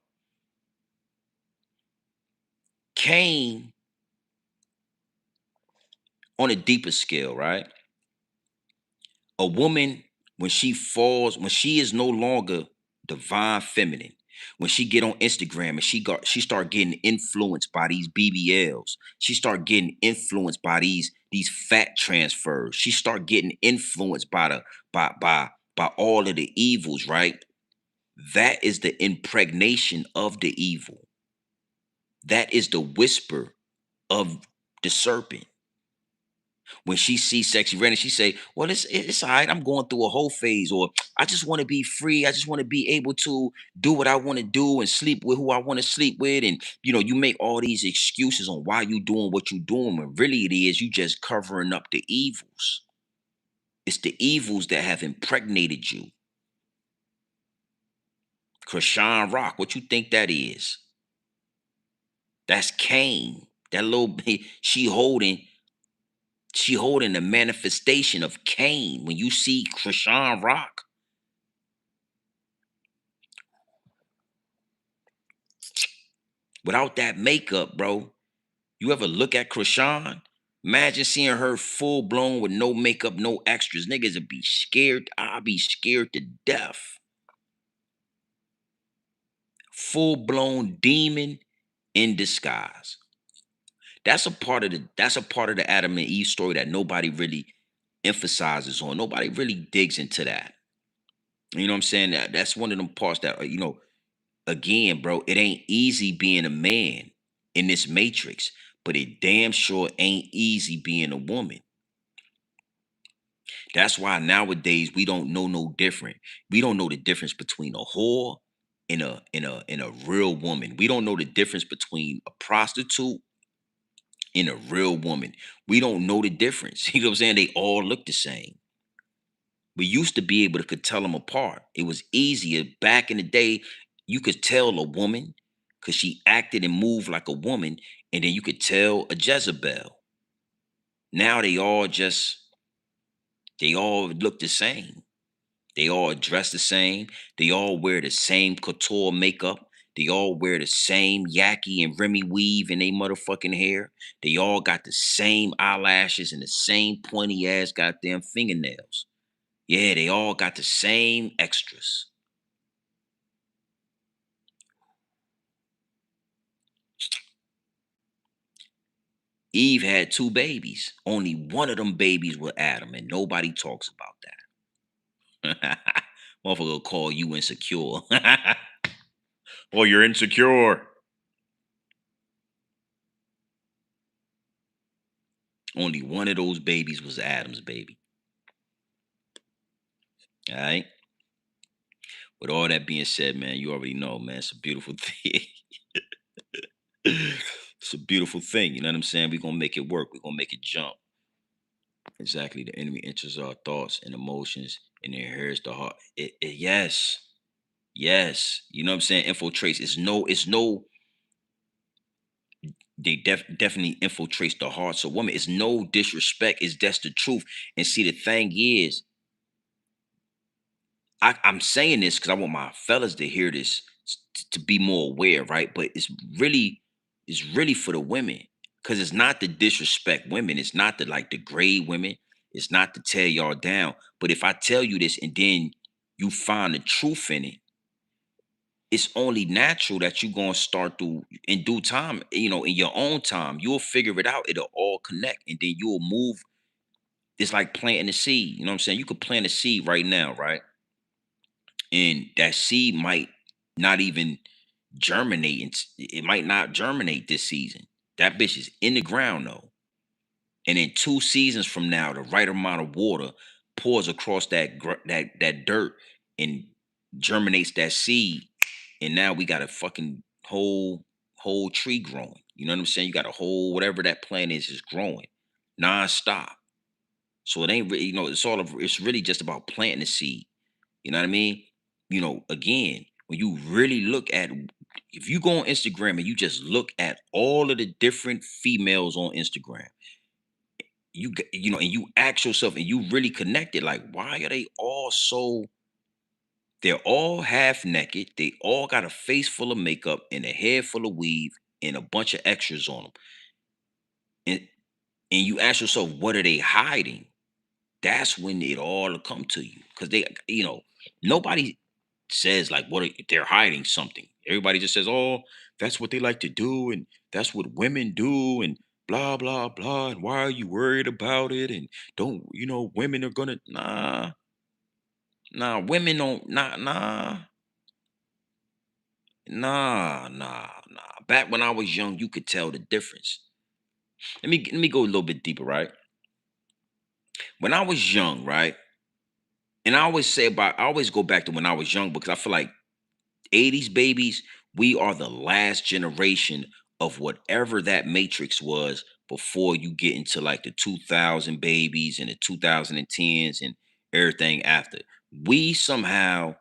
Cain, on a deeper scale, right? A woman, when she is no longer divine feminine, when she get on Instagram and she start getting influenced by these BBLs, she start getting influenced by these fat transfers, she start getting influenced by by all of the evils, right? That is the impregnation of the evil. That is the whisper of the serpent. When she sees sexy red and she say, well, it's all right, I'm going through a whole phase, or I just want to be free, I just want to be able to do what I want to do and sleep with who I want to sleep with. And you make all these excuses on why you doing what you doing, when really it is you just covering up the evils. It's the evils that have impregnated you. Krishan Rock, what you think that is? That's Cain. That little she holding the manifestation of Cain. When you see Krishan Rock, without that makeup, bro, you ever look at Krishan? Imagine seeing her full blown with no makeup, no extras. Niggas would be scared. I'll be scared to death. Full blown demon in disguise. That's a part of the Adam and Eve story that nobody really emphasizes on. Nobody really digs into that. You know what I'm saying? That's one of them parts that again, bro, it ain't easy being a man in this matrix, but it damn sure ain't easy being a woman. That's why nowadays we don't know no different. We don't know the difference between a whore and a real woman. We don't know the difference between a prostitute and a real woman. We don't know the difference. You know what I'm saying? They all look the same. We used to be able to could tell them apart. It was easier back in the day. You could tell a woman because she acted and moved like a woman, and then you could tell a Jezebel. Now they all look the same. They all dress the same. They all wear the same couture makeup. They all wear the same Yaki and Remy weave in their motherfucking hair. They all got the same eyelashes and the same pointy ass goddamn fingernails. Yeah, they all got the same extras. Eve had 2 babies. Only one of them babies was Adam, and nobody talks about that. Motherfucker will call you insecure. Oh, you're insecure. Only one of those babies was Adam's baby. All right. With all that being said, man, you already know, man, it's a beautiful thing. It's a beautiful thing. You know what I'm saying? We're gonna make it work. We're gonna make it jump. Exactly. The enemy enters our thoughts and emotions and inherits the heart. Yes. Yes. You know what I'm saying? Infiltrates. It's no, they definitely infiltrates the hearts of women. It's no disrespect. It's that's the truth. And see, the thing is, I'm saying this because I want my fellas to hear this to be more aware, right? But it's really for the women. Because it's not to disrespect women. It's not to like degrade women. It's not to tear y'all down. But if I tell you this and then you find the truth in it, it's only natural that you're gonna start to in due time, in your own time, you'll figure it out. It'll all connect, and then you'll move. It's like planting a seed. You know what I'm saying? You could plant a seed right now, right? And that seed might not even germinate. It might not germinate this season. That bitch is in the ground though. And in 2 seasons from now, the right amount of water pours across that dirt and germinates that seed. And now we got a fucking whole tree growing. You know what I'm saying? You got a whole whatever that plant is growing nonstop. So it ain't really, it's really just about planting the seed. You know what I mean? Again, when you really look at, if you go on Instagram and you just look at all of the different females on Instagram, and you ask yourself and you really connect it, like, why are they all so, they're all half naked, they all got a face full of makeup and a head full of weave and a bunch of extras on them. And you ask yourself, what are they hiding? That's when it all will come to you. Because nobody says like they're hiding something. Everybody just says, oh, that's what they like to do, and that's what women do, and blah blah blah. And why are you worried about it? And don't women are gonna women don't nah. Back when I was young, you could tell the difference. Let me go a little bit deeper, right? When I was young, right? And I always go back to when I was young because I feel like 80s babies, we are the last generation of whatever that matrix was before you get into like the 2000 babies and the 2010s and everything after. We somehow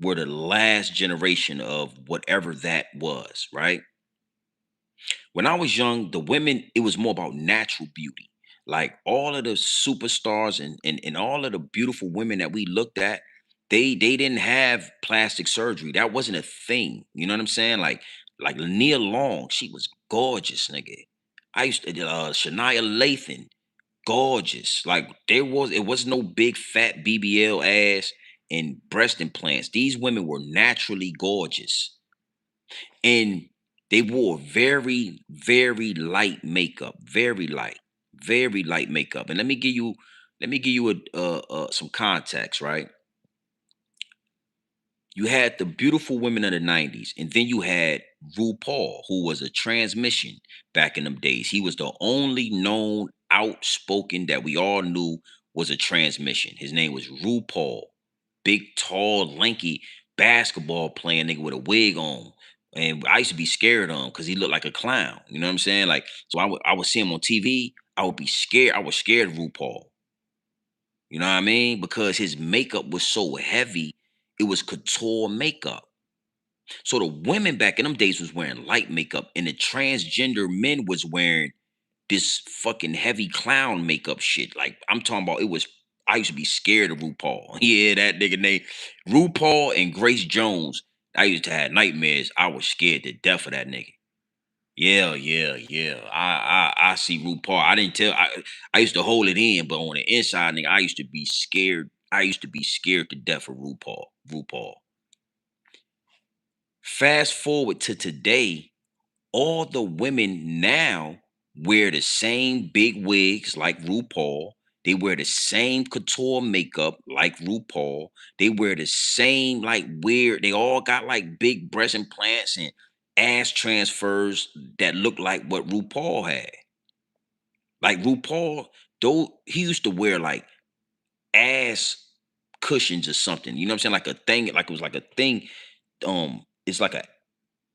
were the last generation of whatever that was, right? When I was young, the women, it was more about natural beauty. Like all of the superstars and all of the beautiful women that we looked at, they didn't have plastic surgery. That wasn't a thing. You know what I'm saying? Like Lania Long, she was gorgeous, nigga. I used to Shania Lathan, gorgeous. Like it was no big fat BBL ass and breast implants. These women were naturally gorgeous. And they wore very, very light makeup, very light makeup. And let me give you some context, right? You had the beautiful women of the 90s, and then you had RuPaul, who was a transmission back in them days. He was the only known outspoken that we all knew was a transmission. His name was RuPaul. Big, tall, lanky basketball playing nigga with a wig on. And I used to be scared of him because he looked like a clown. You know what I'm saying? Like, so I would see him on TV. I would be scared. I was scared of RuPaul. You know what I mean? Because his makeup was so heavy, it was couture makeup. So the women back in them days was wearing light makeup, and the transgender men was wearing this fucking heavy clown makeup shit. Like I'm talking about, I used to be scared of RuPaul. Yeah, that nigga name RuPaul and Grace Jones. I used to have nightmares. I was scared to death of that nigga. Yeah. I see RuPaul. I didn't tell. I used to hold it in, but on the inside, nigga, I used to be scared. I used to be scared to death of RuPaul. RuPaul. Fast forward to today, all the women now wear the same big wigs like RuPaul. They wear the same couture makeup like RuPaul. They wear the same like weird. They all got like big breast implants and ass transfers that look like what RuPaul had. Like RuPaul, though he used to wear like ass cushions or something. You know what I'm saying? Like a thing, like it was like a thing. It's like a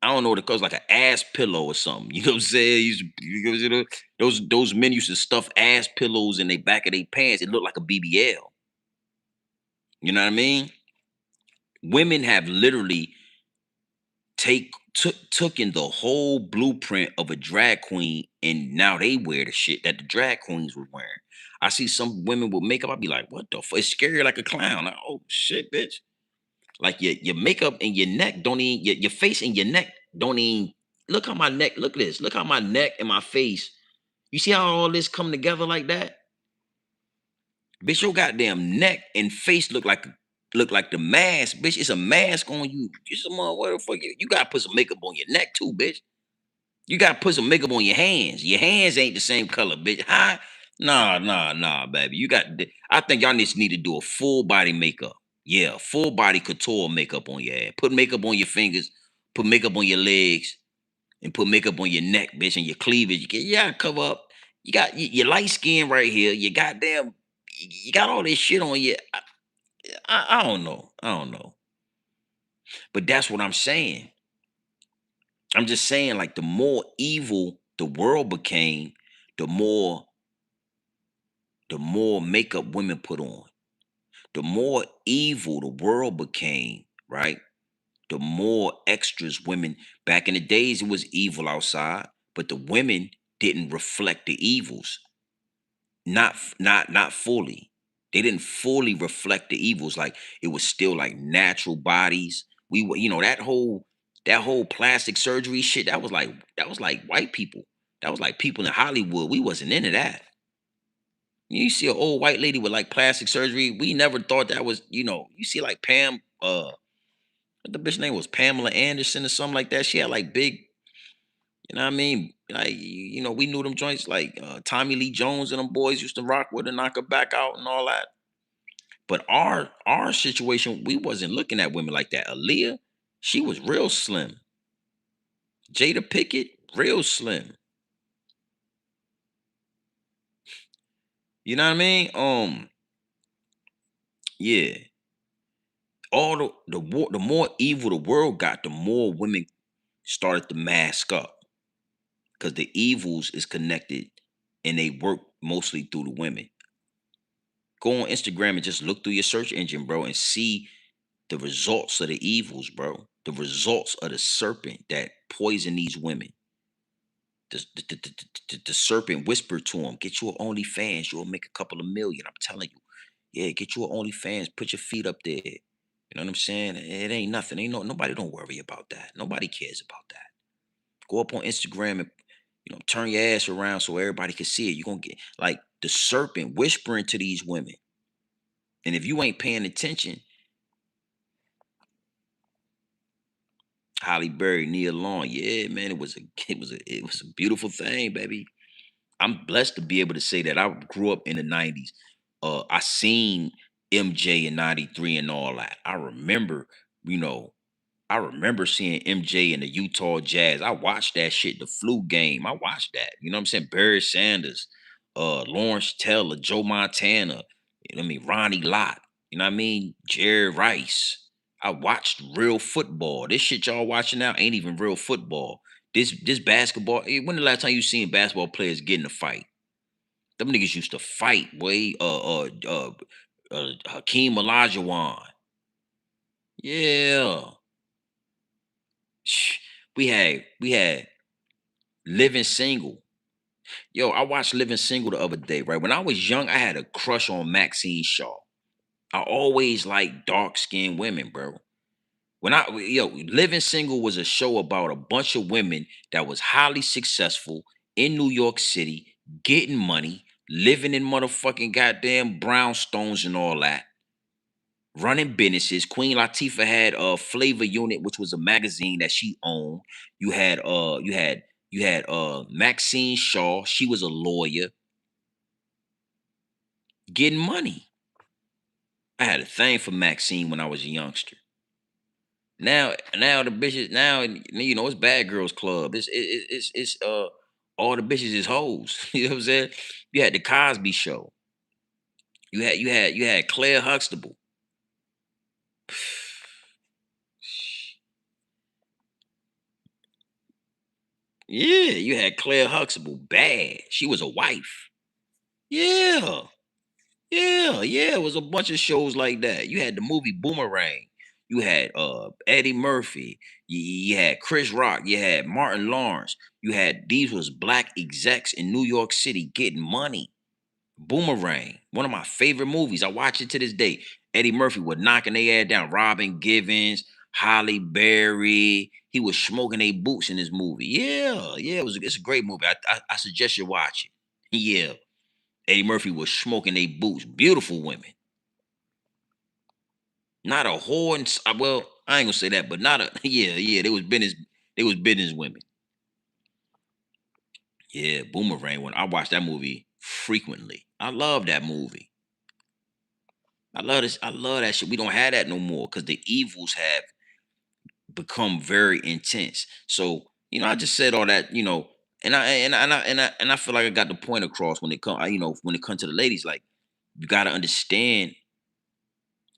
I don't know what it calls, like an ass pillow or something. You know what I'm saying? You know, those men used to stuff ass pillows in the back of their pants. It looked like a BBL. You know what I mean? Women have literally took in the whole blueprint of a drag queen, and now they wear the shit that the drag queens were wearing. I see some women with makeup. I'd be like, what the fuck? It's scary like a clown. Like, oh shit, bitch. Like your makeup and your neck don't even your face and your neck don't even look how my neck. Look at this. Look how my neck and my face. You see how all this come together like that? Bitch, your goddamn neck and face look like the mask, bitch. It's a mask on you. Just a what the fuck? You gotta put some makeup on your neck too, bitch. You gotta put some makeup on your hands. Your hands ain't the same color, bitch. Huh? Nah, baby. I think y'all need to do a full body makeup. Yeah, full body couture makeup on your ass. Put makeup on your fingers, put makeup on your legs, and put makeup on your neck, bitch, and your cleavage. You gotta cover up. You got your light skin right here. You got all this shit on you. I don't know. I don't know. But that's what I'm saying. I'm just saying, like, the more evil the world became, the more makeup women put on. The more evil the world became, right? The more extras women. Back in the days, it was evil outside, but the women didn't reflect the evils. Not fully. They didn't fully reflect the evils. Like it was still like natural bodies. We were, that whole plastic surgery shit. That was like white people. That was like people in Hollywood. We wasn't into that. You see an old white lady with like plastic surgery. We never thought that was, you see like Pam, what the bitch name was, Pamela Anderson or something like that. She had like big, you know what I mean? Like, we knew them joints like Tommy Lee Jones and them boys used to rock with and knock her back out and all that. But our situation, we wasn't looking at women like that. Aaliyah, she was real slim. Jada Pickett, real slim. You know what I mean? Yeah. All the more evil the world got, the more women started to mask up. Because the evils is connected and they work mostly through the women. Go on Instagram and just look through your search engine, bro, and see the results of the evils, bro. The results of the serpent that poison these women. The serpent whispered to him, get you an OnlyFans, you'll make a couple of million. I'm telling you. Yeah, get you an OnlyFans, put your feet up there. You know what I'm saying? It ain't nothing. Nobody don't worry about that. Nobody cares about that. Go up on Instagram and turn your ass around so everybody can see it. You're gonna get like the serpent whispering to these women. And if you ain't paying attention, Holly Berry, Nia Long, yeah, man, it was a beautiful thing, baby. I'm blessed to be able to say that I grew up in the 90s. I seen MJ in 93 and all that. You know, I remember seeing MJ in the Utah Jazz. I watched that shit, the flu game. I watched that. You know what I'm saying? Barry Sanders, Lawrence Taylor, Joe Montana, you know what I mean? Ronnie Lott, you know what I mean? Jerry Rice. I watched real football. This shit y'all watching now ain't even real football. This basketball. When the last time you seen basketball players get in a fight? Them niggas used to fight, boy. Hakeem Olajuwon. Yeah. We had Living Single. Yo, I watched Living Single the other day, right? When I was young, I had a crush on Maxine Shaw. I always liked dark-skinned women, bro. Living Single was a show about a bunch of women that was highly successful in New York City, getting money, living in motherfucking goddamn brownstones and all that, running businesses. Queen Latifah had a Flavor Unit, which was a magazine that she owned. You had Maxine Shaw. She was a lawyer, getting money. I had a thing for Maxine when I was a youngster. Now the bitches, now it's Bad Girls Club. It's all the bitches is hoes. You know what I'm saying? You had the Cosby Show. You had Claire Huxtable. Yeah, you had Claire Huxtable. Bad. She was a wife. Yeah. Yeah, yeah. It was a bunch of shows like that. You had the movie Boomerang. You had Eddie Murphy. You had Chris Rock. You had Martin Lawrence. You had these was black execs in New York City getting money. Boomerang, one of my favorite movies. I watch it to this day. Eddie Murphy was knocking their ass down. Robin Givens, Holly Berry. He was smoking their boots in this movie. Yeah, yeah. It's a great movie. I suggest you watch it. Yeah. Eddie Murphy was smoking their boots. Beautiful women. Not a whore and well, I ain't gonna say that, but not a yeah. They was business women. Yeah, Boomerang. When I watch that movie frequently, I love that movie. I love this. I love that shit. We don't have that no more because the evils have become very intense. So I just said all that, and I feel like I got the point across when it come, when it comes to the ladies. Like you got to understand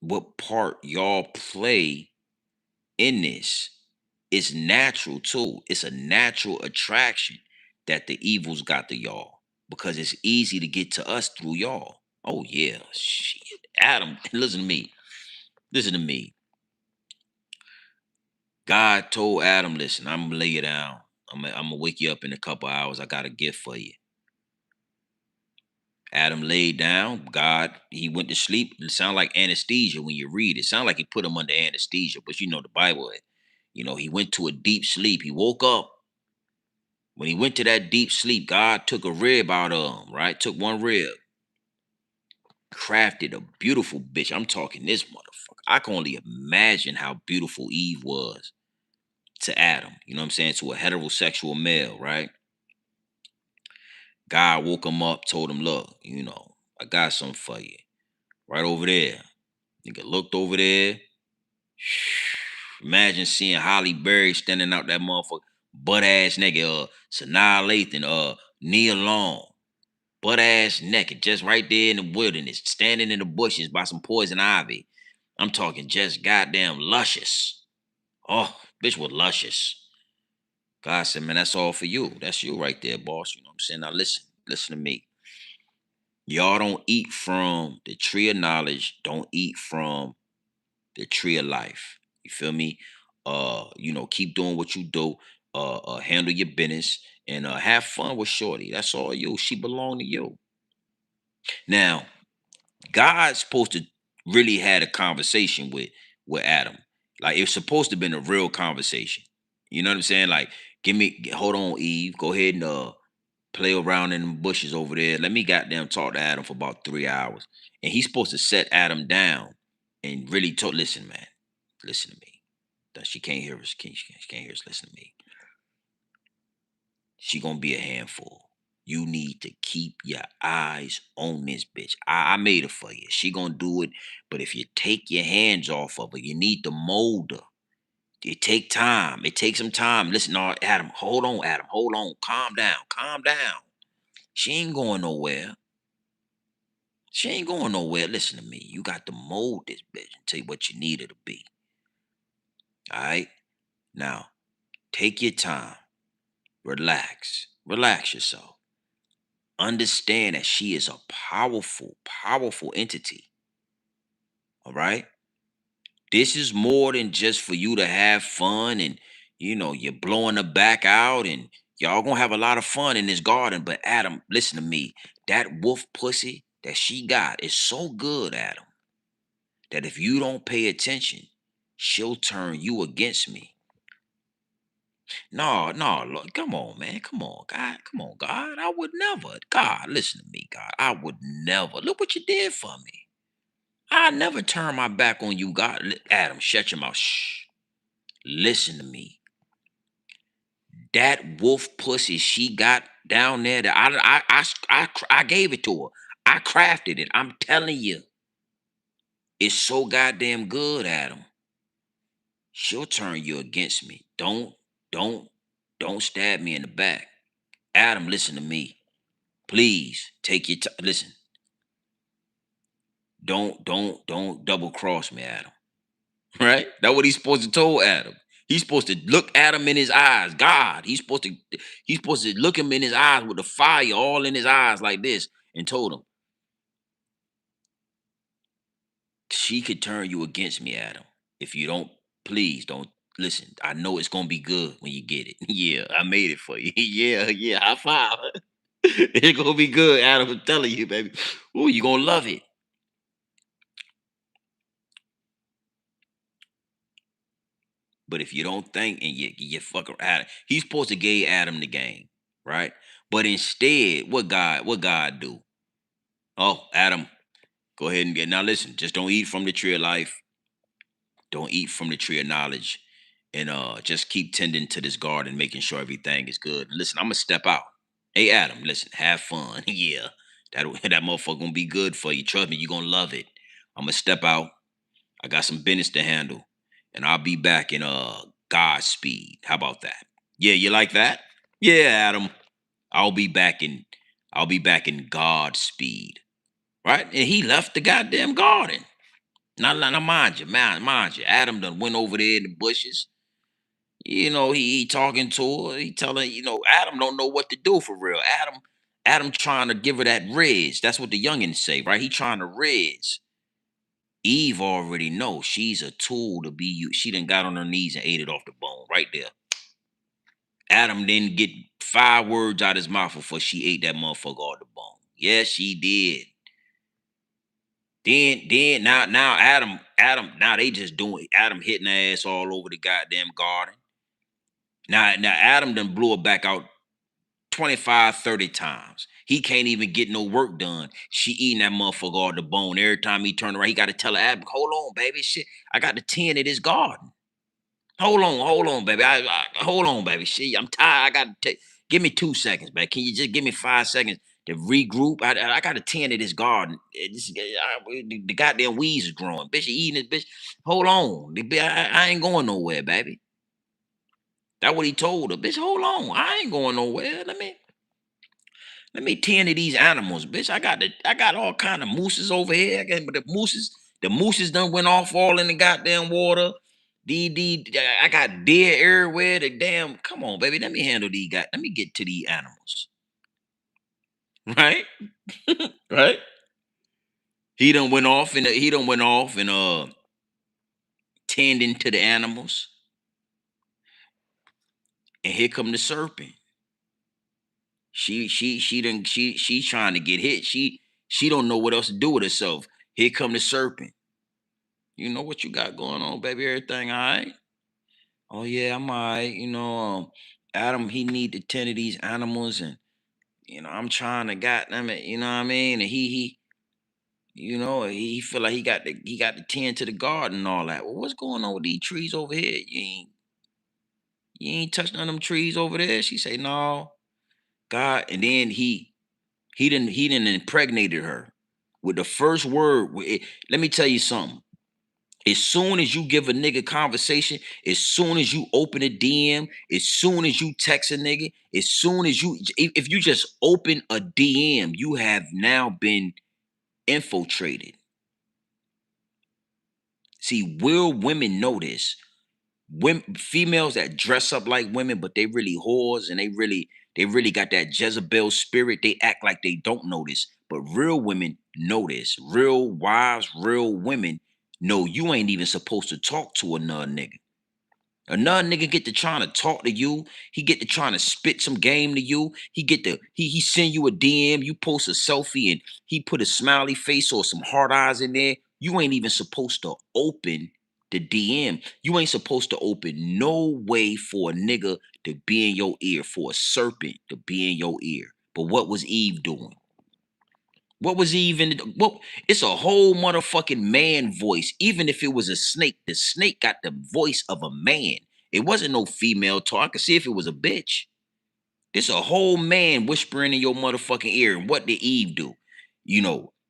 what part y'all play in this. It's natural too. It's a natural attraction that the evils got to y'all because it's easy to get to us through y'all. Oh yeah, shit. Adam, listen to me. Listen to me. God told Adam, listen, I'm gonna lay you down. I'm gonna wake you up in a couple hours. I got a gift for you. Adam laid down. God, he went to sleep. It sounds like anesthesia when you read it. It sounds like he put him under anesthesia, but the Bible, he went to a deep sleep. He woke up. When he went to that deep sleep, God took a rib out of him, right? Took one rib, crafted a beautiful bitch. I'm talking this motherfucker. I can only imagine how beautiful Eve was to Adam. You know what I'm saying? To a heterosexual male, right? God woke him up, told him, look, I got something for you. Right over there. Nigga looked over there. Imagine seeing Holly Berry standing out that motherfucker, butt ass nigga, Sanaa Lathan, Nia Long, butt ass naked, just right there in the wilderness, standing in the bushes by some poison ivy. I'm talking just goddamn luscious. Oh, bitch was luscious. God said, man, that's all for you. That's you right there, boss. You know what I'm saying? Now listen to me. Y'all don't eat from the tree of knowledge. Don't eat from the tree of life. You feel me? Keep doing what you do. Handle your business and have fun with Shorty. That's all you. She belong to you. Now, God's supposed to really had a conversation with Adam. Like it's supposed to have been a real conversation. You know what I'm saying? Like, hold on, Eve. Go ahead and play around in the bushes over there. Let me goddamn talk to Adam for about 3 hours. And he's supposed to set Adam down and really talk. Listen, man. Listen to me. That she can't hear us. She can't hear us. Listen to me. She gonna be a handful. You need to keep your eyes on this bitch. I made her for you. She gonna do it. But if you take your hands off of her, you need to mold her. It take time. It takes some time. Listen, no, Adam, hold on, Adam. Hold on. Calm down. Calm down. She ain't going nowhere. She ain't going nowhere. Listen to me. You got to mold this bitch and tell you what you need her to be. All right? Now, take your time. Relax. Relax yourself. Understand that she is a powerful, powerful entity. All right? This is more than just for you to have fun and, you're blowing the back out and y'all gonna have a lot of fun in this garden. But Adam, listen to me. That wolf pussy that she got is so good, Adam, that if you don't pay attention, she'll turn you against me. No, look, come on, man. Come on, God. Come on, God. I would never. God, listen to me, God. I would never. Look what you did for me. I never turn my back on you, God. Adam, shut your mouth. Shh. Listen to me. That wolf pussy she got down there that I gave it to her. I crafted it. I'm telling you. It's so goddamn good, Adam. She'll turn you against me. Don't stab me in the back. Adam, listen to me. Please take your time. Listen. Don't double cross me, Adam. Right? That's what he's supposed to tell Adam. He's supposed to look Adam in his eyes. God. He's supposed to look him in his eyes with the fire all in his eyes like this and told him, she could turn you against me, Adam. If you don't, please don't listen. I know it's gonna be good when you get it. Yeah, I made it for you. Yeah, high five. It's gonna be good, Adam. I'm telling you, baby. Ooh, you gonna love it. But if you don't think and you fuck around, he's supposed to give Adam the game, right? But instead, what God do? Oh, Adam, go ahead and get now. Listen, just don't eat from the tree of life. Don't eat from the tree of knowledge, and just keep tending to this garden, making sure everything is good. Listen, I'm gonna step out. Hey, Adam, listen, have fun. Yeah, that motherfucker gonna be good for you. Trust me, you gonna love it. I'm gonna step out. I got some business to handle, and I'll be back in Godspeed. How about that? Yeah, you like that? Yeah, Adam. I'll be back in Godspeed. Right? And he left the goddamn garden. Now mind you, Adam done went over there in the bushes. You know, he talking to her. He telling, Adam don't know what to do for real. Adam trying to give her that riz. That's what the youngins say, right? He trying to riz. Eve already knows she's a tool to be used. She done got on her knees and ate it off the bone right there. Adam didn't get 5 words out his mouth before she ate that motherfucker off the bone. Yes, she did. Then now Adam, now they just doing Adam hitting her ass all over the goddamn garden. Now Adam done blew her back out 25, 30 times. He can't even get no work done. She eating that motherfucker off the bone. Every time he turn around, he got to tell her, Adam, hold on, baby. Shit, I got to tend to this garden. Hold on, baby. Hold on, baby. Shit, I'm tired. I got to take. Give me 2 seconds, man. Can you just give me 5 seconds to regroup? I got to tend to this garden. The goddamn weeds is growing. Bitch, you eating this bitch. Hold on. I ain't going nowhere, baby. That's what he told her. Bitch, hold on. I ain't going nowhere. Let me tend to these animals, bitch. I got all kind of mooses over here. But the mooses done went off all in the goddamn water. I got deer everywhere. The damn, come on, baby. Let me handle these guys. Let me get to these animals. Right? Right? He done went off and tending to the animals. And here come the serpent. She's trying to get hit. She don't know what else to do with herself. Here come the serpent. You know what you got going on, baby? Everything all right? Oh yeah, I'm all right. Adam, he need to tend to these animals, and I'm trying to goddamn it, you know what I mean? And he feel like he got to tend to the garden and all that. Well, what's going on with these trees over here? You ain't touching none of them trees over there. She say, no, God, and then he didn't impregnated her with the first word. Let me tell you something. As soon as you give a nigga conversation, as soon as you open a DM, as soon as you text a nigga, as soon as if you just open a DM, you have now been infiltrated. See, will women know this? Females that dress up like women, but they really whores and they really got that Jezebel spirit. They act like they don't know this, but real women know this. Real wives, real women know you ain't even supposed to talk to another nigga. Another nigga get to trying to talk to you. He get to trying to spit some game to you. He send you a DM. You post a selfie and he put a smiley face or some hard eyes in there. You ain't even supposed to open the DM. You ain't supposed to open no way for a nigga to be in your ear, for a serpent to be in your ear. But what was Eve doing? What was even what? It's a whole motherfucking man voice. Even if it was a snake, the snake got the voice of a man. It wasn't no female talk. I could see if it was a bitch. It's a whole man whispering in your motherfucking ear. And what did Eve do?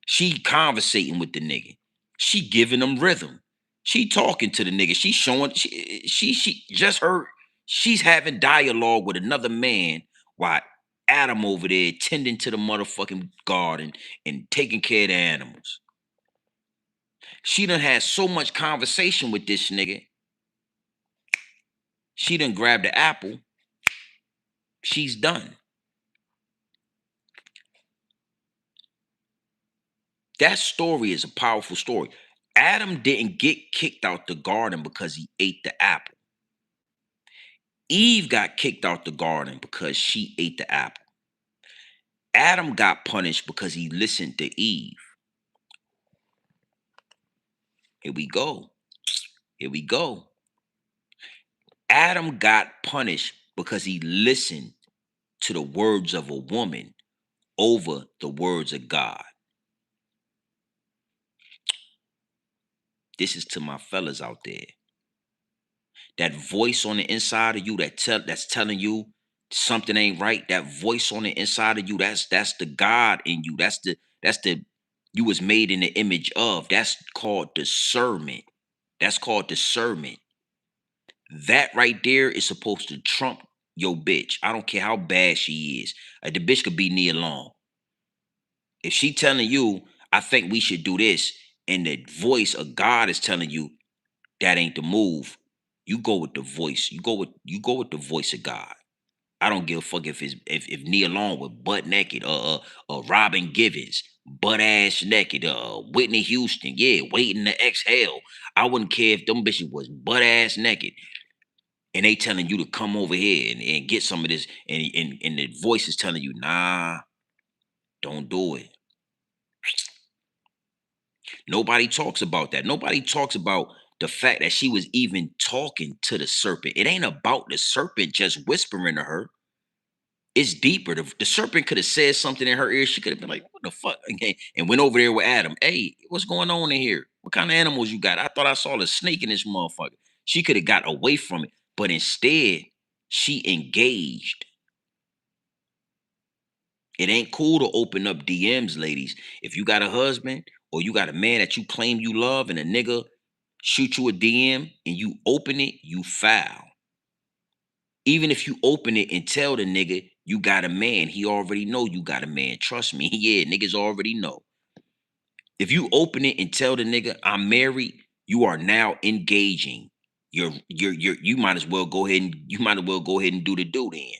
She conversating with the nigga. She giving him rhythm. She talking to the nigga. She showing. She just heard. She's having dialogue with another man. Why? Adam over there tending to the motherfucking garden and taking care of the animals. She done had so much conversation with this nigga. She done grabbed the apple. She's done. That story is a powerful story. Adam didn't get kicked out the garden because he ate the apple. Eve got kicked out the garden because she ate the apple. Adam got punished because he listened to Eve. Here we go. Here we go. Adam got punished because he listened to the words of a woman over the words of God. This is to my fellas out there. That voice on the inside of you that's telling you something ain't right. That voice on the inside of you, that's the God in you. That's the you was made in the image of. That's called discernment. That's called discernment. That right there is supposed to trump your bitch. I don't care how bad she is. The bitch could be Nia Long. If she telling you, I think we should do this, and the voice of God is telling you that ain't the move, you go with the voice. You go with the voice of God. I don't give a fuck if Nia Long was butt naked, Robin Givens, butt ass naked, Whitney Houston, yeah, waiting to exhale. I wouldn't care if them bitches was butt ass naked. And they telling you to come over here and get some of this, and the voice is telling you, nah, don't do it. Nobody talks about that. Nobody talks about the fact that she was even talking to the serpent. It ain't about the serpent just whispering to her. It's deeper. The serpent could have said something in her ear. She could have been like, what the fuck? Okay, and went over there with Adam. Hey, what's going on in here? What kind of animals you got? I thought I saw a snake in this motherfucker. She could have got away from it. But instead, she engaged. It ain't cool to open up DMs, ladies. If you got a husband or you got a man that you claim you love and a nigga shoot you a DM and you open it, you foul. Even if you open it and tell the nigga you got a man, he already know you got a man. Trust me, yeah, niggas already know. If you open it and tell the nigga I'm married, you are now engaging. You might as well go ahead and do the do then.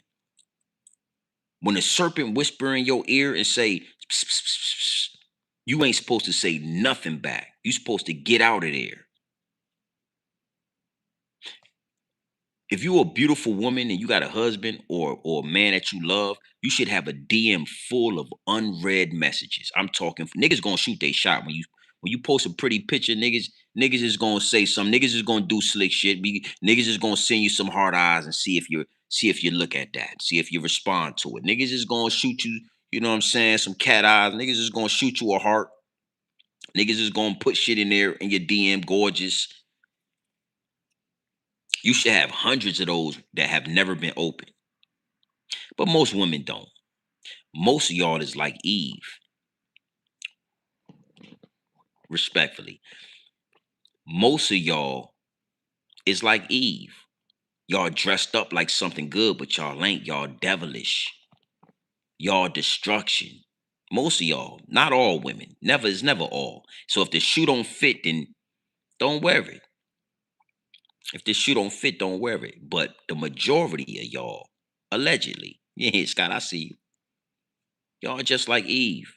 When a serpent whisper in your ear and say, pss, pss, pss, pss, you ain't supposed to say nothing back. You supposed to get out of there. If you're a beautiful woman and you got a husband or a man that you love, you should have a DM full of unread messages. I'm talking niggas gonna shoot their shot when you post a pretty picture. Niggas is gonna say something. Niggas is gonna do slick shit. Niggas is gonna send you some hard eyes and see if you look at that. See if you respond to it. Niggas is gonna shoot you. You know what I'm saying? Some cat eyes. Niggas is gonna shoot you a heart. Niggas is gonna put shit in there in your DM, gorgeous. You should have hundreds of those that have never been opened. But most women don't. Most of y'all is like Eve. Respectfully. Most of y'all is like Eve. Y'all dressed up like something good, but y'all ain't. Y'all devilish. Y'all destruction. Most of y'all, not all women. It's never all. So if the shoe don't fit, then don't wear it. If the shoe don't fit, don't wear it. But the majority of y'all, allegedly, yeah, Scott, I see you. Y'all just like Eve.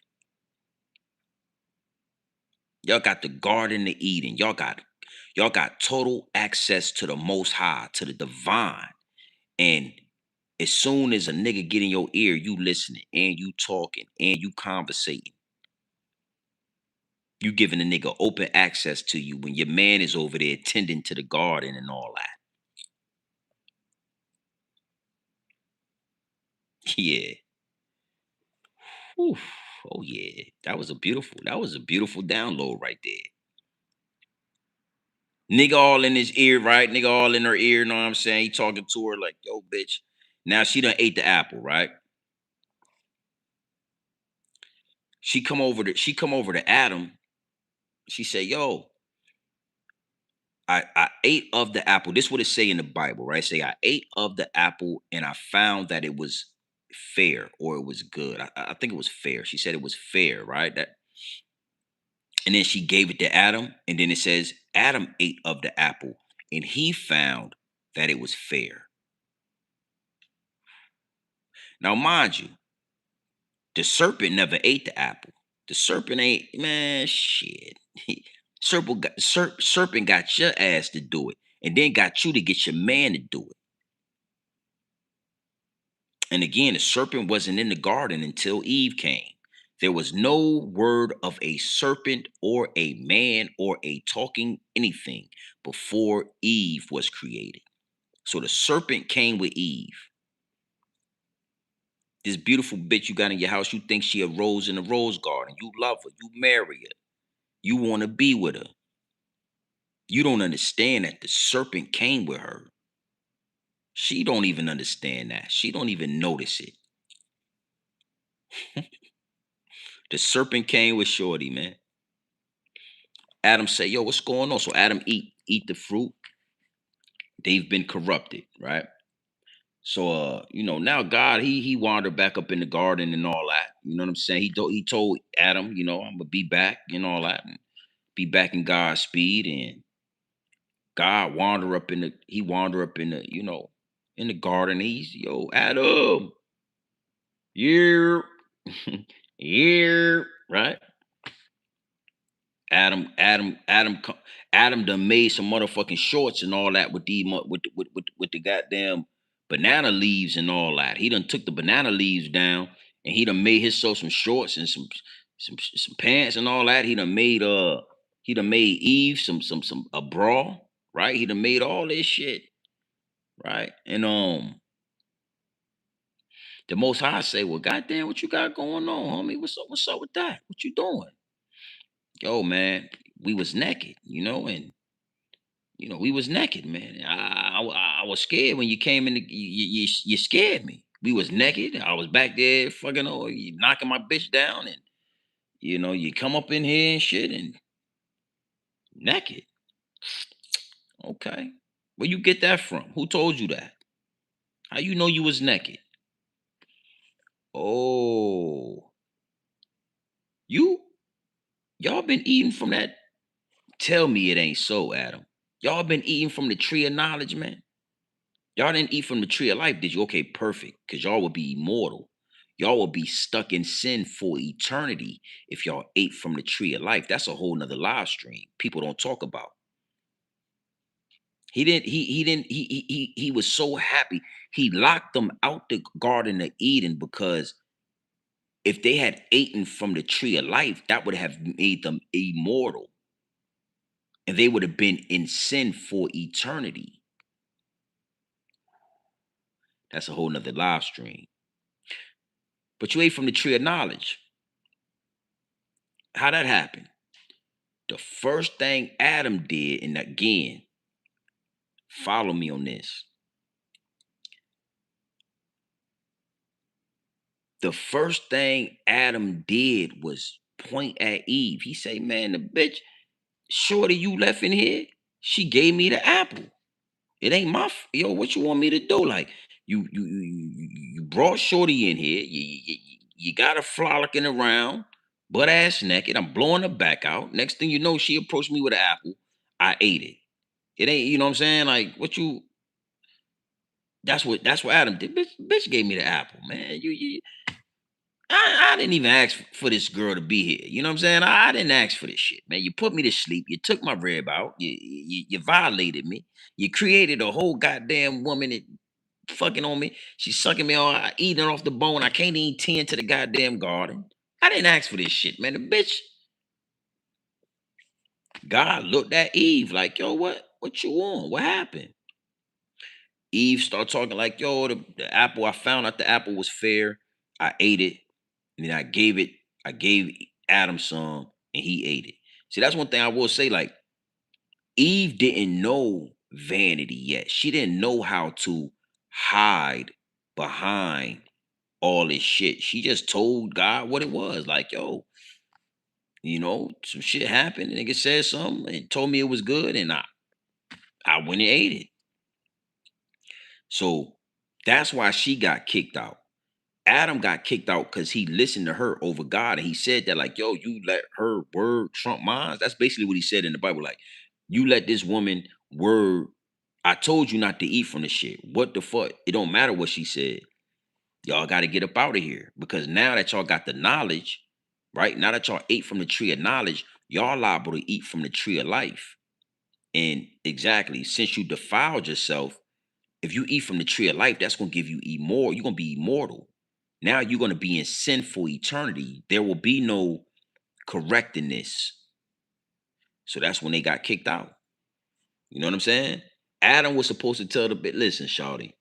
Y'all got the Garden of Eden. Y'all got total access to the Most High, to the divine. And as soon as a nigga get in your ear, you listening and you talking and you conversating. You giving a nigga open access to you when your man is over there tending to the garden and all that. Yeah. Whew. Oh yeah. That was a beautiful download right there. Nigga all in his ear, right? Nigga all in her ear, know what I'm saying? He talking to her like, yo, bitch. Now she done ate the apple, right? She come over to Adam. She say, yo, I ate of the apple. This is what it say in the Bible, right? Say I ate of the apple and I found that it was fair or it was good. I think it was fair. She said it was fair, right? And then she gave it to Adam, and then it says Adam ate of the apple, and he found that it was fair. Now, mind you, the serpent never ate the apple. The serpent ain't, man, shit. Serpent got your ass to do it, and then got you to get your man to do it. And again, the serpent wasn't in the garden until Eve came. There was no word of a serpent or a man or a talking anything before Eve was created. So the serpent came with Eve. This beautiful bitch you got in your house, you think she a rose in a rose garden. You love her. You marry her. You want to be with her. You don't understand that the serpent came with her. She don't even understand that. She don't even notice it. The serpent came with Shorty, man. Adam say, yo, what's going on? So Adam eat the fruit. They've been corrupted, right? So now God, he wandered back up in the garden and all that. You know what I'm saying? He told Adam, I'm gonna be back and all that, and be back in God's speed. And God wander up in the in the garden. He's, yo, Adam, yeah, yeah, right? Adam done made some motherfucking shorts and all that with the goddamn banana leaves and all that. He done took the banana leaves down and he done made himself some shorts and some pants and all that. He done made Eve some a bra, right? He done made all this shit, right? And the Most High say, well, goddamn, what you got going on, homie? What's up with that? What you doing? Yo, man, we was naked, and we was naked, man. I was scared when you came in. You scared me. We was naked. I was back there, fucking, you knocking my bitch down, and you come up in here and shit, and naked. Okay, where you get that from? Who told you that? How you know you was naked? Oh, y'all been eating from that. Tell me it ain't so, Adam. Y'all been eating from the tree of knowledge, man. Y'all didn't eat from the tree of life, did you? Okay, perfect. Because y'all would be immortal. Y'all would be stuck in sin for eternity if y'all ate from the tree of life. That's a whole nother live stream people don't talk about. He was so happy. He locked them out the Garden of Eden because if they had eaten from the tree of life, that would have made them immortal. And they would have been in sin for eternity. That's a whole nother live stream. But you ate from the tree of knowledge. How that happened? The first thing Adam did, and again, follow me on this. The first thing Adam did was point at Eve. He say, man, the bitch, shorty you left in here, she gave me the apple. It ain't my, yo, what you want me to do? Like, you brought shorty in here. You got her frolicking around, butt ass naked. I'm blowing her back out. Next thing you know, she approached me with an apple. I ate it. It ain't, you know what I'm saying? Like, that's what Adam did. Bitch gave me the apple, man. I didn't even ask for this girl to be here. You know what I'm saying? I didn't ask for this shit, man. You put me to sleep. You took my rib out. You violated me. You created a whole goddamn woman that fucking on me. She's sucking me on, eating off the bone. I can't even tend to the goddamn garden. I didn't ask for this shit, man. The bitch. God looked at Eve like, yo, what you on? What happened? Eve started talking like, yo, the apple, I found out the apple was fair. I ate it. And then I gave Adam some and he ate it. See, that's one thing I will say. Like, Eve didn't know vanity yet. She didn't know how to hide behind all this shit. She just told God what it was. Like, yo, some shit happened. And nigga said something and told me it was good. And I went and ate it. So that's why she got kicked out. Adam got kicked out because he listened to her over God. And he said that, like, yo, you let her word trump mine. That's basically what he said in the Bible. Like, you let this woman word, I told you not to eat from the shit. What the fuck? It don't matter what she said. Y'all got to get up out of here. Because now that y'all got the knowledge, right? Now that y'all ate from the tree of knowledge, y'all liable to eat from the tree of life. And exactly, since you defiled yourself, if you eat from the tree of life, that's going to give you immortal. You're going to be immortal. Now you're going to be in sin for eternity. There will be no correcting this. So that's when they got kicked out. You know what I'm saying? Adam was supposed to tell the bit, listen, shawty.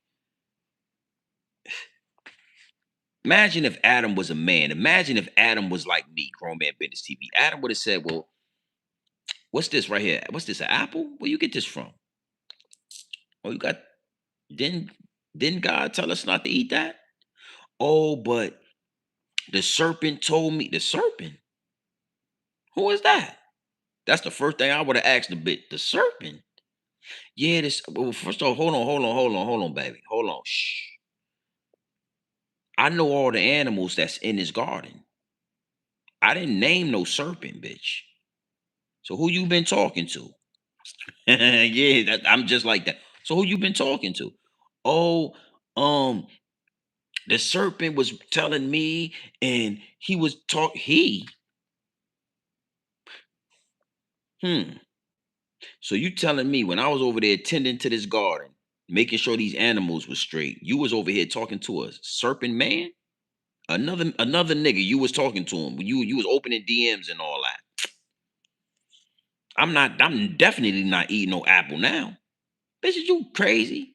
Imagine if Adam was a man. Imagine if Adam was like me, Grown Man Business TV. Adam would have said, well, what's this right here? What's this, an apple? Where you get this from? Oh, you got, didn't God tell us not to eat that? Oh, but the serpent told me. The serpent? Who is that? That's the first thing I would have asked the bit. The serpent? Yeah, this. Well, first of all, hold on, baby. Hold on. Shh. I know all the animals that's in this garden. I didn't name no serpent, bitch. So who you been talking to? Yeah, I'm just like that. So who you been talking to? Oh, the serpent was telling me, and he was So you telling me when I was over there tending to this garden, making sure these animals were straight, you was over here talking to a serpent man? Another nigga, you was talking to him. You was opening DMs and all that. I'm definitely not eating no apple now. Bitch, is you crazy?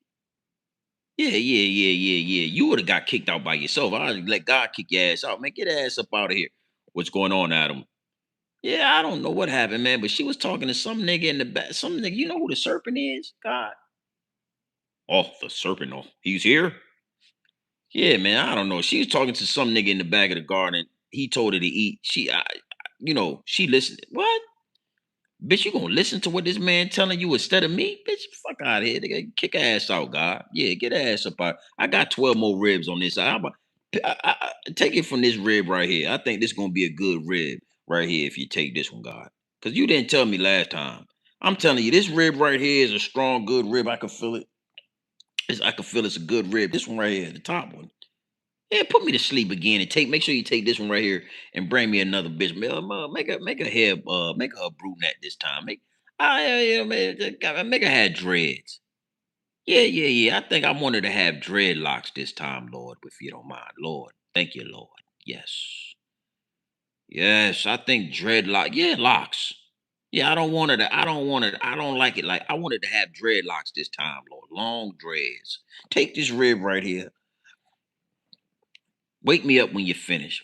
Yeah. You would have got kicked out by yourself. I'd let God kick your ass out, man. Get your ass up out of here. What's going on, Adam? Yeah, I don't know what happened, man, but she was talking to some nigga in the back. Some nigga, you know who the serpent is? God. Oh, the serpent. Oh, he's here? Yeah, man, I don't know. She was talking to some nigga in the back of the garden. He told her to eat. She listened. What? Bitch, you gonna listen to what this man telling you instead of me? Bitch, fuck out of here. Nigga, kick ass out, God. Yeah, get ass up out. I got 12 more ribs on this side. Take it from this rib right here. I think this gonna be a good rib right here if you take this one, God. Because you didn't tell me last time. I'm telling you, this rib right here is a strong, good rib. I can feel it. I can feel it's a good rib. This one right here, the top one. Yeah, put me to sleep again and make sure you take this one right here and bring me another bitch. Make her hair make her a brunette this time. Make her have dreads. Yeah. I think I wanted to have dreadlocks this time, Lord, if you don't mind. Lord. Thank you, Lord. Yes. Yes, I think dreadlock. Yeah, locks. Yeah, I don't want it. I don't want it. I don't like it. Like I wanted to have dreadlocks this time, Lord. Long dreads. Take this rib right here. Wake me up when you finish.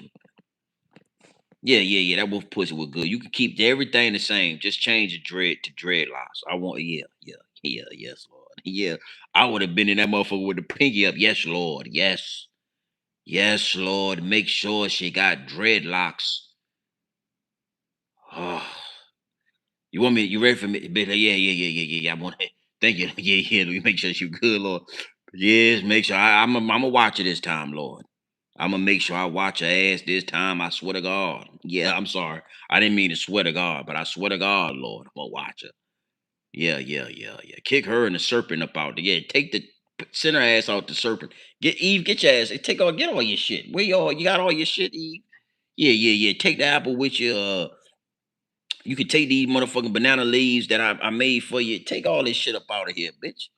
Yeah. That wolf pussy was good. You can keep everything the same. Just change the dread to dreadlocks. I want, yes, Lord. Yeah. I would have been in that motherfucker with the pinky up. Yes, Lord. Yes. Yes, Lord. Make sure she got dreadlocks. Oh. You ready for me? Yeah. I want it. Thank you. Yeah. Let me make sure she's good, Lord. Yes, make sure I'm gonna watch her this time, Lord. I'm gonna make sure I watch her ass this time. I swear to God. Yeah, I'm sorry. I didn't mean to swear to God, but I swear to God, Lord, I'm gonna watch her. Yeah. Kick her and the serpent up out there. Yeah, send her ass out the serpent. Get Eve, get your ass. Get all your shit. You got all your shit, Eve? Yeah. Take the apple with you. You can take these motherfucking banana leaves that I made for you. Take all this shit up out of here, bitch.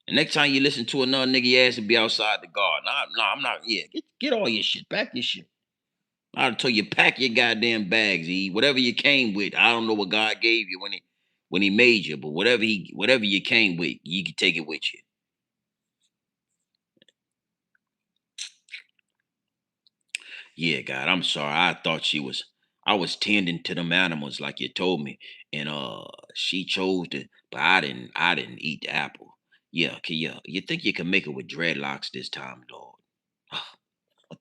And next time you listen to another nigga, your ass will be outside the garden. I'm not. Yeah, get all your shit. Pack your shit. I'll tell you, pack your goddamn bags, E. Whatever you came with. I don't know what God gave you when he made you, but whatever you came with, you can take it with you. Yeah, God, I'm sorry. I was tending to them animals like you told me. And she chose to, but I didn't eat the apple. Yeah, you think you can make it with dreadlocks this time, Lord?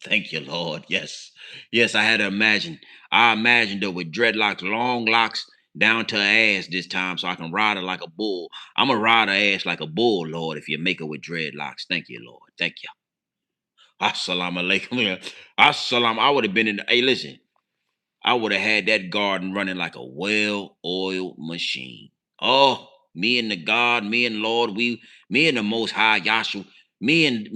Thank you, Lord. Yes. Yes, I had to imagine. I imagined her with dreadlocks, long locks down to her ass this time so I can ride her like a bull. I'm going to ride her ass like a bull, Lord, if you make her with dreadlocks. Thank you, Lord. Thank you. Assalamu alaikum. Assalam. I would have been in. Hey, listen. I would have had that garden running like a well-oiled machine. Oh, me and the God, me and Lord, me and the Most High, Yahshua, me and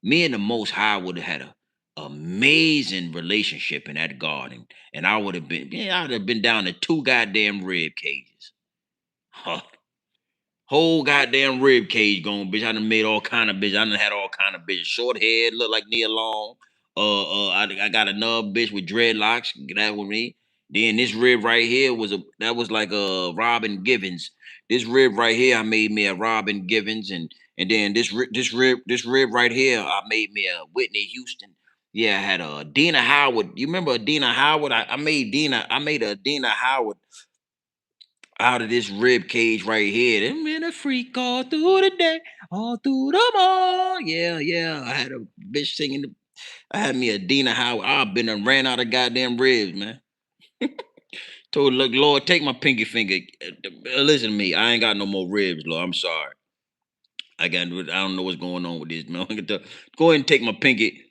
the Most High would have had a amazing relationship in that garden, and I would have been, yeah, I'd have been down to 2 goddamn rib cages. Huh. Whole goddamn rib cage gone, bitch. I done made all kind of bitch. I done had all kind of bitches. Short head, look like Nia Long. I got another bitch with dreadlocks. That with me. Then this rib right here was like a Robin Givens. This rib right here, I made me a Robin Givens, and then this rib right here, I made me a Whitney Houston. Yeah, I had a Dina Howard. You remember Dina Howard? I made a Dina Howard out of this rib cage right here. Them in a freak all through the day, all through the mall. Yeah, yeah. I had a bitch singing. I had me a Dina Howard. I've been and ran out of goddamn ribs, man. Told look, Lord, take my pinky finger. Listen to me. I ain't got no more ribs, Lord. I'm sorry. I don't know what's going on with this, man. Go ahead and take my pinky.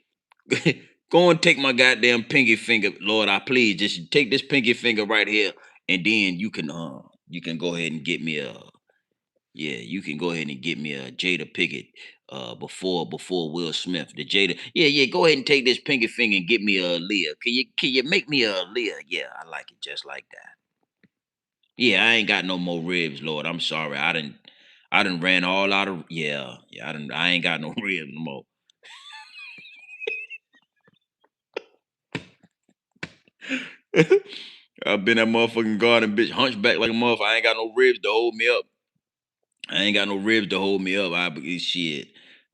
Go and take my goddamn pinky finger, Lord. I please just take this pinky finger right here, and then you can go ahead and get me a yeah, you can go ahead and get me a Jada Pickett before Will Smith. The Jada. Yeah, yeah, go ahead and take this pinky finger and get me a Leah. Can you make me a Leah? Yeah, I like it just like that. Yeah, I ain't got no more ribs, Lord. I'm sorry. I done ran all out of yeah, I ain't got no ribs no more. I've been that motherfucking garden bitch hunchback like a motherfucker. I ain't got no ribs to hold me up. I ain't got no ribs to hold me up. Shit.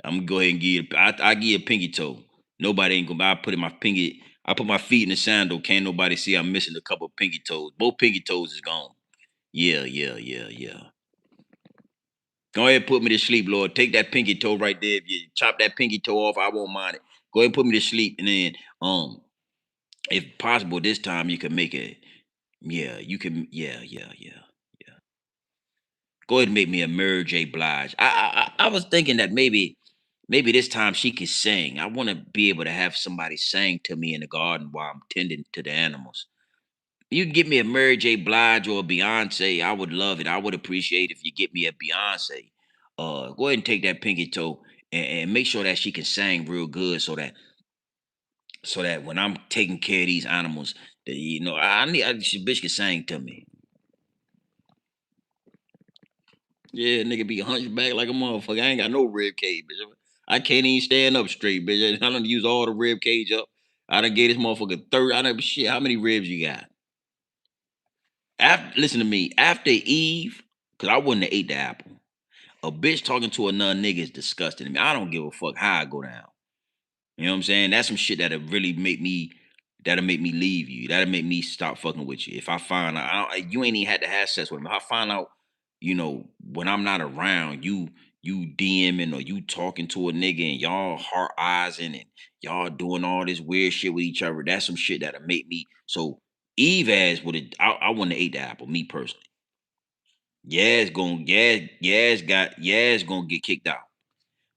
I'm gonna go ahead and give you. I give you a pinky toe. Nobody ain't gonna. I put in my pinky. I put my feet in the sandal. Can't nobody see I'm missing a couple of pinky toes. Both pinky toes is gone. Yeah, yeah, yeah, yeah. Go ahead and put me to sleep, Lord. Take that pinky toe right there. If you chop that pinky toe off, I won't mind it. Go ahead and put me to sleep, and then if possible, this time you can make it. Yeah, you can. Yeah, yeah, yeah. Go ahead and make me a Mary J. Blige. I was thinking that maybe this time she could sing. I want to be able to have somebody sing to me in the garden while I'm tending to the animals. You can get me a Mary J. Blige or a Beyonce. I would love it. I would appreciate if you get me a Beyonce. Go ahead and take that pinky toe and make sure that she can sing real good so that when I'm taking care of these animals, that she bitch can sing to me. Yeah, nigga be hunchback like a motherfucker. I ain't got no rib cage, bitch. I can't even stand up straight, bitch. I done use all the rib cage up. I done gave this motherfucker 30. I done shit. How many ribs you got? Listen to me. After Eve, because I wouldn't have ate the apple. A bitch talking to another nigga is disgusting to me. I don't give a fuck how I go down. You know what I'm saying? That's some shit that'll make me leave you. That'll make me stop fucking with you. If I find out you ain't even had to have sex with me. If I find out, when I'm not around, you DMing or you talking to a nigga and y'all heart eyesing and y'all doing all this weird shit with each other. That's some shit that'll make me so Eve ass would have I wouldn't have ate the apple, me personally. Yes gonna get kicked out.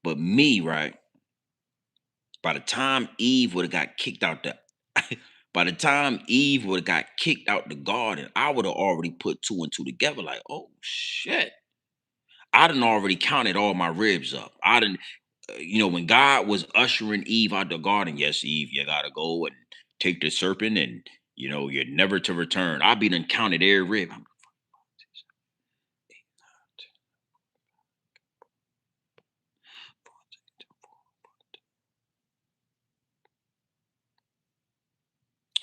But me, right? By the time Eve would have got kicked out the by the time Eve would have got kicked out the garden, I would have already put 2 and 2 together. Like, oh shit. I done already counted all my ribs up. I done, when God was ushering Eve out the garden, yes, Eve, you gotta go and take the serpent and you're never to return. I be done counted every rib.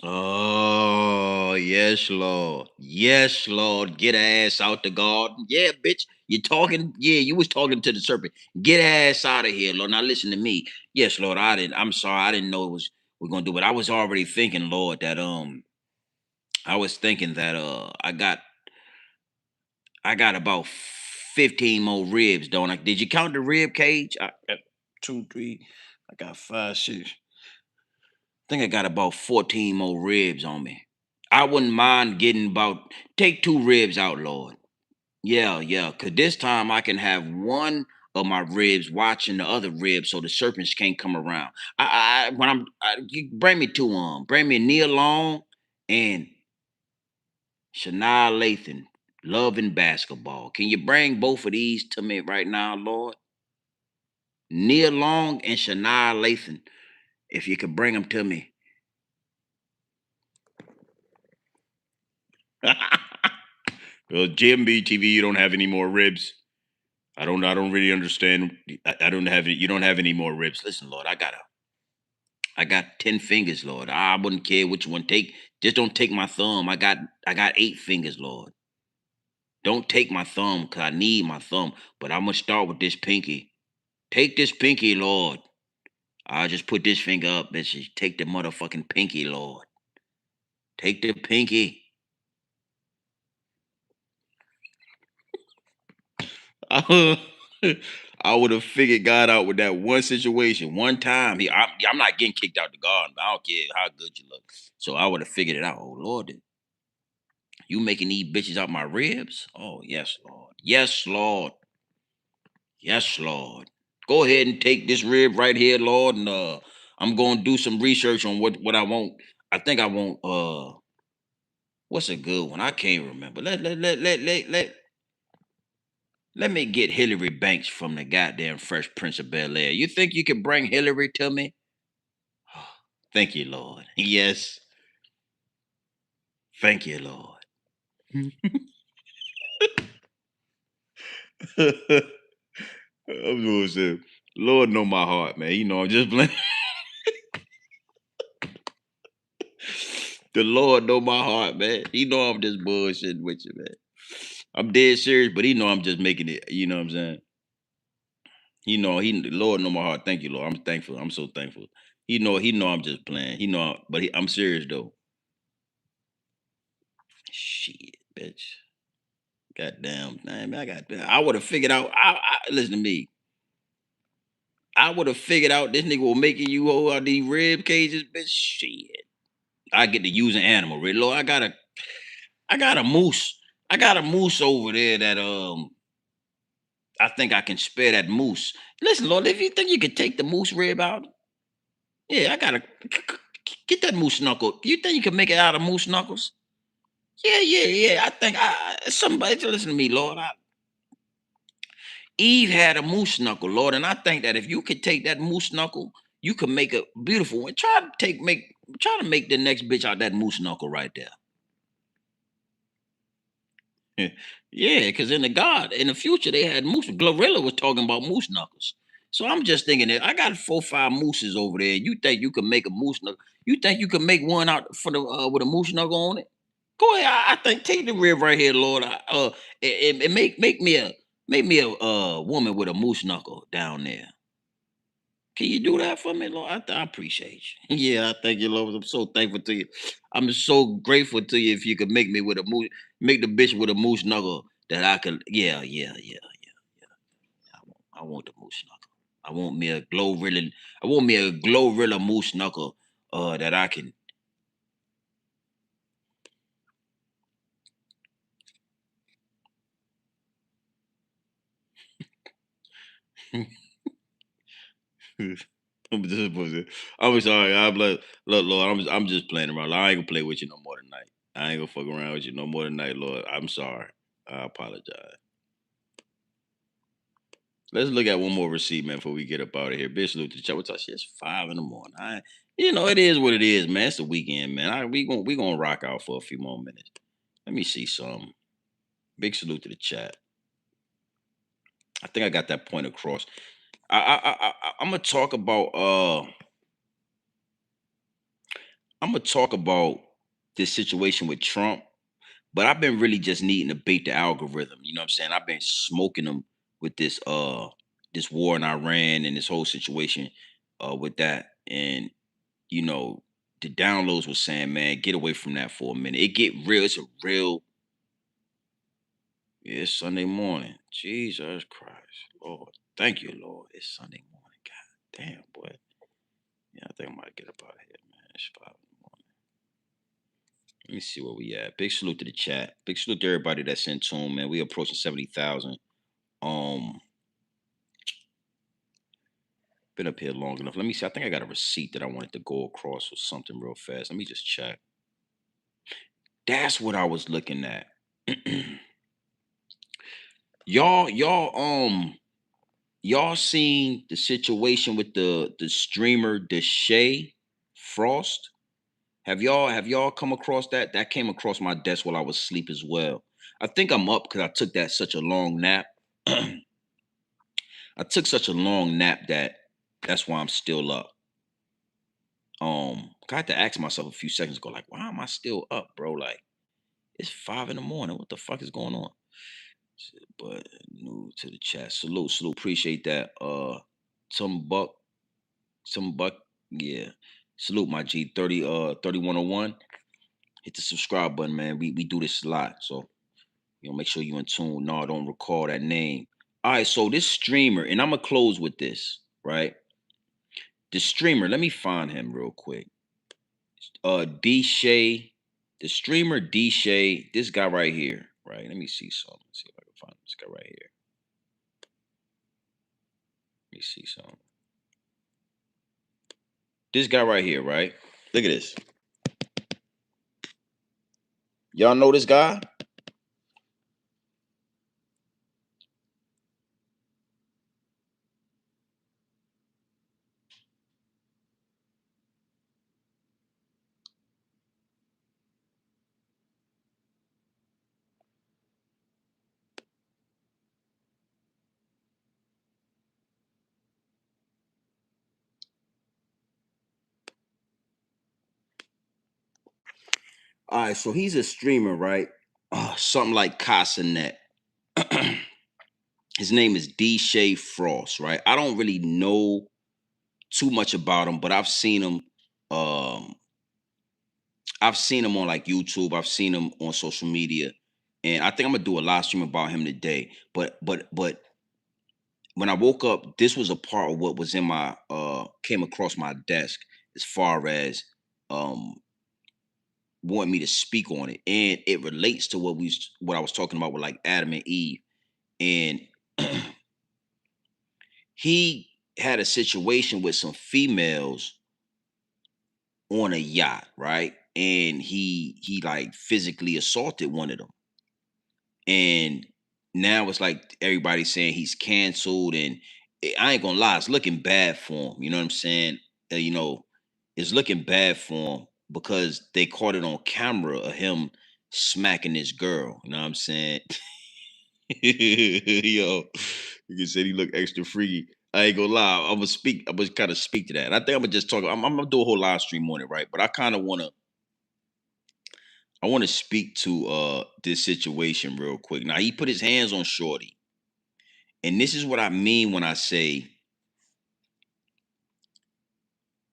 Oh, yes, Lord. Yes, Lord. Get ass out the garden. Yeah, bitch. You was talking to the serpent. Get ass out of here, Lord. Now listen to me. Yes, Lord. I'm sorry. I didn't know we're gonna do it. I was already thinking, Lord, that I was thinking that I got about 15 more ribs, don't I? Did you count the rib cage? I got 2, 3, I got 5, 6. I think I got about 14 more ribs on me. I wouldn't mind getting take 2 ribs out, Lord. Yeah, yeah. Cause this time I can have one. of my ribs, watching the other ribs so the serpents can't come around. You bring me to bring me Nia Long and Shania Lathan, Love and Basketball. Can you bring both of these to me right now, Lord? Nia Long and Shania Lathan, if you could bring them to me. Well, GMB TV, you don't have any more ribs. I don't really understand. I don't have you don't have any more ribs. Listen, Lord, I got 10 fingers, Lord. I wouldn't care which one take. Just don't take my thumb. I got 8 fingers, Lord. Don't take my thumb, cause I need my thumb. But I'm gonna start with this pinky. Take this pinky, Lord. I'll just put this finger up, bitch. Take the motherfucking pinky, Lord. Take the pinky. I would have figured God out with that one situation, one time. I'm not getting kicked out the garden. I don't care how good you look. So I would have figured it out. Oh Lord, you making these bitches out my ribs? Oh yes, Lord. Yes, Lord. Yes, Lord. Go ahead and take this rib right here, Lord, and I'm gonna do some research on what I want. I think I want what's a good one? I can't remember. Let me get Hillary Banks from the goddamn Fresh Prince of Bel-Air. You think you can bring Hillary to me? Thank you, Lord. Yes. Thank you, Lord. I'm gonna say, Lord know my heart, man. You know, I'm just playing. The Lord know my heart, man. He know I'm just bullshitting with you, man. I'm dead serious, but he know I'm just making it. You know what I'm saying? The Lord know my heart. Thank you, Lord. I'm thankful. I'm so thankful. He know I'm just playing. I'm serious though. Shit, bitch. Goddamn, man. I would have figured out. Listen to me. I would have figured out this nigga was making you hold out these rib cages, bitch. Shit. I get to use an animal, really. Lord, I got a moose. I got a moose over there that I think I can spare that moose. Listen, Lord, if you think you could take the moose rib out, yeah, I gotta get that moose knuckle. You think you can make it out of moose knuckles? Yeah. I think somebody listen to me, Lord. Eve had a moose knuckle, Lord, and I think that if you could take that moose knuckle, you could make a beautiful one. Try to make the next bitch out that moose knuckle right there. Yeah, because in the future they had moose. Glorilla was talking about moose knuckles. So I'm just thinking that I got 4, 5 mooses over there. You think you can make a moose knuckle? You think you can make one out for the with a moose knuckle on it? Go ahead. I think take the rib right here, Lord. Make me a woman with a moose knuckle down there. Can you do that for me, Lord? I appreciate you. Yeah, I thank you, Lord. I'm so thankful to you. I'm so grateful to you if you could make me with a moose, make the bitch with a moose knuckle that I could. Yeah. I want the moose knuckle. I want me a Glorilla. I want me a Glorilla moose knuckle. That I can. I'm just, I'm sorry. I'm like, look, Lord. I'm just playing around. I ain't gonna play with you no more tonight. I ain't gonna fuck around with you no more tonight, Lord. I'm sorry. I apologize. Let's look at one more receipt, man, before we get up out of here. Bitch, salute to What's up? It's 5 in the morning. It is what it is, man. It's the weekend, man. We gonna rock out for a few more minutes. Let me see some. Big salute to the chat. I think I got that point across. I'm gonna talk about this situation with Trump, but I've been really just needing to bait the algorithm. You know what I'm saying? I've been smoking them with this war in Iran and this whole situation with that. And the downloads was saying, man, get away from that for a minute. It get real. It's a real. Yeah, it's Sunday morning. Jesus Christ, Lord, thank you, Lord. It's Sunday morning. God damn, boy. Yeah, I think I might get up out of here, man. It's 5 in the morning. Let me see where we at. Big salute to the chat. Big salute to everybody that's in tune, man. We approaching 70,000. been up here long enough. Let me see. I think I got a receipt that I wanted to go across or something real fast. Let me just check. That's what I was looking at. Y'all seen the situation with the streamer Deshae Frost? Have y'all come across that? That came across my desk while I was asleep as well. I think I'm up because I took that such a long nap. I took such a long nap that's why I'm still up. I had to ask myself a few seconds ago, like, why am I still up, bro? Like, it's 5 a.m. What the fuck is going on? But new to the chat. Salute. Appreciate that. Some buck, yeah. Salute, my G. 3101. Hit the subscribe button, man. We do this a lot. So, make sure you in tune. No, don't recall that name. All right, so this streamer, and I'm gonna close with this, right? The streamer, let me find him real quick. D-Shay, the streamer D-Shay, this guy right here, right? Let me see something. See if I can find this guy right here. Let me see something. This guy right here, right? Look at this. Y'all know this guy? All right, so he's a streamer, right? Something like Casanet. His name is D-Shay Frost, right? I don't really know too much about him, but I've seen him. I've seen him on like YouTube. I've seen him on social media, and I think I'm gonna do a live stream about him today. But when I woke up, this was a part of what was in my came across my desk as far as want me to speak on it, and it relates to what I was talking about with like Adam and Eve, and he had a situation with some females on a yacht, right? And he like physically assaulted one of them, and now it's like everybody's saying he's canceled, and I ain't gonna lie, it's looking bad for him. You know what I'm saying? It's looking bad for him because they caught it on camera of him smacking this girl. You know what I'm saying? Yo, you can say he look extra freaky. I ain't gonna lie. I'm gonna kind of speak to that. And I think I'm gonna just talk. I'm gonna do a whole live stream on it, right? But I kind of I want to speak to this situation real quick. Now he put his hands on Shorty, and this is what I mean when I say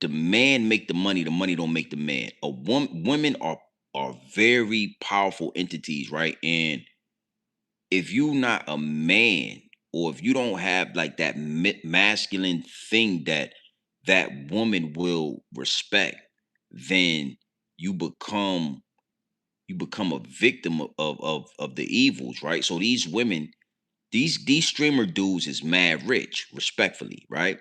the man make the money don't make the man. Women are very powerful entities, right? And if you're not a man, or if you don't have like that masculine thing that woman will respect, then you become a victim of the evils, right? So these women, these streamer dudes is mad rich, respectfully, right?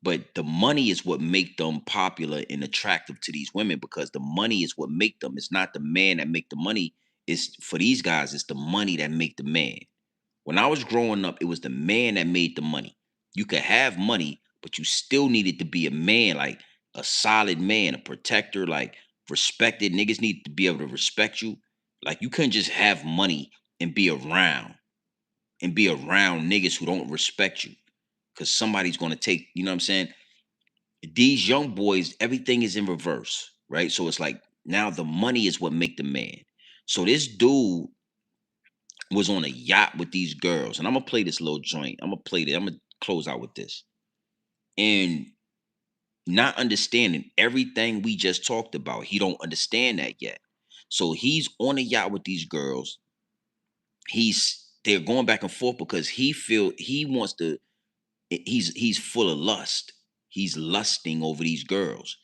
But the money is what make them popular and attractive to these women, because the money is what make them. It's not the man that make the money. It's for these guys, it's the money that make the man. When I was growing up, it was the man that made the money. You could have money, but you still needed to be a man, like a solid man, a protector, like respected. Niggas need to be able to respect you. Like you couldn't just have money and be around niggas who don't respect you, because somebody's going to take, you know what I'm saying? These young boys, everything is in reverse, right? So it's like now the money is what make the man. So this dude was on a yacht with these girls, and I'm gonna play this little joint. I'm gonna close out with this. And not understanding everything we just talked about, he don't understand that yet. So he's on a yacht with these girls. They're going back and forth because he wants to. He's full of lust. He's lusting over these girls.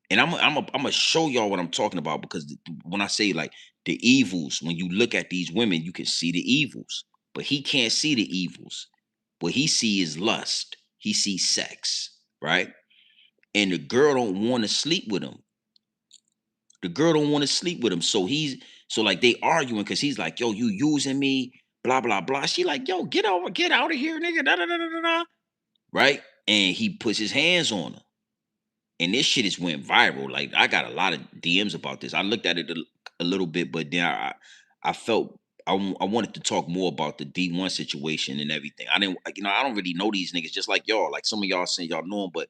And I'm gonna show y'all what I'm talking about, because when I say like the evils, when you look at these women, you can see the evils, but he can't see the evils. What he see is lust. he sees sex, right? And the girl don't want to sleep with him. The girl don't want to sleep with him. So like they arguing because he's like, yo, you using me, blah, blah, blah. She like, yo, get out of here, nigga. Da, da, da, da, da. Right? And he puts his hands on her. And this shit has went viral. Like, I got a lot of DMs about this. I looked at it a little bit, but then I felt I wanted to talk more about the D1 situation and everything. I didn't, you know, I don't really know these niggas just like y'all. Like some of y'all saying y'all know them, but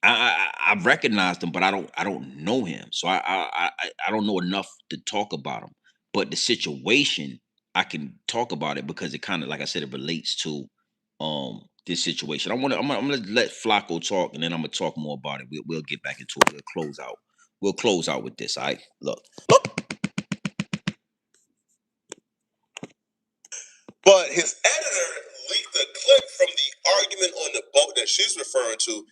I recognize them, but I don't know him. So I don't know enough to talk about him. But the situation, I can talk about it because it kind of, like I said, it relates to this situation. I'm gonna let Flacco talk, and then I'm gonna talk more about it. We'll get back into it. We'll close out with this. All right, look. But his editor leaked a clip from the argument on the boat that she's referring to,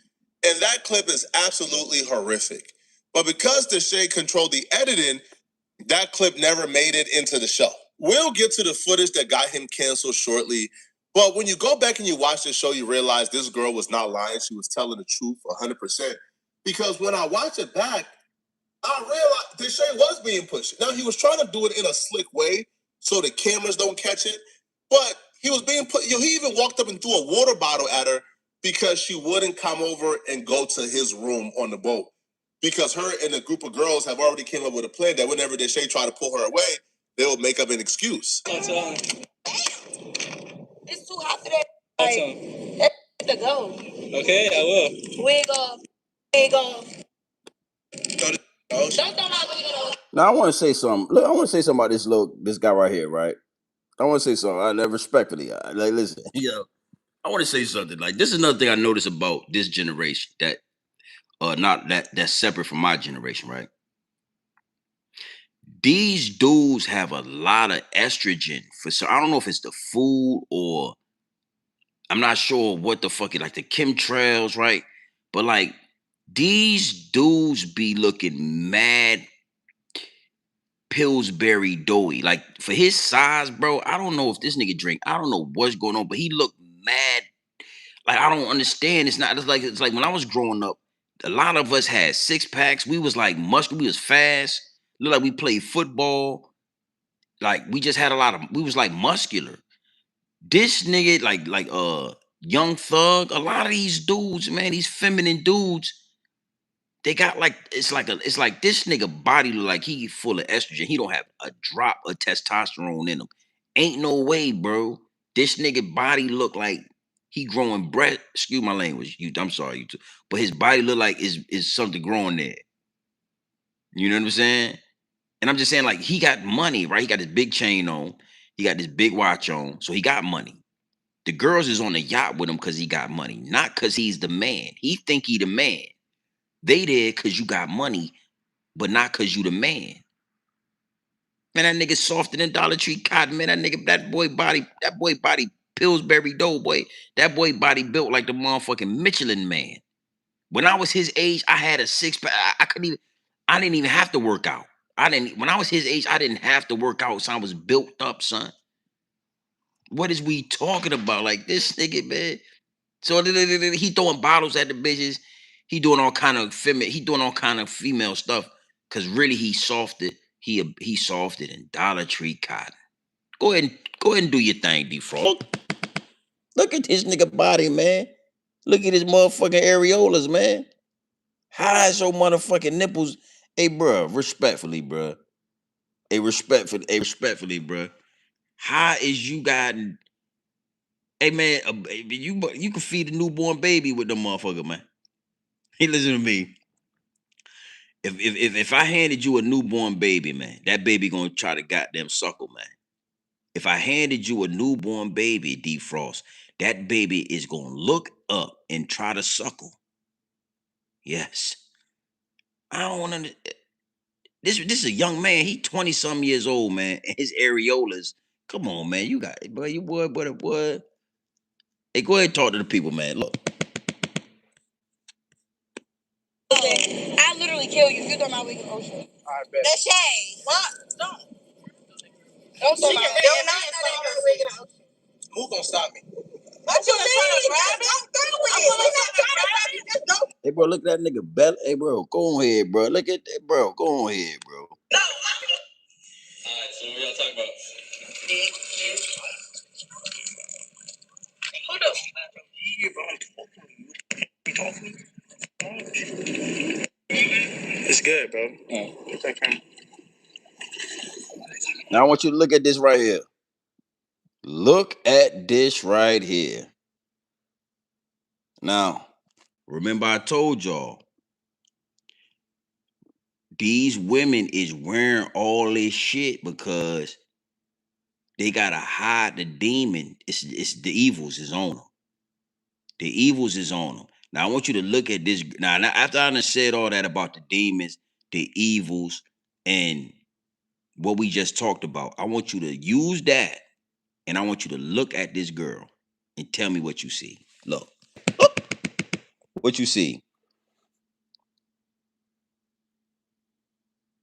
and that clip is absolutely horrific. But because Deshae controlled the editing, that clip never made it into the show. We'll get to the footage that got him canceled shortly, but when you go back and you watch the show, you realize this girl was not lying. She was telling the truth 100%. Because when I watch it back, I realized Deshae was being pushed. Now, he was trying to do it in a slick way so the cameras don't catch it, but he was being put. He even walked up and threw a water bottle at her because she wouldn't come over and go to his room on the boat. Because her and a group of girls have already came up with a plan that whenever Deshae try to pull her away, they will make up an excuse. It's too hot for that. Like, to go. Okay, I will. Wig off. Wig off. Don't throw my wig off. Now I want to say something. Look, I want to say something about this guy right here, right? I want to say something. I never respectfully. Like, listen, I want to say something. Like, this is another thing I noticed about this generation that, not that's separate from my generation, right? These dudes have a lot of estrogen so I don't know if it's the food or I'm not sure what the fuck it like the chemtrails, right? But like these dudes be looking mad Pillsbury doughy. Like for his size, bro, I don't know if this nigga drink. I don't know what's going on, but he looked mad. Like I don't understand. It's like when I was growing up, a lot of us had 6-packs. We was like muscular. We was fast. Looked like we played football. Like we just had we was like muscular. This nigga, like Young Thug, a lot of these dudes, man, these feminine dudes, they got like it's like this nigga body look like he full of estrogen. He don't have a drop of testosterone in him. Ain't no way, bro. This nigga body look like he growing breast. Excuse my language, I'm sorry, you too. But his body look like is something growing there. You know what I'm saying? And I'm just saying, like, he got money, right? He got this big chain on. He got this big watch on. So he got money. The girls is on the yacht with him because he got money, not because he's the man. He think he the man. They there because you got money, but not because you the man. Man, that nigga softer than Dollar Tree cotton, man. That boy body Pillsbury dough, boy. That boy body built like the motherfucking Michelin man. When I was his age, I had a 6-pack. I didn't even have to work out. When I was his age, I didn't have to work out, so I was built up, son. What is we talking about? Like this nigga, man. So he throwing bottles at the bitches. He doing all kind of female stuff. Cause really he softed. He softed in Dollar Tree cotton. Go ahead and do your thing, D-Frog. Look at this nigga body, man. Look at his motherfucking areolas, man. How is your motherfucking nipples? Hey, bro, respectfully, bro. Respectfully, bro. How is you gotten? Hey, man, you can feed a newborn baby with them motherfucker, man. Hey, listen to me. If I handed you a newborn baby, man, that baby gonna try to goddamn suckle, man. If I handed you a newborn baby, D-Frost, that baby is gonna look up and try to suckle. Yes. I don't want to. This is a young man. He 20-some years old, man. And his areolas. Come on, man. You got it, boy. You boy. Hey, go ahead and talk to the people, man. Look. I literally kill you if you throw my wig in the ocean. I bet. That's shade. What? Don't throw my wig in the ocean. Who gonna stop me? Hey, bro, look at that nigga belly. Hey, bro, go ahead, bro. Look at that, bro. Go ahead, bro. No. Alright, so what y'all talking about? Hold up. It's good, bro. It's okay. Now I want you to look at this right here. Look at this right here. Now, remember I told y'all, these women is wearing all this shit because they gotta hide the demon. It's the evils is on them. The evils is on them. Now I want you to look at this. Now after I done said all that about the demons, the evils, and what we just talked about, I want you to use that, and I want you to look at this girl and tell me what you see. Look, what you see.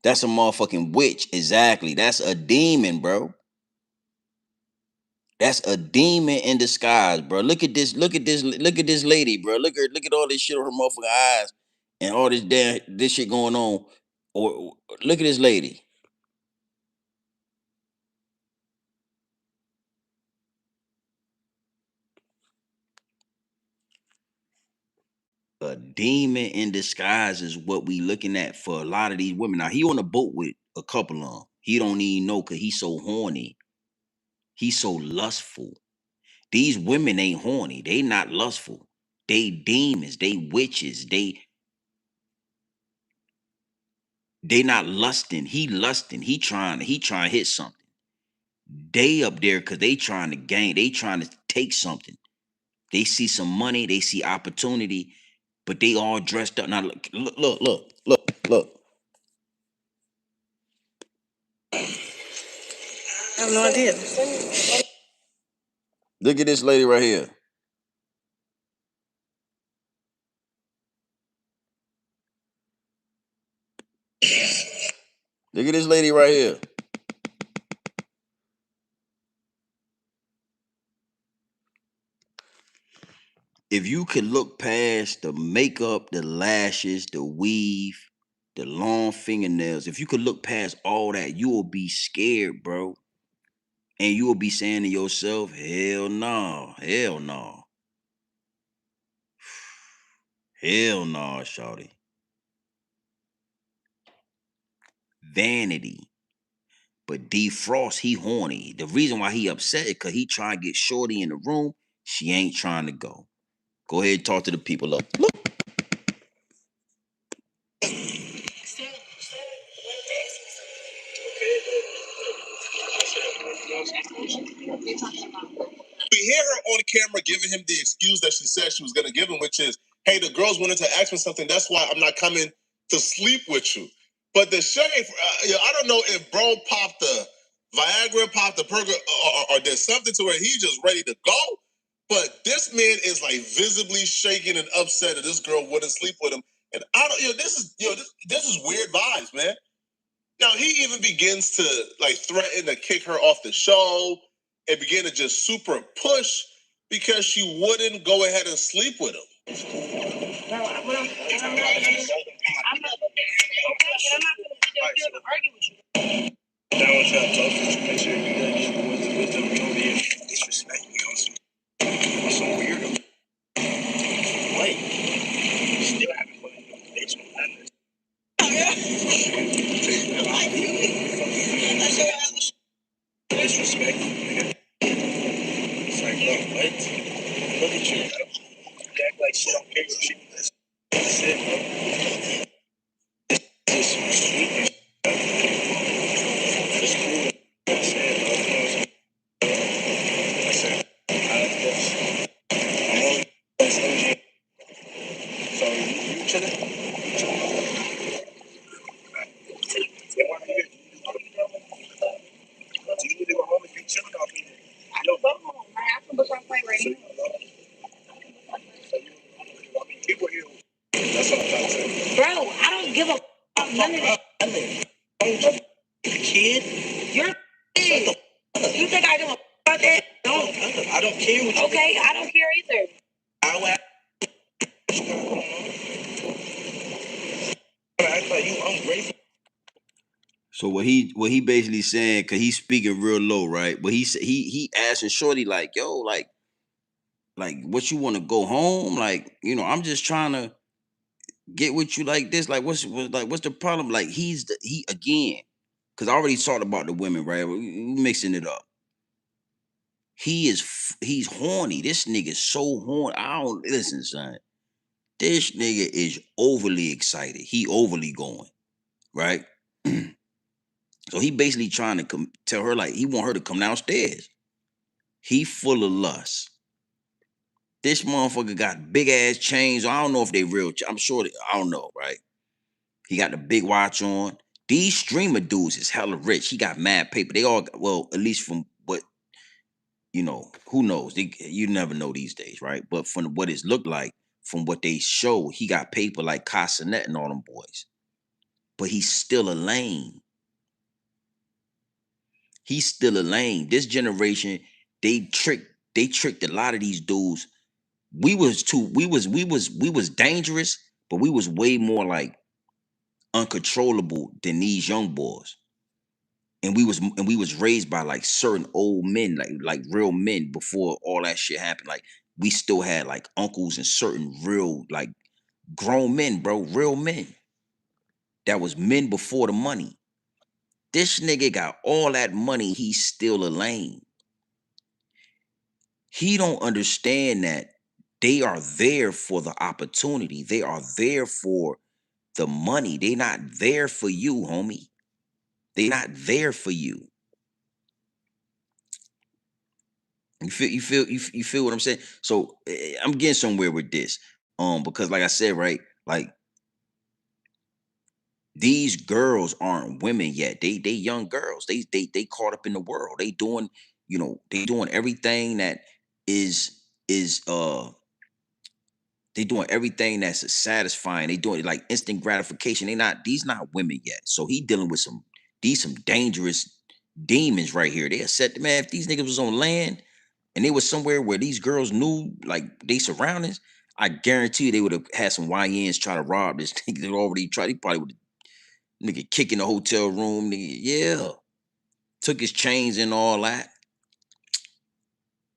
That's a motherfucking witch. Exactly. That's a demon, bro. That's a demon in disguise, bro. Look at this. Look at this. Look at this lady, bro. Look at all this shit on her motherfucking eyes and all this shit going on. Or look at this lady. A demon in disguise is what we looking at for a lot of these women. Now he on a boat with a couple of them. He don't even know because he's so horny. He's so lustful. These women ain't horny. They not lustful. They demons. They witches. They not lusting. He lusting. He trying to hit something. They up there because they trying to gain. They trying to take something. They see some money. They see opportunity, but they all dressed up. Now look. I have no idea. Look at this lady right here. Look at this lady right here. If you could look past the makeup, the lashes, the weave, the long fingernails, if you could look past all that, you will be scared, bro. And you will be saying to yourself, hell no, hell no. Hell no, shawty. Vanity. But D Frost, he horny. The reason why he upset is because he trying to get shorty in the room. She ain't trying to go. Go ahead and talk to the people. Look. We hear her on camera giving him the excuse that she said she was going to give him, which is, hey, the girls wanted to ask me something. That's why I'm not coming to sleep with you. But the shade, I don't know if bro popped the Viagra, popped the Perga, or there's something to where he's just ready to go. But this man is like visibly shaking and upset that this girl wouldn't sleep with him. And I don't, this is weird vibes, man. Now he even begins to like threaten to kick her off the show and begin to just super push because she wouldn't go ahead and sleep with him. I'm not going to argue with you. That was your talk. Make sure you get with them. Disrespect me also. I'm so weirdo. Wait. Still haven't put in the bitch on that. Disrespect me. It's like, look, what? Look at you. You act like shit on cake and shit. That's it, bro. This is sweetness. It's cool. That's it, bro. That's it. I like this. I'm only this energy. So you chilling? You need to go home and be chilling off me. I don't go home. I can book on plane right now. People here. That's what I'm trying to say. Bro, I don't give a fuck none of that. Kid? You're a kid. You think I give a fuck about that? I don't care. Okay, I don't care either. I thought you ungrateful. So what he basically saying, cause he's speaking real low, right? But he asking Shorty like, yo, like what you want to go home? Like, you know, I'm just trying to get with you like this. Like, what's the problem? Like, he again, cause I already talked about the women, right? We mixing it up. He's horny. This nigga's so horny. I don't listen, son. This nigga is overly excited. He overly going, right? So he basically trying to tell her like he want her to come downstairs. He full of lust. This motherfucker got big ass chains. I don't know if they real. I'm sure. I don't know, right? He got the big watch on. These streamer dudes is hella rich. He got mad paper. They all, well, at least from what, you know, who knows? You never know these days, right? But from what it's looked like, from what they show, he got paper like Casanet and all them boys. But he's still a lame. He's still a lame. This generation, they tricked a lot of these dudes. We was dangerous, but we was way more like uncontrollable than these young boys. And we was raised by like certain old men, like real men before all that shit happened. Like we still had like uncles and certain real like grown men, bro, real men. That was men before the money. This nigga got all that money, he's still a lame. He don't understand that they are there for the opportunity. They are there for the money. They not there for you, homie. They not there for you. You feel what I'm saying? So I'm getting somewhere with this. Because like I said, right, like these girls aren't women yet. They young girls. They caught up in the world. They doing, you know, they doing everything that is they doing everything that's satisfying. They doing like instant gratification. These not women yet. So he dealing with some dangerous demons right here. They said, man, if these niggas was on land and they was somewhere where these girls knew like they surroundings, I guarantee you they would have had some YNs try to rob this nigga. They already tried. He probably would have nigga kick in the hotel room. Nigga, yeah. Took his chains and all that.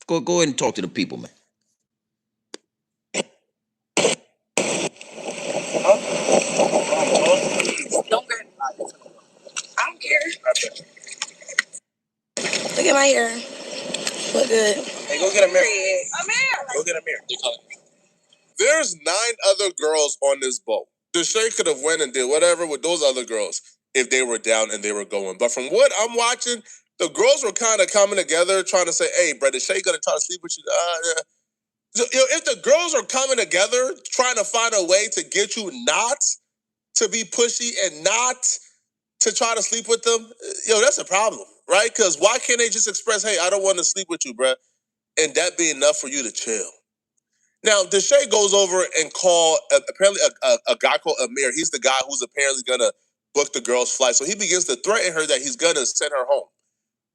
Go ahead and talk to the people, man. I don't care. Look at my hair. Look good. Hey, go get a mirror. Go get a mirror. There's 9 other girls on this boat. Deshae could have went and did whatever with those other girls if they were down and they were going. But from what I'm watching, the girls were kind of coming together trying to say, hey, bro, Deshae gonna try to sleep with you. Yeah. So, if the girls are coming together trying to find a way to get you not to be pushy and not to try to sleep with them, that's a problem, right? Because why can't they just express, hey, I don't want to sleep with you, bro, and that be enough for you to chill? Now, Deshae goes over and call apparently a guy called Amir. He's the guy who's apparently going to book the girl's flight. So he begins to threaten her that he's going to send her home.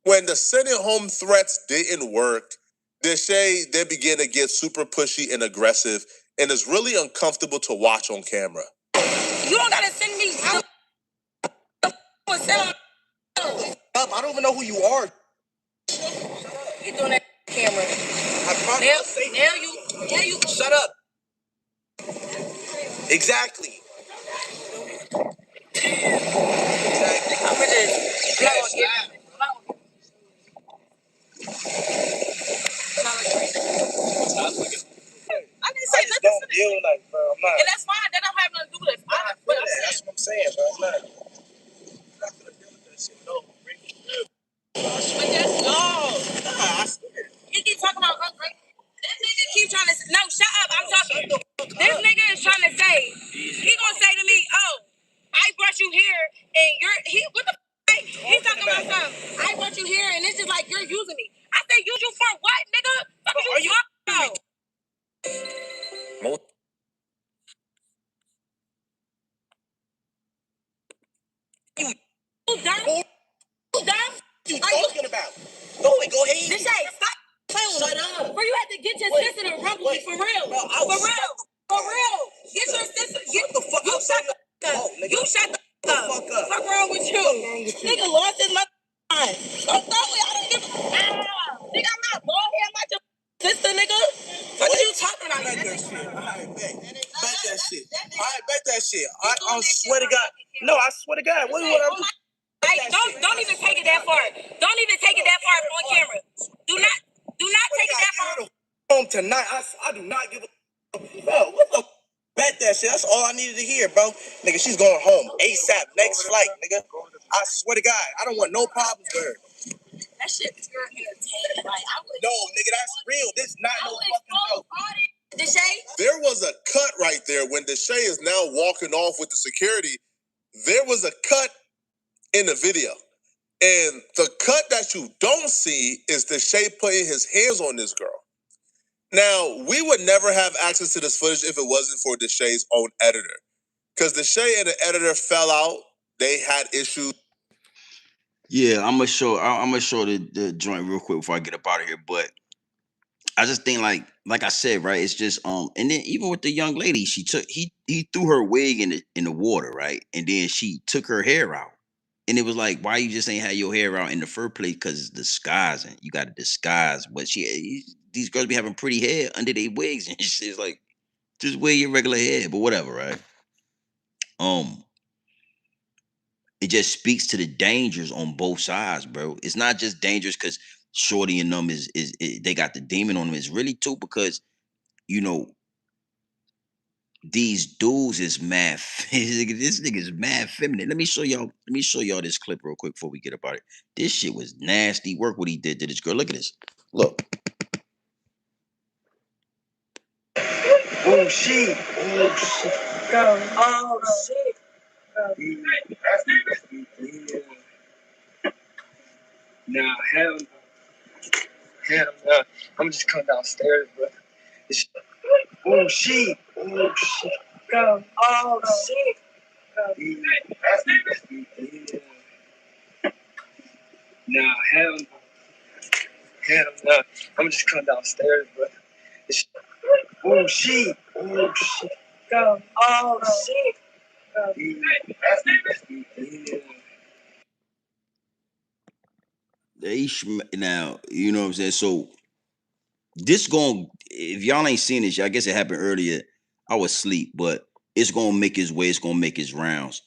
When the sending home threats didn't work, Deshae then began to get super pushy and aggressive, and it's really uncomfortable to watch on camera. You don't got to send me. I don't even know who you are. You're doing that camera. Now you. Shut up. Exactly. I'm gonna I didn't say nothing. Don't deal like, bro. I'm not. And that's fine. That don't have nothing to do with it. That's what I'm saying, bro. I'm not gonna deal with that shit. No. But that's I swear. You keep talking about right? That nigga keep trying to no, shut up. I'm talking. This nigga is trying to say, he gonna say to me, oh, I brought you here and what the he's talking about something. Nigga, I'm not bald head. I'm not your sister, nigga. What are you talking about? Bet that shit. All right, bet. Bet that shit. All right, bet that shit. I swear to God. No, I swear to God. What do you want to do? Don't even take it that far. Don't even take it that far on camera. Do not take it that far. Home tonight. I do not give a bro. What the bet that shit? That's all I needed to hear, bro. Nigga, she's going home ASAP. Next flight, nigga. I swear to God, I don't want no problems with her. That shit is pure entertainment. Like I would. No, nigga, that's real. This not no fucking joke. Deshae? There was a cut right there when Deshae is now walking off with the security. There was a cut in the video. And the cut that you don't see is Deshae putting his hands on this girl. Now, we would never have access to this footage if it wasn't for Deshae's own editor. Because Deshae and the editor fell out. They had issues. Yeah, I'm gonna show the joint real quick before I get up out of here. But I just think like I said, right? It's just and then even with the young lady, he threw her wig in the water, right? And then she took her hair out. And it was like, why you just ain't had your hair out in the first place? Because it's disguising. You got to disguise. But these girls be having pretty hair under their wigs and shit. It's like, just wear your regular hair. But whatever, right? It just speaks to the dangers on both sides, bro. It's not just dangerous because Shorty and them is they got the demon on them. It's really too because, you know, these dudes is mad. This nigga is mad feminine. Let me show y'all this clip real quick before we get about it. This shit was nasty work what he did to this girl. Look at this. Look. Oh shit. Oh shit. Go. Oh shit. Nah, hell no. Hell no. I'm just coming downstairs, bro. Oh shit. Oh shit. Go. Oh shit. Nah, hell no. Hell no. I'm just coming downstairs, bro. Oh shit. Oh shit. Go. Oh shit. Now, you know what I'm saying? So this if y'all ain't seen this, I guess it happened earlier. I was asleep, but it's gonna make its way, it's gonna make its rounds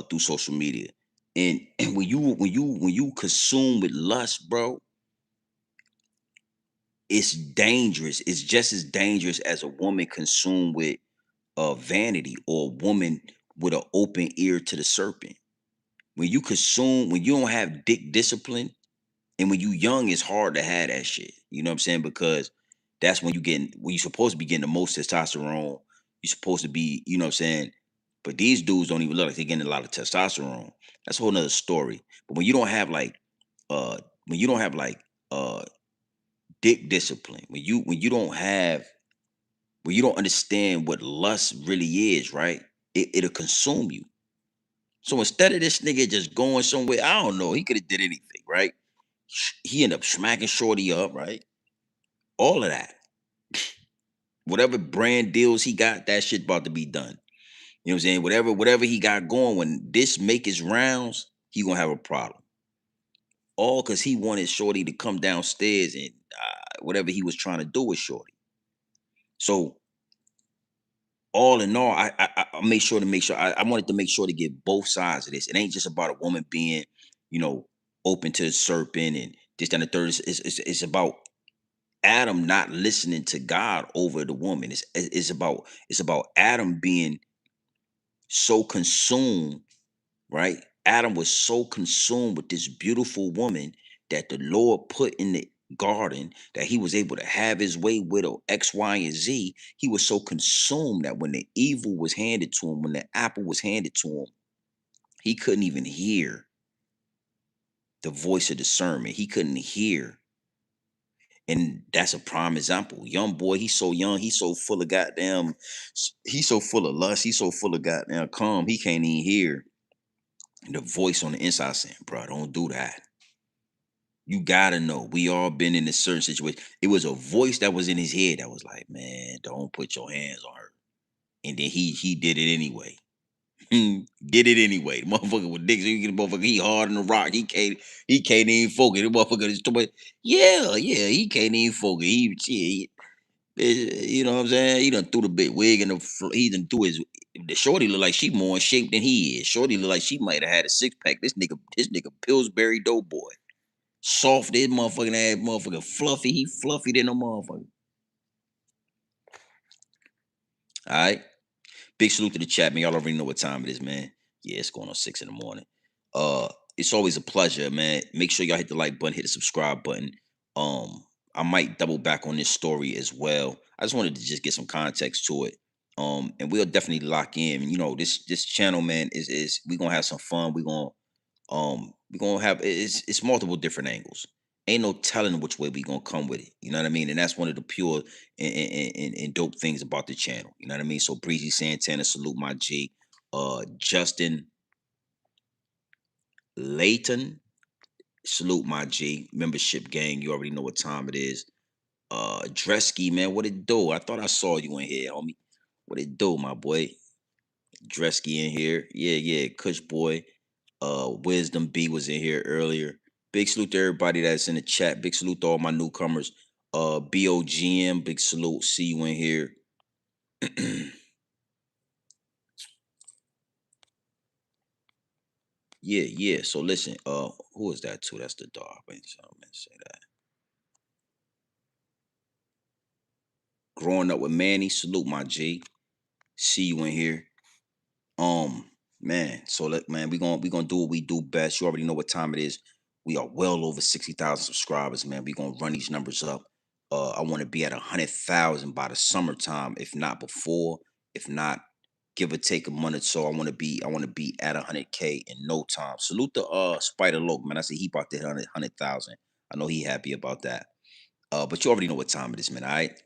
through social media. And when you consume with lust, bro, it's dangerous. It's just as dangerous as a woman consumed with vanity or a woman with an open ear to the serpent. When you don't have dick discipline, and when you young, it's hard to have that shit. You know what I'm saying? Because that's when you're supposed to be getting the most testosterone. You're supposed to be, you know what I'm saying? But these dudes don't even look like they're getting a lot of testosterone. That's a whole nother story. But when you don't have dick discipline, when you don't understand what lust really is, right? It'll consume you. So instead of this nigga just going somewhere, I don't know, he could have did anything, right? He ended up smacking Shorty up, right? All of that. Whatever brand deals he got, that shit about to be done. You know what I'm saying? Whatever he got going, when this make his rounds, he gonna have a problem. All because he wanted Shorty to come downstairs and whatever he was trying to do with Shorty. So all in all, I made sure I wanted to make sure to get both sides of this. It ain't just about a woman being, you know, open to the serpent and this and the third. It's about Adam not listening to God over the woman. It's about Adam being so consumed, right? Adam was so consumed with this beautiful woman that the Lord put in the garden that he was able to have his way with her X, Y, and Z. He was so consumed that when the evil was handed to him, when the apple was handed to him, he couldn't even hear the voice of discernment. He couldn't hear. And that's a prime example. Young boy, he's so young, he's so full of he's so full of lust, he's so full of goddamn calm, he can't even hear the voice on the inside saying, bro, don't do that. You gotta know. We all been in a certain situation. It was a voice that was in his head that was like, man, don't put your hands on her. And then he did it anyway. Get it anyway. The motherfucker with dicks. You get the motherfucker. He hard on the rock. He can't even focus. The motherfucker is yeah. He can't even focus. You know what I'm saying? He done threw the big wig and he done threw the shorty look like she more in shape than he is. Shorty look like she might have had a 6-pack. This nigga Pillsbury Doughboy. Soft this motherfucking ass motherfucker. Fluffy. He fluffy than a motherfucker. All right. Big salute to the chat, man. Y'all already know what time it is, man. Yeah, it's going on 6 in the morning. It's always a pleasure, man. Make sure y'all hit the like button, hit the subscribe button. I might double back on this story as well. I just wanted to just get some context to it. And we'll definitely lock in. You know, this channel, man, is we gonna have some fun. We're gonna have it's multiple different angles. Ain't no telling which way we gonna come with it. You know what I mean? And that's one of the pure and dope things about the channel. You know what I mean? So Breezy Santana, salute my G. Justin Layton, salute my G. Membership gang, you already know what time it is. Dresky, man, what it do? I thought I saw you in here, homie. What it do, my boy? Dresky in here. Yeah, Kush boy. Wisdom B was in here earlier. Big salute to everybody that's in the chat. Big salute to all my newcomers. BOGM, big salute. See you in here. Yeah. So listen, who is that too? That's the dog. Wait, so I'm gonna say that. Growing up with Manny, salute my G. See you in here. Man. So man, we gonna do what we do best. You already know what time it is. We are well over 60,000 subscribers, man. We gonna run these numbers up. I want to be at 100,000 by the summertime, if not before, if not give or take a month or so. I want to be at 100K in no time. Salute to Spider Loke, man. I say he about to hit 100,000. I know he happy about that. But you already know what time it is, man. All right.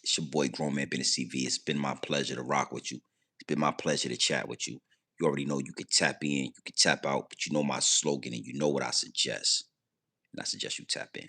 It's your boy Grown Man Business TV. It's been my pleasure to rock with you. It's been my pleasure to chat with you. You already know you could tap in, you could tap out, but you know my slogan and you know what I suggest. And I suggest you tap in.